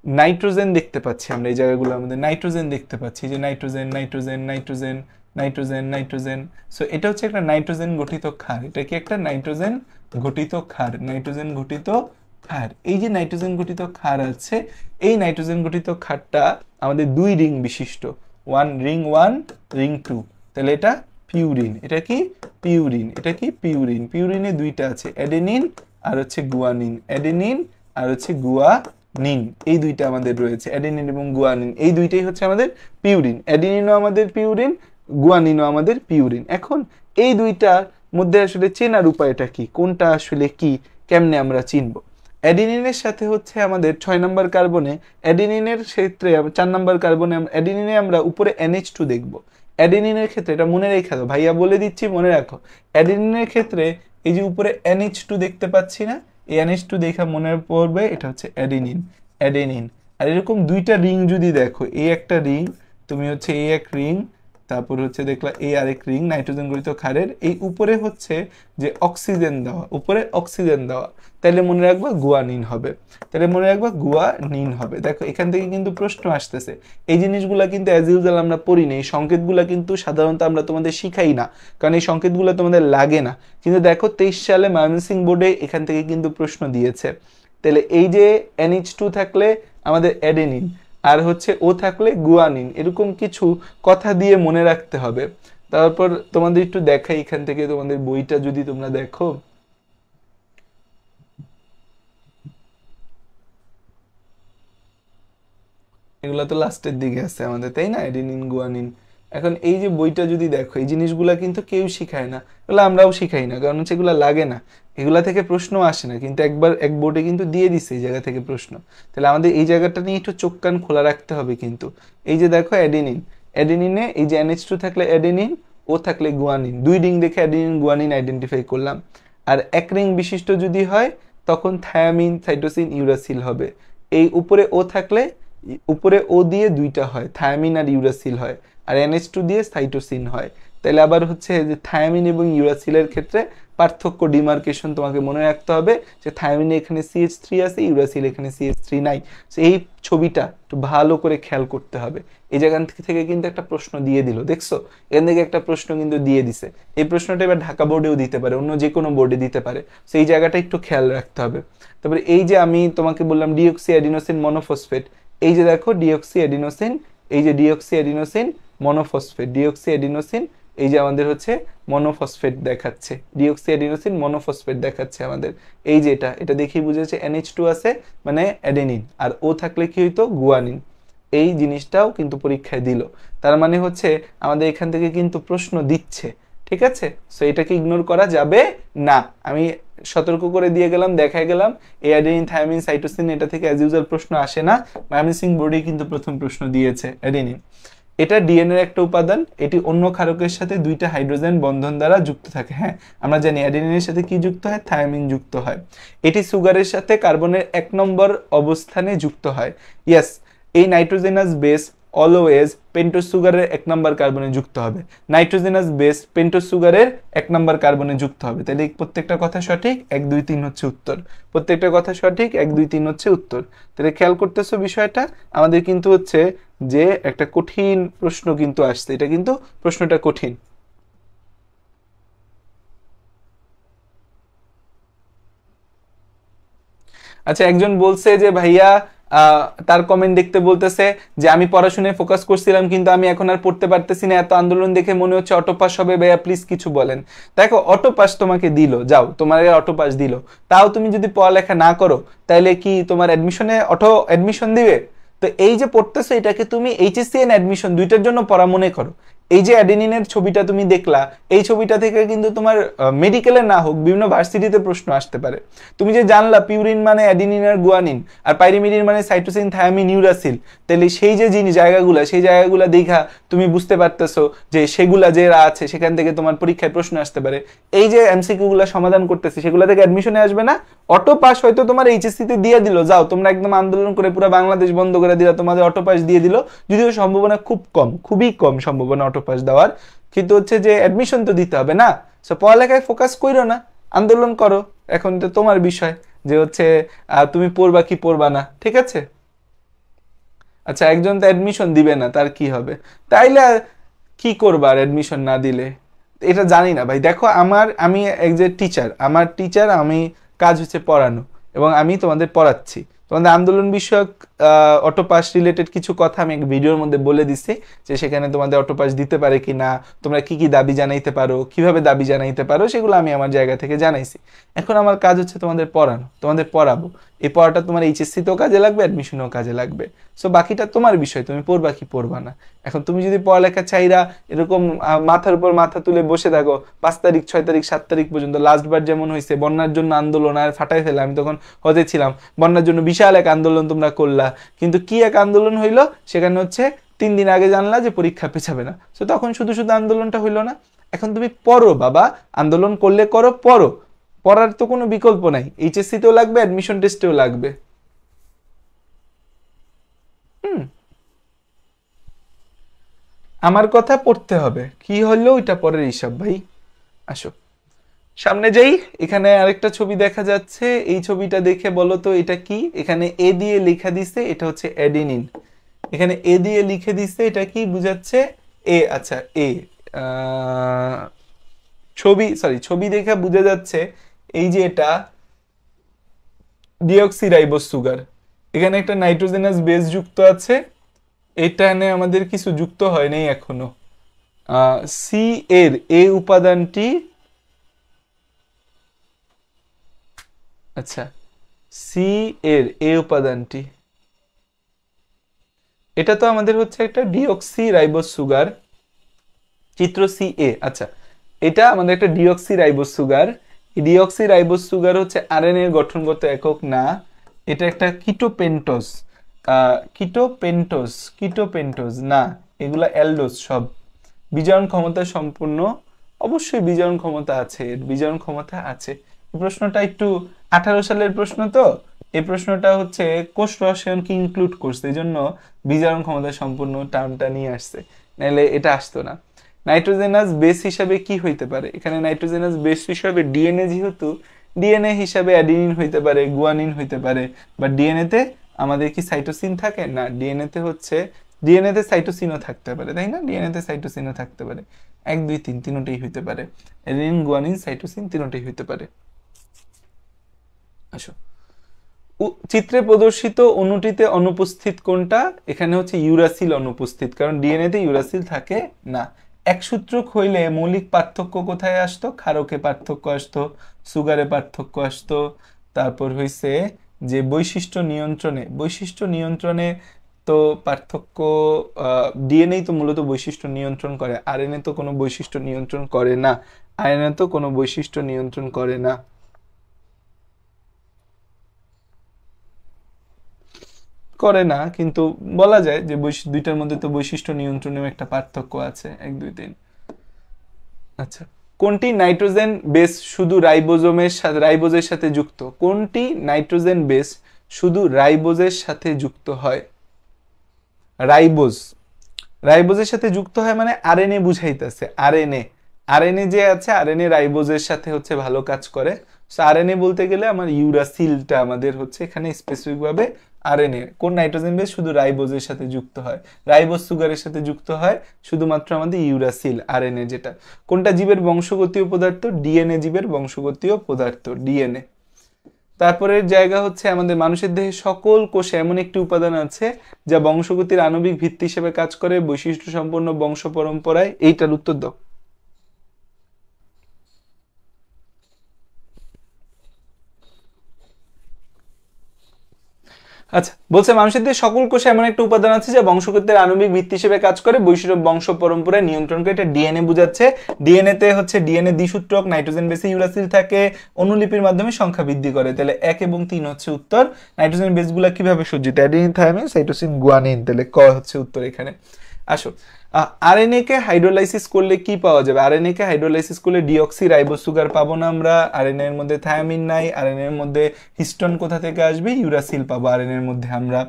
নাইট্রোজেন দেখতে পাচ্ছি আমরা, এই জায়গাগুলো আমাদের নাইট্রোজেন দেখতে পাচ্ছি, যে nitrogen nitrogen nitrogen nitrogen nitrogen. So এটা হচ্ছে একটা নাইট্রোজেন গঠিত ক্ষার, এটা কি একটা নাইট্রোজেন গঠিত ক্ষার, নাইট্রোজেন গঠিত ক্ষার। এই যে নাইট্রোজেন গঠিত ক্ষার আছে, এই নাইট্রোজেন গঠিত ক্ষারটা আমাদের 2 রিং বিশিষ্ট, রিং 1 রিং 2। তাহলে এটা পিউরিন, এটা কি পিউরিন, এটা কি পিউরিন। পিউরিনে 2টা আছে, অ্যাডেনিন আর হচ্ছে গুয়ানিন, অ্যাডেনিন আর হচ্ছে গুয়ানিন, এই 2টা আমাদের রয়েছে, অ্যাডেনিন এবং গুয়ানিন, এই 2টাই হচ্ছে আমাদের পিউরিন। অ্যাডেনিনও আমাদের পিউরিন, গুয়ানিনও আমাদের পিউরিন। এখন এই 2টার মধ্যে আসলে চেনার উপায়টা কি, কোনটা আসলে কি, কেমনে আমরা চিনব? অ্যাডেনিনের সাথে হচ্ছে আমাদের 6 নম্বর কার্বনে, অ্যাডেনিনের ক্ষেত্রে 4 নম্বর কার্বনে, অ্যাডেনিনে আমরা উপরে NH2 দেখব। অ্যাডেনিনের ক্ষেত্রে এটা মনে রেখে দাও, ভাইয়া বলে দিচ্ছি মনে রাখো। অ্যাডেনিনের ক্ষেত্রে এই যে উপরে NH2 দেখতে পাচ্ছি না, এই NH2 দেখা মনে পড়বে এটা হচ্ছে অ্যাডেনিন, অ্যাডেনিন। আর এরকম 2টা রিং যদি দেখো, এই একটা রিং, তুমি হচ্ছে এই এক রিং, তারপর হচ্ছে দেখলা এই আরেক রিং নাইট্রোজেন গঠিত ক্ষারের, এই উপরে হচ্ছে যে অক্সিজেন দেওয়া, উপরে অক্সিজেন দেওয়া, তাহলে মনে রাখবা গুয়ানিন হবে, তাহলে মনে রাখবা গুয়ানিন হবে। দেখো এখান থেকে কিন্তু প্রশ্ন আসতেছে, এই জিনিসগুলা কিন্তু অ্যাজ ইউজুয়াল আমরা পড়ি না, এই সংকেতগুলা কিন্তু সাধারণত আমরা তোমাদের শিখাই না, কারণ এই সংকেতগুলো তোমাদের লাগে না। কিন্তু দেখো 23 সালে ময়মনসিংহ বোর্ডে এখান থেকে কিন্তু প্রশ্ন দিয়েছে। তাহলে এই যে NH2 থাকলে আমাদের অ্যাডেনিন, আর হচ্ছে ও থাকলে গুয়ানিন, এরকম কিছু কথা দিয়ে মনে রাখতে হবে। তারপর তোমাদের একটু দেখাই এখান থেকে, তোমাদের বইটা যদি তোমরা দেখো, এগুলা তো লাস্টের দিকে আছে আমাদের, তাই না, অ্যাডেনিন গুয়ানিন। এখন এই যে বইটা যদি দেখো, এই জিনিসগুলা কিন্তু কেউ শিখায় না, এগুলো আমরাও শিখাই না, কারণ হচ্ছে এগুলা লাগে না, এগুলা থেকে প্রশ্ন আসে না। কিন্তু একবার এক বোর্ডে কিন্তু দিয়ে দিছে এই জায়গা থেকে প্রশ্ন, তাহলে আমাদের এই জায়গাটা নিয়ে একটু চোখ কান খোলা রাখতে হবে কিন্তু। এই যে দেখো অ্যাডেনিন, অ্যাডেনিনে এই যে NH2 থাকলে অ্যাডেনিন, ও থাকলে গুয়ানিন, 2 রিং দেখে অ্যাডেনিন গুয়ানিন আইডেন্টিফাই করলাম। আর 1 রিং বিশিষ্ট যদি হয় তখন থায়ামিন সাইটোসিন ইউরাসিল হবে। এই উপরে ও থাকলে, উপরে ও দিয়ে 2টা হয়, থায়ামিন আর ইউরাসিল হয়, আর NH2 দিয়ে সাইটোসিন হয়। তাহলে আবার হচ্ছে যে থায়ামিন এবং ইউরাসিলের ক্ষেত্রে পার্থক্য, ডিমার্কেশন তোমাকে মনে রাখতে হবে, যে থায়ামিনে এখানে CH3 আছে, ইউরাসিল এখানে CH3 নাই। সো এই ছবিটা একটু ভালো করে খেয়াল করতে হবে। এই জায়গা থেকে কিন্তু একটা প্রশ্ন দিয়ে দিল, দেখছো, এখান থেকে একটা প্রশ্ন কিন্তু দিয়ে দিছে। এই প্রশ্নটা এবার ঢাকা বোর্ডেও দিতে পারে, অন্য যে কোনো বোর্ডে দিতে পারে। সো এই জায়গাটা একটু খেয়াল রাখতে হবে। তারপরে এই যে আমি তোমাকে বললাম ডিঅক্সি অ্যাডিনোসিন মনোফসফেট, এই যে দেখো ডিঅক্সি অ্যাডিনোসিন, এই যে deoxy adenosine monophosphate, deoxy adenosine, এই যে আমাদের হচ্ছে মনোফসফেট দেখাচ্ছে, ডিঅক্সি অ্যাডিনোসিন মনোফসফেট দেখাচ্ছে আমাদের। এই যে এটা দেখেই বুঝেছে NH2 আছে মানে অ্যাডেনিন, আর ও থাকলে কি হইতো গুয়ানিন। এই জিনিসটাও কিন্তু পরীক্ষায় দিল, তার মানে হচ্ছে আমাদের এখান থেকে কিন্তু প্রশ্ন দিচ্ছে, ঠিক আছে। সো এটাকে ইগনোর করা যাবে না। আমি সতর্ক করে দিয়ে গেলাম, দেখাই গেলাম এই অ্যাডেনিন থায়ামিন সাইটোসিন এটা থেকে অ্যাজ ইউজুয়াল প্রশ্ন আসে না, ময়মনসিংহ বোর্ডে কিন্তু প্রথম প্রশ্ন দিয়েছে অ্যাডেনিন। এটা ডিএনএ এর একটা উপাদান, এটি অন্য ক্ষারকের সাথে দুইটা হাইড্রোজেন বন্ধন দ্বারা যুক্ত থাকে। হ্যাঁ আমরা জানি অ্যাডেনিনের সাথে কি যুক্ত হয়, থায়ামিন যুক্ত হয়। এটি সুগারের সাথে কার্বনের 1 নম্বর অবস্থানে যুক্ত হয়। ইয়েস, এই নাইট্রোজেনাস বেস অলওয়েজ পেন্টোজ সুগারের 1 নম্বর কার্বনে যুক্ত হবে। নাইট্রোজেনাস বেস পেন্টোজ সুগারের 1 নম্বর কার্বনে যুক্ত হবে। তাহলে প্রত্যেকটা কথা সঠিক, 1 2 3 হচ্ছে উত্তর। প্রত্যেকটা কথা সঠিক, 1 2 3 হচ্ছে উত্তর। তাহলে খেয়াল করতেছো বিষয়টা, আমাদের কিন্তু হচ্ছে যে একটা কঠিন প্রশ্ন কিন্তু আসছে, এটা কিন্তু প্রশ্নটা কঠিন। আচ্ছা একজন বলছে যে ভাইয়া তার কমেন্ট দেখতে বলতেছে যে আমি পড়াশোনায় ফোকাস করছিলাম কিন্তু আমি এখন আর পড়তে পারতেছি না, এত আন্দোলন দেখে মনে হচ্ছে অটো পাস হবে, ভাইয়া প্লিজ কিছু বলেন। দেখো অটো পাস তোমাকে দিল, যাও তোমার অটো পাস দিল, তাও তুমি যদি পড়ালেখা না করো তাহলে কি তোমার অ্যাডমিশনে অটো অ্যাডমিশন দিবে? তো এই যে পড়তেছো এটাকে তুমি এইচএসসি এন্ড অ্যাডমিশন দুইটার জন্য পড়া মনে করো। এই যে অ্যাডেনিনের ছবিটা তুমি দেখলা, এই ছবিটা থেকে কিন্তু তোমার মেডিকেলে না হোক বিভিন্ন ভার্সিটিতে প্রশ্ন আসতে পারে। তুমি যে জানলা পিউরিন মানে অ্যাডেনিন আর গুয়ানিন, আর পাইরিমিডিন মানে সাইটোসিন থায়ামিন ইউরাসিল, তাহলে সেই যে জিনিস জায়গাগুলা, সেই জায়গাগুলা দেখা তুমি বুঝতে পারতেছো যে সেগুলা যে আছে সেখান থেকে তোমার পরীক্ষায় প্রশ্ন আসতে পারে। এই যে এমসিকিউ গুলা সমাধান করতেছি সেগুলা থেকে অ্যাডমিশনে আসবে না, অটো পাস হয়তো তোমার এইচএসসি তে দিয়ে দিল, যাও তোমরা একদম আন্দোলন করে পুরো বাংলাদেশ বন্ধ করে দিলা, তোমাদের অটো পাস দিয়ে দিল, যদিও সম্ভাবনা খুব কম, খুবই কম সম্ভাবনা অটো পাস দেওয়ার, কিন্তু হচ্ছে যে অ্যাডমিশন তো দিতে হবে না। সো পড়ালেখায় ফোকাস করো না, আন্দোলন করো, এখন তো তোমার বিষয় যে হচ্ছে তুমি পড়বা কি পড়বা না, ঠিক আছে? আচ্ছা একজন তো অ্যাডমিশন দিবে না, তার কি হবে? তাইলে কি করবা আর অ্যাডমিশন না দিলে? এটা জানি না ভাই। দেখো আমি এক যে টিচার, আমার টিচার, আমি কাজ হচ্ছে পড়ানো এবং আমি তোমাদের পড়াচ্ছি। তোমাদের আন্দোলন বিষয়ক অটো পাস রিলেটেড কিছু কথা আমি এক ভিডিওর মধ্যে বলে দিচ্ছি, যে সেখানে তোমাদের অটো পাস দিতে পারে কি না, তোমরা কি কি দাবি জানাইতে পারো, কিভাবে দাবি জানাইতে পারো, সেগুলো আমি আমার জায়গা থেকে জানাইছি। এখন আমার কাজ হচ্ছে তোমাদের পড়ানো, তোমাদের পড়াবো। এই পড়াটা তোমার এইচএসসিতেও কাজে লাগবে, অ্যাডমিশনেও কাজে লাগবে। সো বাকিটা তোমার বিষয়, তুমি পড়বা কি পড়বা না। এখন তুমি যদি পড়ালেখা চাইরা এরকম মাথার উপর মাথা তুলে বসে থাকো 5 তারিখ 6 তারিখ 7 তারিখ পর্যন্ত, লাস্টবার যেমন হয়েছে বন্যার জন্য আন্দোলন আর ফাটাই ফেলে, আমি তখন হতে ছিলাম, বন্যার জন্য বিশাল এক আন্দোলন তোমরা করলা, কিন্তু কি এক আন্দোলন হইলো, সেখানে হচ্ছে 3 দিন আগে জানলা যে পরীক্ষা পেছাবে না, তো তখন শুধু শুধু আন্দোলনটা হইলো না। এখন তুমি পড়ো বাবা, আন্দোলন করলে করো, পড়ো, পড়ার তো কোনো বিকল্প নাই, এইচএসসি তেও লাগবে, অ্যাডমিশন টেস্টেও লাগবে। আমার কথা পড়তে হবে, কি হলো ওইটা পরের হিসাব ভাই। আসো সামনে যাই, এখানে আরেকটা ছবি দেখা যাচ্ছে, এই ছবিটা দেখে বলো তো এটা কি? এখানে এ দিয়ে লেখা দিছে, এটা হচ্ছে অ্যাডেনিন। এখানে এ দিয়ে লিখে দিছে, এটা কি বুঝাচ্ছে? এ, আচ্ছা এ, ছবি দেখে বোঝা যাচ্ছে এই যে এটা ডিঅক্সিরাইবোজ সুগার, এখানে একটা নাইট্রোজেনাস বেস যুক্ত আছে, এখানে আমাদের কিছু যুক্ত হয় নাই এখনো। সি এর এ উপাদানটি, আচ্ছা সি এর এ উপাদানটি, এটা তো আমাদের হচ্ছে একটা ডিঅক্সিরাইবোজ সুগার, চিত্র সি এ। আচ্ছা এটা আমাদের একটা ডিঅক্সিরাইবোজ সুগার, ডিঅক্সিরাইবোজ সুগার হচ্ছে আরএনএ এর গঠনগত একক না, এটা একটা কিটোপেন্টোজ, কিটোপেন্টোজ না, এগুলা অ্যালডোজ সব। বিজারণ ক্ষমতা সম্পূর্ণ, অবশ্যই বিজারণ ক্ষমতা আছে, বিজারণ ক্ষমতা আছে। এই প্রশ্নটা একটু 18 সালের প্রশ্ন, তো এই প্রশ্নটা হচ্ছে কোষ রসায়নকে ইনক্লুড করছে, এই জন্য বিজারণ ক্ষমতা সম্পূর্ণ টার্মটা নিয়ে আসছে, নাহলে এটা আসতো না। নাইট্রোজেনাস বেস হিসাবে কি হইতে পারে? এখানে নাইট্রোজেনাস বেস হিসাবে ডিএনএ, যেহেতু ডিএনএ হিসাবে অ্যাডিনিন হইতে পারে, গুয়ানিন হইতে পারে, বা ডিএনএ তে আমাদের কি সাইটোসিন থাকে না, ডিএনএ তে হচ্ছে ডিএনএ তে সাইটোসিনও থাকতে পারে, তাই না? ডিএনএ তে সাইটোসিনও থাকতে পারে, 1 2 3 তিনটাই হইতে পারে, অ্যাডিনিন গুয়ানিন সাইটোসিন তিনটাই হইতে পারে। আসো চিত্রে প্রদর্শিত অণুটিতে অনুপস্থিত কোনটা? এখানে হচ্ছে ইউরাসিল অনুপস্থিত, কারণ ডিএনএ তে ইউরাসিল থাকে না। একসূত্রক হইলে মৌলিক পার্থক্য কোথায় আসতো? ক্ষারকে পার্থক্য আসতো, সুগারে পার্থক্য আসতো, তারপর হইছে যে বৈশিষ্ট্য নিয়ন্ত্রণে তো পার্থক্য, ডিএনএ তো মূলত বৈশিষ্ট্য নিয়ন্ত্রণ করে, আরএনএ তো কোনো বৈশিষ্ট্য নিয়ন্ত্রণ করে না, আরএনএ তো কোনো বৈশিষ্ট্য নিয়ন্ত্রণ করে না। করে না, কিন্তু বলা যায় যে দুইটার মধ্যে তো বৈশিষ্ট্য নিয়ন্ত্রণেও একটা পার্থক্য আছে, 1 2 3। আচ্ছা, কোনটি নাইট্রোজেন বেস শুধু রাইবোজের সাথে যুক্ত? কোনটি নাইট্রোজেন বেস শুধু রাইবোজের সাথে যুক্ত হয়? রাইবোজের সাথে যুক্ত হয় মানে আরএনএ বুঝাইতেছে, আরএনএ যে আছে, আরএনএ রাইবোজের সাথে হচ্ছে ভালো কাজ করে। সো আরএনএ বলতে গেলে আমার ইউরাসিলটা আমাদের হচ্ছে এখানে স্পেসিফিক ভাবে আরএনএ। কোন নাইট্রোজেন বেস শুধু রাইবোজের সাথে যুক্ত হয়? রাইবোজ সুগারের সাথে যুক্ত হয় শুধুমাত্র আমাদের ইউরাসিল, আরএনএ যেটা। কোনটা জীবের বংশগতীয় পদার্থ? ডিএনএ জীবের বংশগতীয় পদার্থ, ডিএনএ। তারপরের জায়গা হচ্ছে আমাদের মানুষের দেহে সকল কোষে এমন একটি উপাদান আছে যা বংশগতির আণবিক ভিত্তি হিসেবে কাজ করে, বৈশিষ্ট্য সম্পন্ন বংশ পরম্পরায়। এইটার উত্তর দাও। আচ্ছা, বলছে মানুষের দেহে সকল কোষে এমন একটা উপাদান আছে যা বংশগতির আণবিক ভিত্তি হিসেবে কাজ করে, বৈশিষ্ট্য বংশ পরম্পরায় নিয়ন্ত্রণ করে। এটা ডিএনএ বুঝাচ্ছে। ডিএনএ তে হচ্ছে ডিএনএ দ্বিসূত্রক, নাইট্রোজেন বেসে ইউরাসিল থাকে, অনুলিপির মাধ্যমে সংখ্যা বৃদ্ধি করে। তাহলে 1 এবং 3 হচ্ছে উত্তর। নাইট্রোজেন বেসগুলো কিভাবে সজ্জিত? Adenine, thymine, cytosine, guanine. তাহলে ক হচ্ছে উত্তর এখানে। আসো, আরএনএ কে হাইড্রোলাইসিস করলে কি পাওয়া যাবে? আরএনএ কে হাইড্রোলাইসিস করলে ডিঅক্সি রাইবোজ সুগার পাবো না আমরা। আরএনএ এর মধ্যে থায়ামিন নাই। আরএনএ এর মধ্যে হিস্টোন কোথা থেকে আসবে? ইউরাসিল পাবো আরএনএ এর মধ্যে আমরা।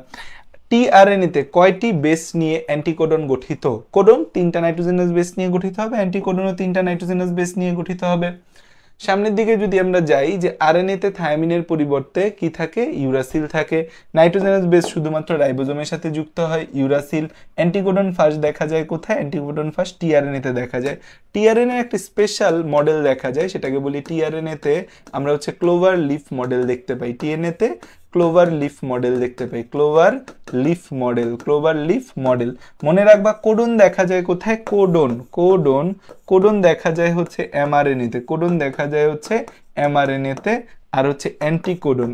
টিআরএনএ তে কয়টি বেস নিয়ে অ্যান্টিকোডন গঠিত? কোডন 3টা নাইট্রোজেনাস বেস নিয়ে গঠিত হবে, অ্যান্টিকোডনও 3টা নাইট্রোজেনাস বেস নিয়ে গঠিত হবে। সামনের দিকে যদি আমরা যাই, যে আরএনএ তে থায়ামিনের পরিবর্তে কি থাকে? ইউরাসিল থাকে। নাইট্রোজেনাস বেস শুধুমাত্র রাইবোজোমের সাথে যুক্ত হয়, ইউরাসিল। অ্যান্টিকোডন ফার্স্ট দেখা যায় কোথায়? অ্যান্টিকোডন ফার্স্ট টিআরএনএ তে দেখা যায়। টিআরএনএ একটা স্পেশাল মডেল দেখা যায়, সেটাকে বলি টিআরএনএ তে আমরা হচ্ছে ক্লোভার লিফ মডেল দেখতে পাই। টিএনএ তে ক্লোভার লিফ মডেল দেখতে পাই, ক্লোভার লিফ মডেল। মনে রাখবা, কোডন দেখা যায় কোথায়? কোডন দেখা যায় হচ্ছে এমআরএনএ তে, কোডন দেখা যায় হচ্ছে এমআরএনএ তে। আর হচ্ছে অ্যান্টিকোডন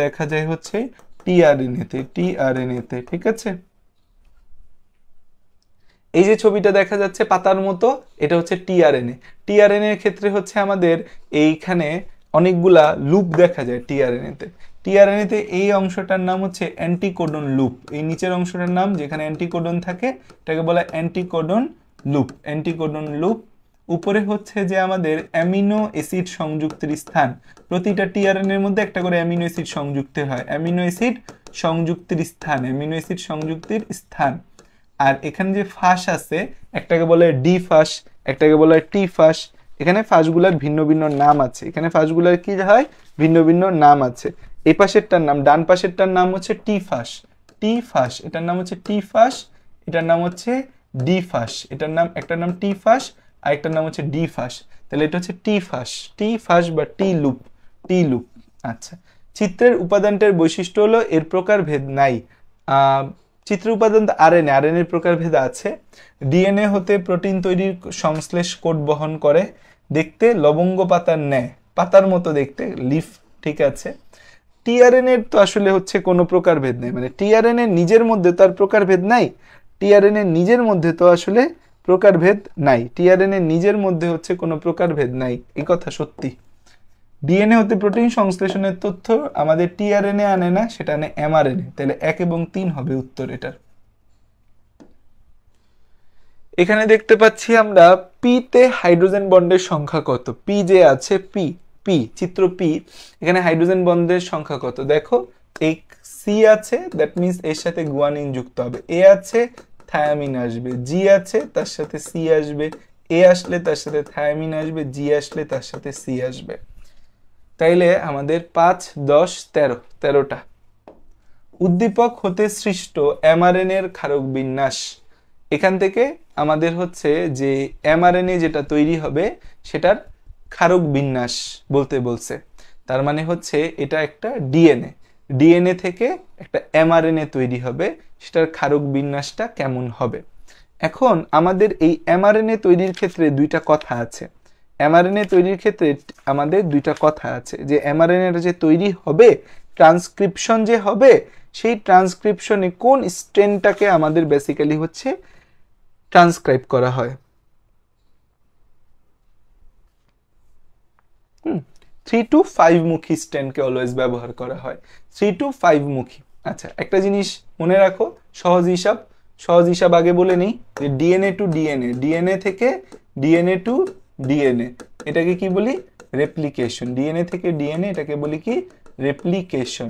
দেখা যায় হচ্ছে টিআরএনএ তে। ঠিক আছে, এই যে ছবিটা দেখা যাচ্ছে পাতার মতো, এটা হচ্ছে টিআরএনএ। টিআরএনএ এর ক্ষেত্রে হচ্ছে আমাদের এইখানে অনেকগুলা লুপ দেখা যায় টিআরএনএ তে। টিআরএনএ তে এই অংশটার নাম হচ্ছে অ্যান্টিকোডন লুপ। এই নিচের অংশটার নাম, যেখানে অ্যান্টিকোডন থাকে, এটাকে বলা অ্যান্টিকোডন লুপ। উপরে হচ্ছে যে আমাদের অ্যামিনো অ্যাসিড সংযুক্তের স্থান। প্রতিটা টিআরএনএ এর মধ্যে একটা করে অ্যামিনো অ্যাসিড সংযুক্তের হয়, অ্যামিনো অ্যাসিড সংযুক্তির স্থান। আর এখানে যে ফাঁস আছে, একটাকে বলে ডি ফাঁস, একটাকে বলে টি ফাঁস। এখানে ফাঁসগুলোর ভিন্ন ভিন্ন নাম আছে। এখানে ফাঁসগুলোর কি হয়? ভিন্ন ভিন্ন নাম আছে। এই পাশেরটার নাম, ডান পাশেরটার নাম হচ্ছে টি ফাঁস, এটার নাম হচ্ছে টি ফাঁস, এটার নাম হচ্ছে ডি ফাঁস। একটার নাম টি ফাঁস আর একটার নাম হচ্ছে ডি ফাঁস। তাহলে এটা হচ্ছে টি ফাঁস বা টি লুপ। আচ্ছা, চিত্রের উপাদানটার বৈশিষ্ট্য হলো এর প্রকারভেদ নাই। চিত্রের উপাদান আরএনএ প্রকারভেদ আছে। ডিএনএ হতে প্রোটিন তৈরির সংশ্লেষ কোড বহন করে, দেখতে লবঙ্গ পাতার ন্যায়, পাতার মতো দেখতে, লিফ। ঠিক আছে, টিআরএনএ তো আসলে হচ্ছে কোনো প্রকারভেদ নেই, মানে টিআরএনএ নিজের মধ্যে তার প্রকারভেদ নাই। টিআরএনএ নিজের মধ্যে তো আসলে প্রকারভেদ নাই, টিআরএনএ নিজের মধ্যে হচ্ছে কোনো প্রকারভেদ নাই, এই কথা সত্যি। ডিএনএ হতে প্রোটিন সংশ্লেষণের তথ্য আমাদের টিআরএনএ আনে না, সেটা আনে এমআরএনএ। তাহলে 1 এবং 3 হবে উত্তর এটার। এখানে দেখতে পাচ্ছি আমরা পি তে হাইড্রোজেন বন্ডের সংখ্যা কত? পি যে আছে, চিত্র পি, এখানে হাইড্রোজেন বন্ডের সংখ্যা কত? দেখো, এই সি আছে, দ্যাট মিন্স এর সাথে গুয়ানিন যুক্ত হবে। এ আছে, থায়ামিন আসবে। জি আছে, তার সাথে সি আসবে। এ আসলে তার সাথে থায়ামিন আসবে। জি আসলে তার সাথে সি আসবে। তাইলে আমাদের 5, 10, 13টা। উদ্দীপক হতে সৃষ্ট এমআরএনএ এর ক্ষারক বিন্যাস। এখান থেকে আমাদের হচ্ছে যে এমআরএনএ যেটা তৈরি হবে সেটার ক্ষারক বিন্যাস বলতে বলছে। তার মানে হচ্ছে এটা একটা ডিএনএ থেকে একটা এমআরএনএ তৈরি হবে, সেটার ক্ষারক বিন্যাসটা কেমন হবে। এখন আমাদের এই এমআরএনএ তৈরির ক্ষেত্রে দুইটা কথা আছে। আমাদের দুইটা কথা আছে, যে এমআরএনএটা যে তৈরি হবে, ট্রান্সক্রিপশন যে হবে, সেই ট্রান্সক্রিপশনে কোন স্ট্রেনটাকে আমাদের বেসিক্যালি হচ্ছে ট্রান্সক্রাইব করা হয়। 3 to 5 মুখী স্ট্র্যান্ডকে অলওয়েজ ব্যবহার করা হয়, 3 to 5 মুখী। আচ্ছা, একটা জিনিস মনে রাখো, সহজ হিসাব আগে বলে নেই যে ডিএনএ টু ডিএনএ, ডিএনএ থেকে ডিএনএ টু ডিএনএ, এটাকে কি বলি? রেপ্লিকেশন। ডিএনএ থেকে ডিএনএ, এটাকে বলি কি? রেপ্লিকেশন।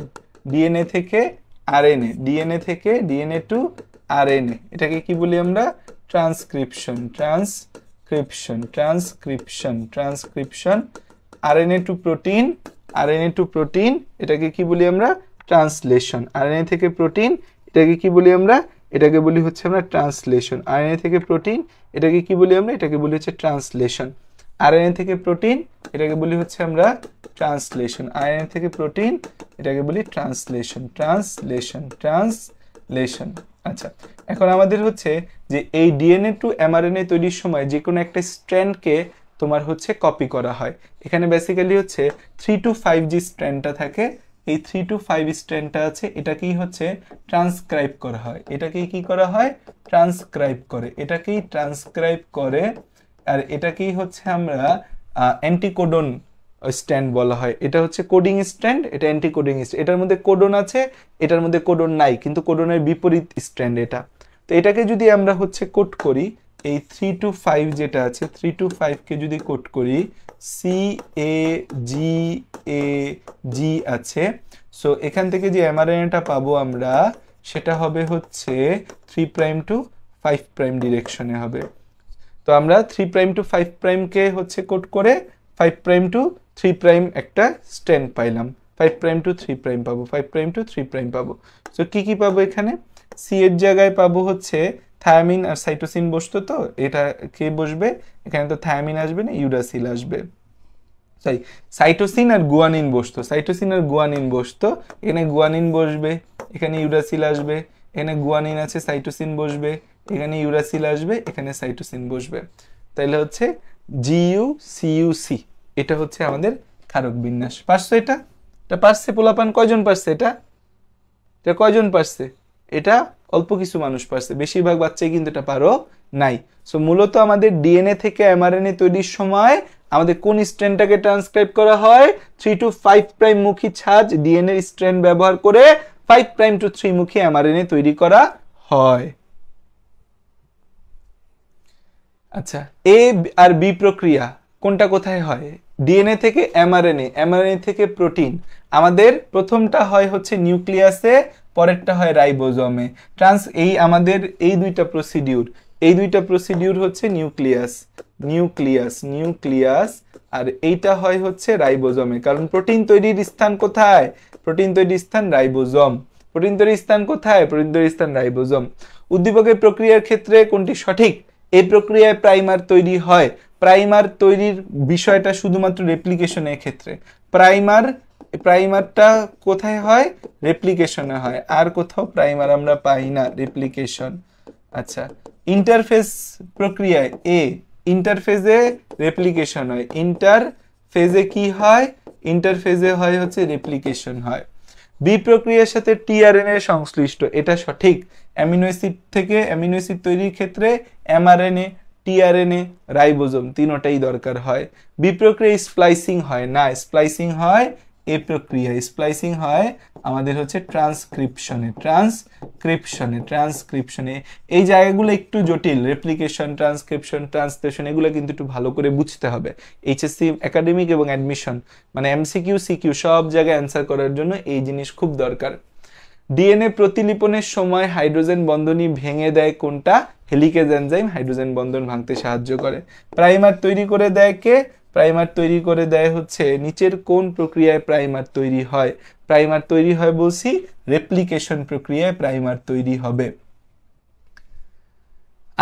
ডিএনএ থেকে আরএনএ, ডিএনএ থেকে ডিএনএ টু আরএনএ, এটাকে কি বলি আমরা? Transcription. Transcription. RNA to protein, এটাকে কি বলি আমরা? ট্রান্সলেশন। আরএনএ থেকে প্রোটিন, এটাকে কি বলি আমরা? এটাকে বলি হচ্ছে আমরা ট্রান্সলেশন। আরএনএ থেকে প্রোটিন, এটাকে কি বলি আমরা? এটাকে বলি হচ্ছে ট্রান্সলেশন। আরএনএ থেকে প্রোটিন, এটাকে বলি হচ্ছে আমরা ট্রান্সলেশন। আরএনএ থেকে প্রোটিন, এটাকে বলি ট্রান্সলেশন। আচ্ছা, এখন আমাদের হচ্ছে যে এই ডিএনএ টু এমআরএনএ তৈরির সময় যে কোনো একটা স্ট্র্যান্ডকে তোমার হচ্ছে কপি করা হয়। এখানে বেসিক্যালি হচ্ছে 3 to 5 যে স্ট্র্যান্ডটা থাকে, এই 3 to 5 স্ট্র্যান্ডটা আছে, এটাকেই হচ্ছে ট্রান্সক্রাইব করা হয়। এটাকেই কি করা হয়? ট্রান্সক্রাইব করে। আর এটাকেই হচ্ছে আমরা অ্যান্টিকোডন স্ট্যান্ড বলা হয়। এটা হচ্ছে কোডিং স্ট্যান্ড, এটা অ্যান্টিকোডিং স্ট্যান্ড। এটার মধ্যে কোডন আছে, এটার মধ্যে কোডন নাই, কিন্তু কোডনের বিপরীত স্ট্যান্ড এটা। তো এটাকে যদি আমরা হচ্ছে কোড করি, এই 3 to 5 যেটা আছে, 3 to 5 কে যদি কোড করি, CAG আছে। সো এখান থেকে যে এমআরএনএটা পাবো আমরা, সেটা হবে হচ্ছে 3' to 5' ডিরেকশনে হবে। তো আমরা 3' to 5' কে হচ্ছে কোড করে 5' to 3' একটা স্ট্যান্ড পাইলাম। 5' to 3' পাবো, 5' to 3' পাবো। সো কি পাবো এখানে? সি এর জায়গায় পাবো হচ্ছে থায়ামিন আর সাইটোসিন বসতো, তো এটা কে বসবে? এখানে তো থায়ামিন আসবে না, ইউরাসিল আসবে। সাইটোসিন আর গুয়ানিন বসতো, এখানে গুয়ানিন বসবে, এখানে ইউরাসিল আসবে, এখানে গুয়ানিন আছে, সাইটোসিন বসবে, এখানে ইউরাসিল আসবে, এখানে সাইটোসিন বসবে। তাইলে হচ্ছে GUCUC, এটা হচ্ছে আমাদের ক্ষারক বিন্যাস। পারছো এটা পারছে পোলাপান? কয়জন পারছে এটা কয়জন পারছে? এটা অল্প কিছু মানুষ পারছে, বেশিরভাগ বাচ্চাই কিন্তু এটা পারো নাই। সো মূলত আমাদের ডিএনএ থেকে এমআরএনএ তৈরির সময় আমাদের কোন স্ট্র্যান্ডটাকে ট্রান্সক্রাইব করা হয়? 3 to 5' মুখী ছাঁচ ডিএনএ স্ট্র্যান্ড ব্যবহার করে 5' to 3 মুখী এমআরএনএ তৈরি করা হয়। আচ্ছা, এ আর বি প্রক্রিয়া কোনটা কোথায় হয়? ডিএনএ থেকে এমআরএনএ থেকে প্রোটিন। আমাদের প্রথমটা হয় হচ্ছে নিউক্লিয়াসে, পরেরটা হয় রাইবোজোমে। এই আমাদের এই দুইটা প্রসিডিউর হচ্ছে নিউক্লিয়াস, আর এইটা হয় হচ্ছে রাইবোজোমে। কারণ প্রোটিন তৈরির স্থান কোথায়? প্রোটিন তৈরির স্থান রাইবোজোম। প্রোটিন তৈরির স্থান কোথায়? প্রোটিন তৈরির স্থান রাইবোজোম। উদ্দীপকের প্রক্রিয়ার ক্ষেত্রে কোনটি সঠিক? এই প্রক্রিয়ায় প্রাইমার তৈরি হয়। প্রাইমার তৈরির বিষয়টা শুধুমাত্র রেপ্লিকেশনের ক্ষেত্রে। প্রাইমারটা কোথায় হয়? রেপ্লিকেশনে হয়, আর কোথাও প্রাইমার আমরা পাই না, রেপ্লিকেশন। আচ্ছা, ইন্টারফেজ প্রক্রিয়ায় ইন্টারফেজে রেপ্লিকেশন হয়। ইন্টারফেজে কি হয়? ইন্টারফেজে হয় হচ্ছে রেপ্লিকেশন হয়। বি প্রক্রিয়ার সাথে টিআরএনএ সংশ্লিষ্ট, এটা সঠিক। অ্যামিনো অ্যাসিড তৈরির ক্ষেত্রে এমআরএনএ, টিআরএনএ, রাইবোজোম তিনটাই দরকার হয়। বি প্রক্রিয়ায় স্প্লাইসিং হয় না, স্প্লাইসিং হয় এ প্রক্রিয়ায়। স্প্লাইসিং হয় আমাদের হচ্ছে ট্রান্সক্রিপশনে। এই জায়গাগুলো একটু জটিল, রেপ্লিকেশন, ট্রান্সক্রিপশন, ট্রান্সলেশন, এগুলো কিন্তু একটু ভালো করে বুঝতে হবে। এইচএসসি একাডেমিক এবং অ্যাডমিশন মানে এমসিকিউ সিকিউ সব জায়গায় অ্যান্সার করার জন্য এই জিনিস খুব দরকার। ডিএনএ প্রতিলিপনের সময় হাইড্রোজেন বন্ধনী ভেঙে দেয় কোনটা? হেলিকেজ এনজাইম হাইড্রোজেন বন্ধন ভাঙতে সাহায্য করে। প্রাইমার তৈরি করে দেয় কে? প্রাইমার তৈরি করে দেয় হচ্ছে নিচের কোন প্রক্রিয়ায় প্রাইমার তৈরি হয়? প্রাইমার তৈরি হয় বলছি রেপ্লিকেশন প্রক্রিয়ায় প্রাইমার তৈরি হবে।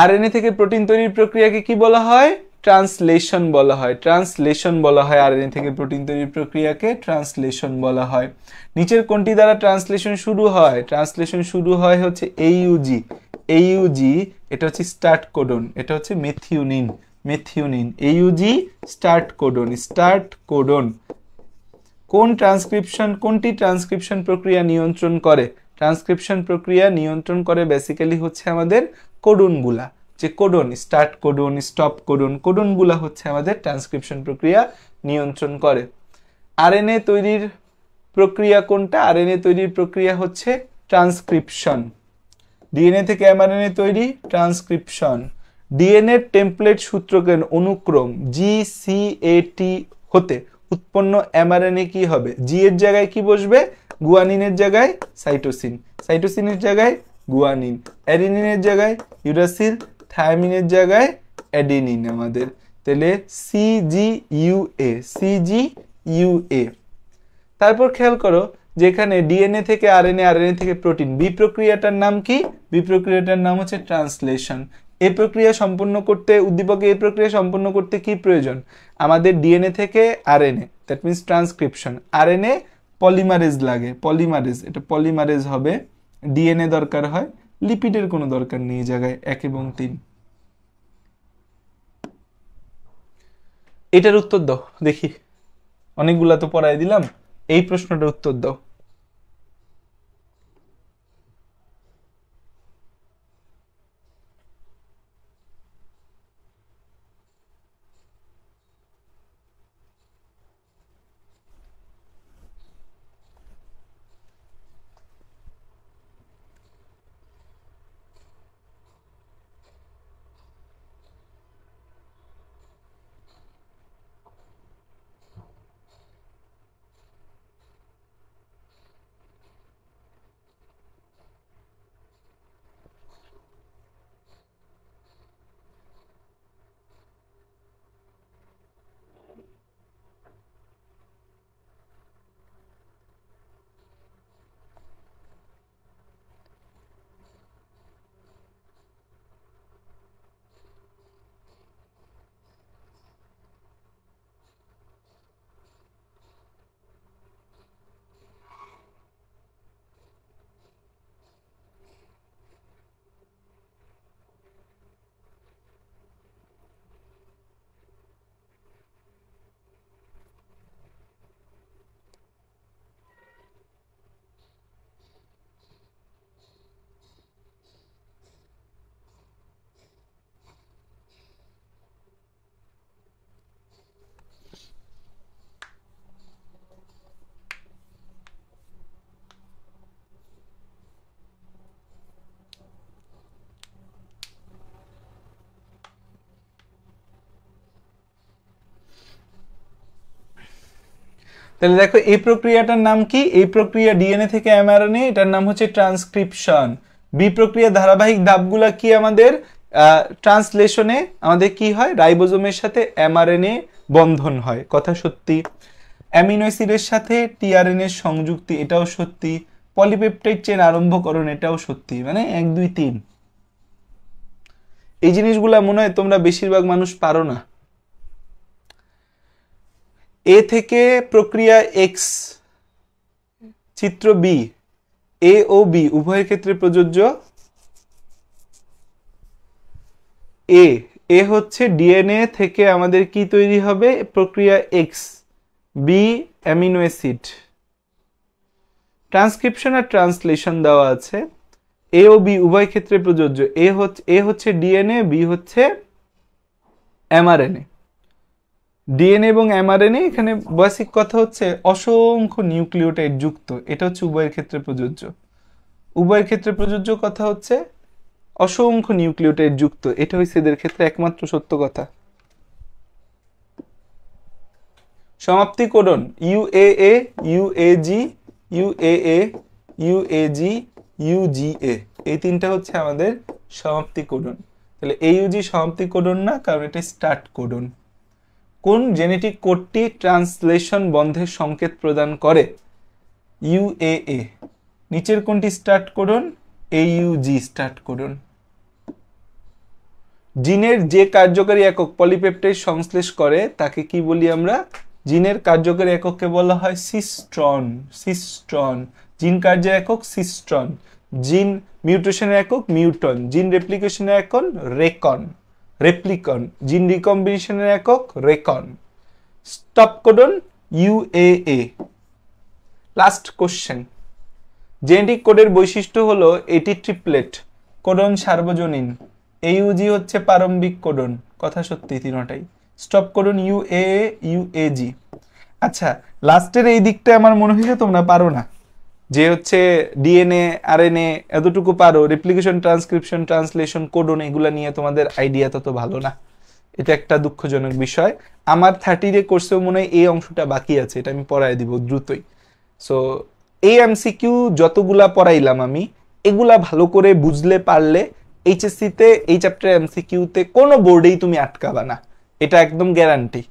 আরএনএ থেকে প্রোটিন তৈরির প্রক্রিয়াকে কি বলা হয়? ট্রান্সলেশন বলা হয়। আরএনএ থেকে প্রোটিন তৈরির প্রক্রিয়াকে ট্রান্সলেশন বলা হয়। নিচের কোনটি দ্বারা ট্রান্সলেশন শুরু হয়? ট্রান্সলেশন শুরু হয় হচ্ছে এইউজি, এটা হচ্ছে স্টার্ট কোডন, এটা হচ্ছে মেথিওনিন। এইউজি start codon. কোনটি ট্রান্সক্রিপশন প্রক্রিয়া নিয়ন্ত্রণ করে? ট্রান্সক্রিপশন প্রক্রিয়া নিয়ন্ত্রণ করে বেসিক্যালি হচ্ছে আমাদের কোডনগুলা, যে কোডন, স্টার্ট কোডন, স্টপ কোডনগুলা হচ্ছে আমাদের ট্রান্সক্রিপশন প্রক্রিয়া নিয়ন্ত্রণ করে। আরএনএ তৈরির প্রক্রিয়া কোনটা? আরএনএ তৈরির প্রক্রিয়া হচ্ছে ট্রান্সক্রিপশন। ডিএনএ থেকে এমআরএনএ তৈরি ট্রান্সক্রিপশন। ডিএনএ টেমপ্লেট সূত্রকের অনুক্রম GCAT হতে উৎপন্ন এমআরএনএ কি হবে? জি এর জায়গায় কি বসবে? গুয়ানিনের জায়গায় সাইটোসিন, সাইটোসিনের জায়গায় গুয়ানিন, অ্যাডিনিনের জায়গায় ইউরাসিল, থায়ামিনের জায়গায় অ্যাডেনিন আমাদের। তাহলে CGUA, CGUA। তারপর খেয়াল করো যেখানে ডিএনএ থেকে আরএনএ, আরএনএ থেকে প্রোটিন, বি প্রক্রিয়াটার নাম কি? বি প্রক্রিয়াটার নাম হচ্ছে ট্রান্সলেশন। এই প্রক্রিয়া সম্পন্ন করতে, উদ্দীপকে এই প্রক্রিয়া সম্পন্ন করতে কি প্রয়োজন? আমাদের ডিএনএ থেকে RNA, that means transcription. RNA polymerase লাগে, পলিমারেজ, এটা পলিমারেজ হবে। ডিএনএ দরকার হয়, লিপিডের কোনো দরকার নেই এই জায়গায়, 1 এবং 3। এটার উত্তর দাও দেখি, অনেকগুলা তো পড়াই দিলাম, এই প্রশ্নটার উত্তর দাও। তাহলে দেখো এই প্রক্রিয়াটার নাম কি? এই প্রক্রিয়া ডিএনএ থেকে এমআরএনএ, এটার নাম হচ্ছে ট্রান্সক্রিপশন। বি প্রক্রিয়া ধারাবাহিক ধাপগুলা কি? আমাদের ট্রান্সলেশনে আমাদের কি হয়? রাইবোজোমের সাথে এমআরএনএ বন্ধন হয়, কথা সত্যি। অ্যামিনো অ্যাসিডের সাথে টিআরএনএ সংযুক্তি, এটাও সত্যি। পলিপেপটাইড চেন আরম্ভকরণ, এটাও সত্যি। মানে 1 2 3 এই জিনিসগুলা মনে হয় তোমরা বেশিরভাগ মানুষ পারো না। এ থেকে প্রক্রিয়া এক্স, চিত্র বি, এ ও বি উভয়ের ক্ষেত্রে প্রযোজ্য। এ হচ্ছে ডিএনএ থেকে আমাদের কি তৈরি হবে? প্রক্রিয়া X. B amino acid. Transcription আর ট্রান্সলেশন দেওয়া আছে। এ ও বি উভয় ক্ষেত্রে প্রযোজ্য। এ হচ্ছে ডিএনএ, বি হচ্ছে এমআরএনএ। ডিএনএ এবং এমআরএনএ, এখানে বেসিক কথা হচ্ছে অসংখ্য নিউক্লিওটাইড যুক্ত, এটা হচ্ছে উভয়ের ক্ষেত্রে প্রযোজ্য। উভয়ের ক্ষেত্রে প্রযোজ্য কথা হচ্ছে অসংখ্য নিউক্লিওটাইড যুক্ত, এটা হচ্ছে এদের ক্ষেত্রে একমাত্র সত্য কথা। সমাপ্তি কোডন ইউএএ, ইউএজি, ইউএএ, ইউএজি, ইউজিএ, এই তিনটা হচ্ছে আমাদের সমাপ্তি কোডন। তাহলে এইউজি সমাপ্তি কোডন না, কারণ এটা স্টার্ট কোডন। কোন জেনেটিক কোডটি ট্রান্সলেশন বন্ধের সংকেত প্রদান করে? ইউএএ। নিচের কোনটি স্টার্ট কোডন? এইউজি start codon. জিনের যে কার্যকারী একক পলিপেপটাইড সংশ্লেষ করে তাকে কি বলি আমরা? জিনের কার্যকারী একককে বলা হয় সিস্ট্রন। সিস্ট্রন জিন কার্যের একক সিস্ট্রন। জিন মিউটেশনের একক মিউটন। জিন রেপ্লিকেশনের একক রেকন, রেপ্লিকন। জিন রিকম্বিনেশনের একক recon. Stop codon UAA. Last question, genetic কোডের বৈশিষ্ট্য হলো এটি ট্রিপলেট। কোডন সার্বজনীন। এইউজি হচ্ছে প্রারম্ভিক কোডন, কথা সত্যি তিনটাই। Stop codon UAA, UAG. আচ্ছা, লাস্টের এই দিকটা আমার মনে হয়েছে তোমরা পারো না, যে হচ্ছে ডিএনএ আরএনএ এতটুকু পারো, রেপ্লিকেশন ট্রান্সক্রিপশন ট্রান্সলেশন কোডন এগুলা নিয়ে তোমাদের আইডিয়া তত ভালো না। এটা একটা দুঃখজনক বিষয়। আমার 30 রে কোর্সেও মনে হয় এই অংশটা বাকি আছে, এটা আমি পড়ায় দিব দ্রুতই। সো এই এমসিকিউ যতগুলা পড়াইলাম আমি, এগুলা ভালো করে বুঝলে পারলে এইচএসসিতে এই চ্যাপ্টার এমসিকিউতে কোনো বোর্ডেই তুমি আটকাবা না, এটা একদম গ্যারান্টি।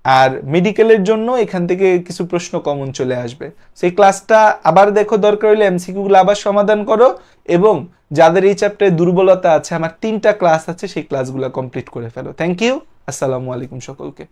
আর মেডিকেলের জন্য এখান থেকে কিছু প্রশ্ন কমন চলে আসবে। সেই ক্লাসটা আবার দেখো, দরকার হলে এমসিকিউগুলো আবার সমাধান করো, এবং যাদের এই চ্যাপ্টারে দুর্বলতা আছে, আমার 3টা ক্লাস আছে, সেই ক্লাসগুলো কমপ্লিট করে ফেলো। থ্যাংক ইউ, আসসালামু আলাইকুম সকলকে।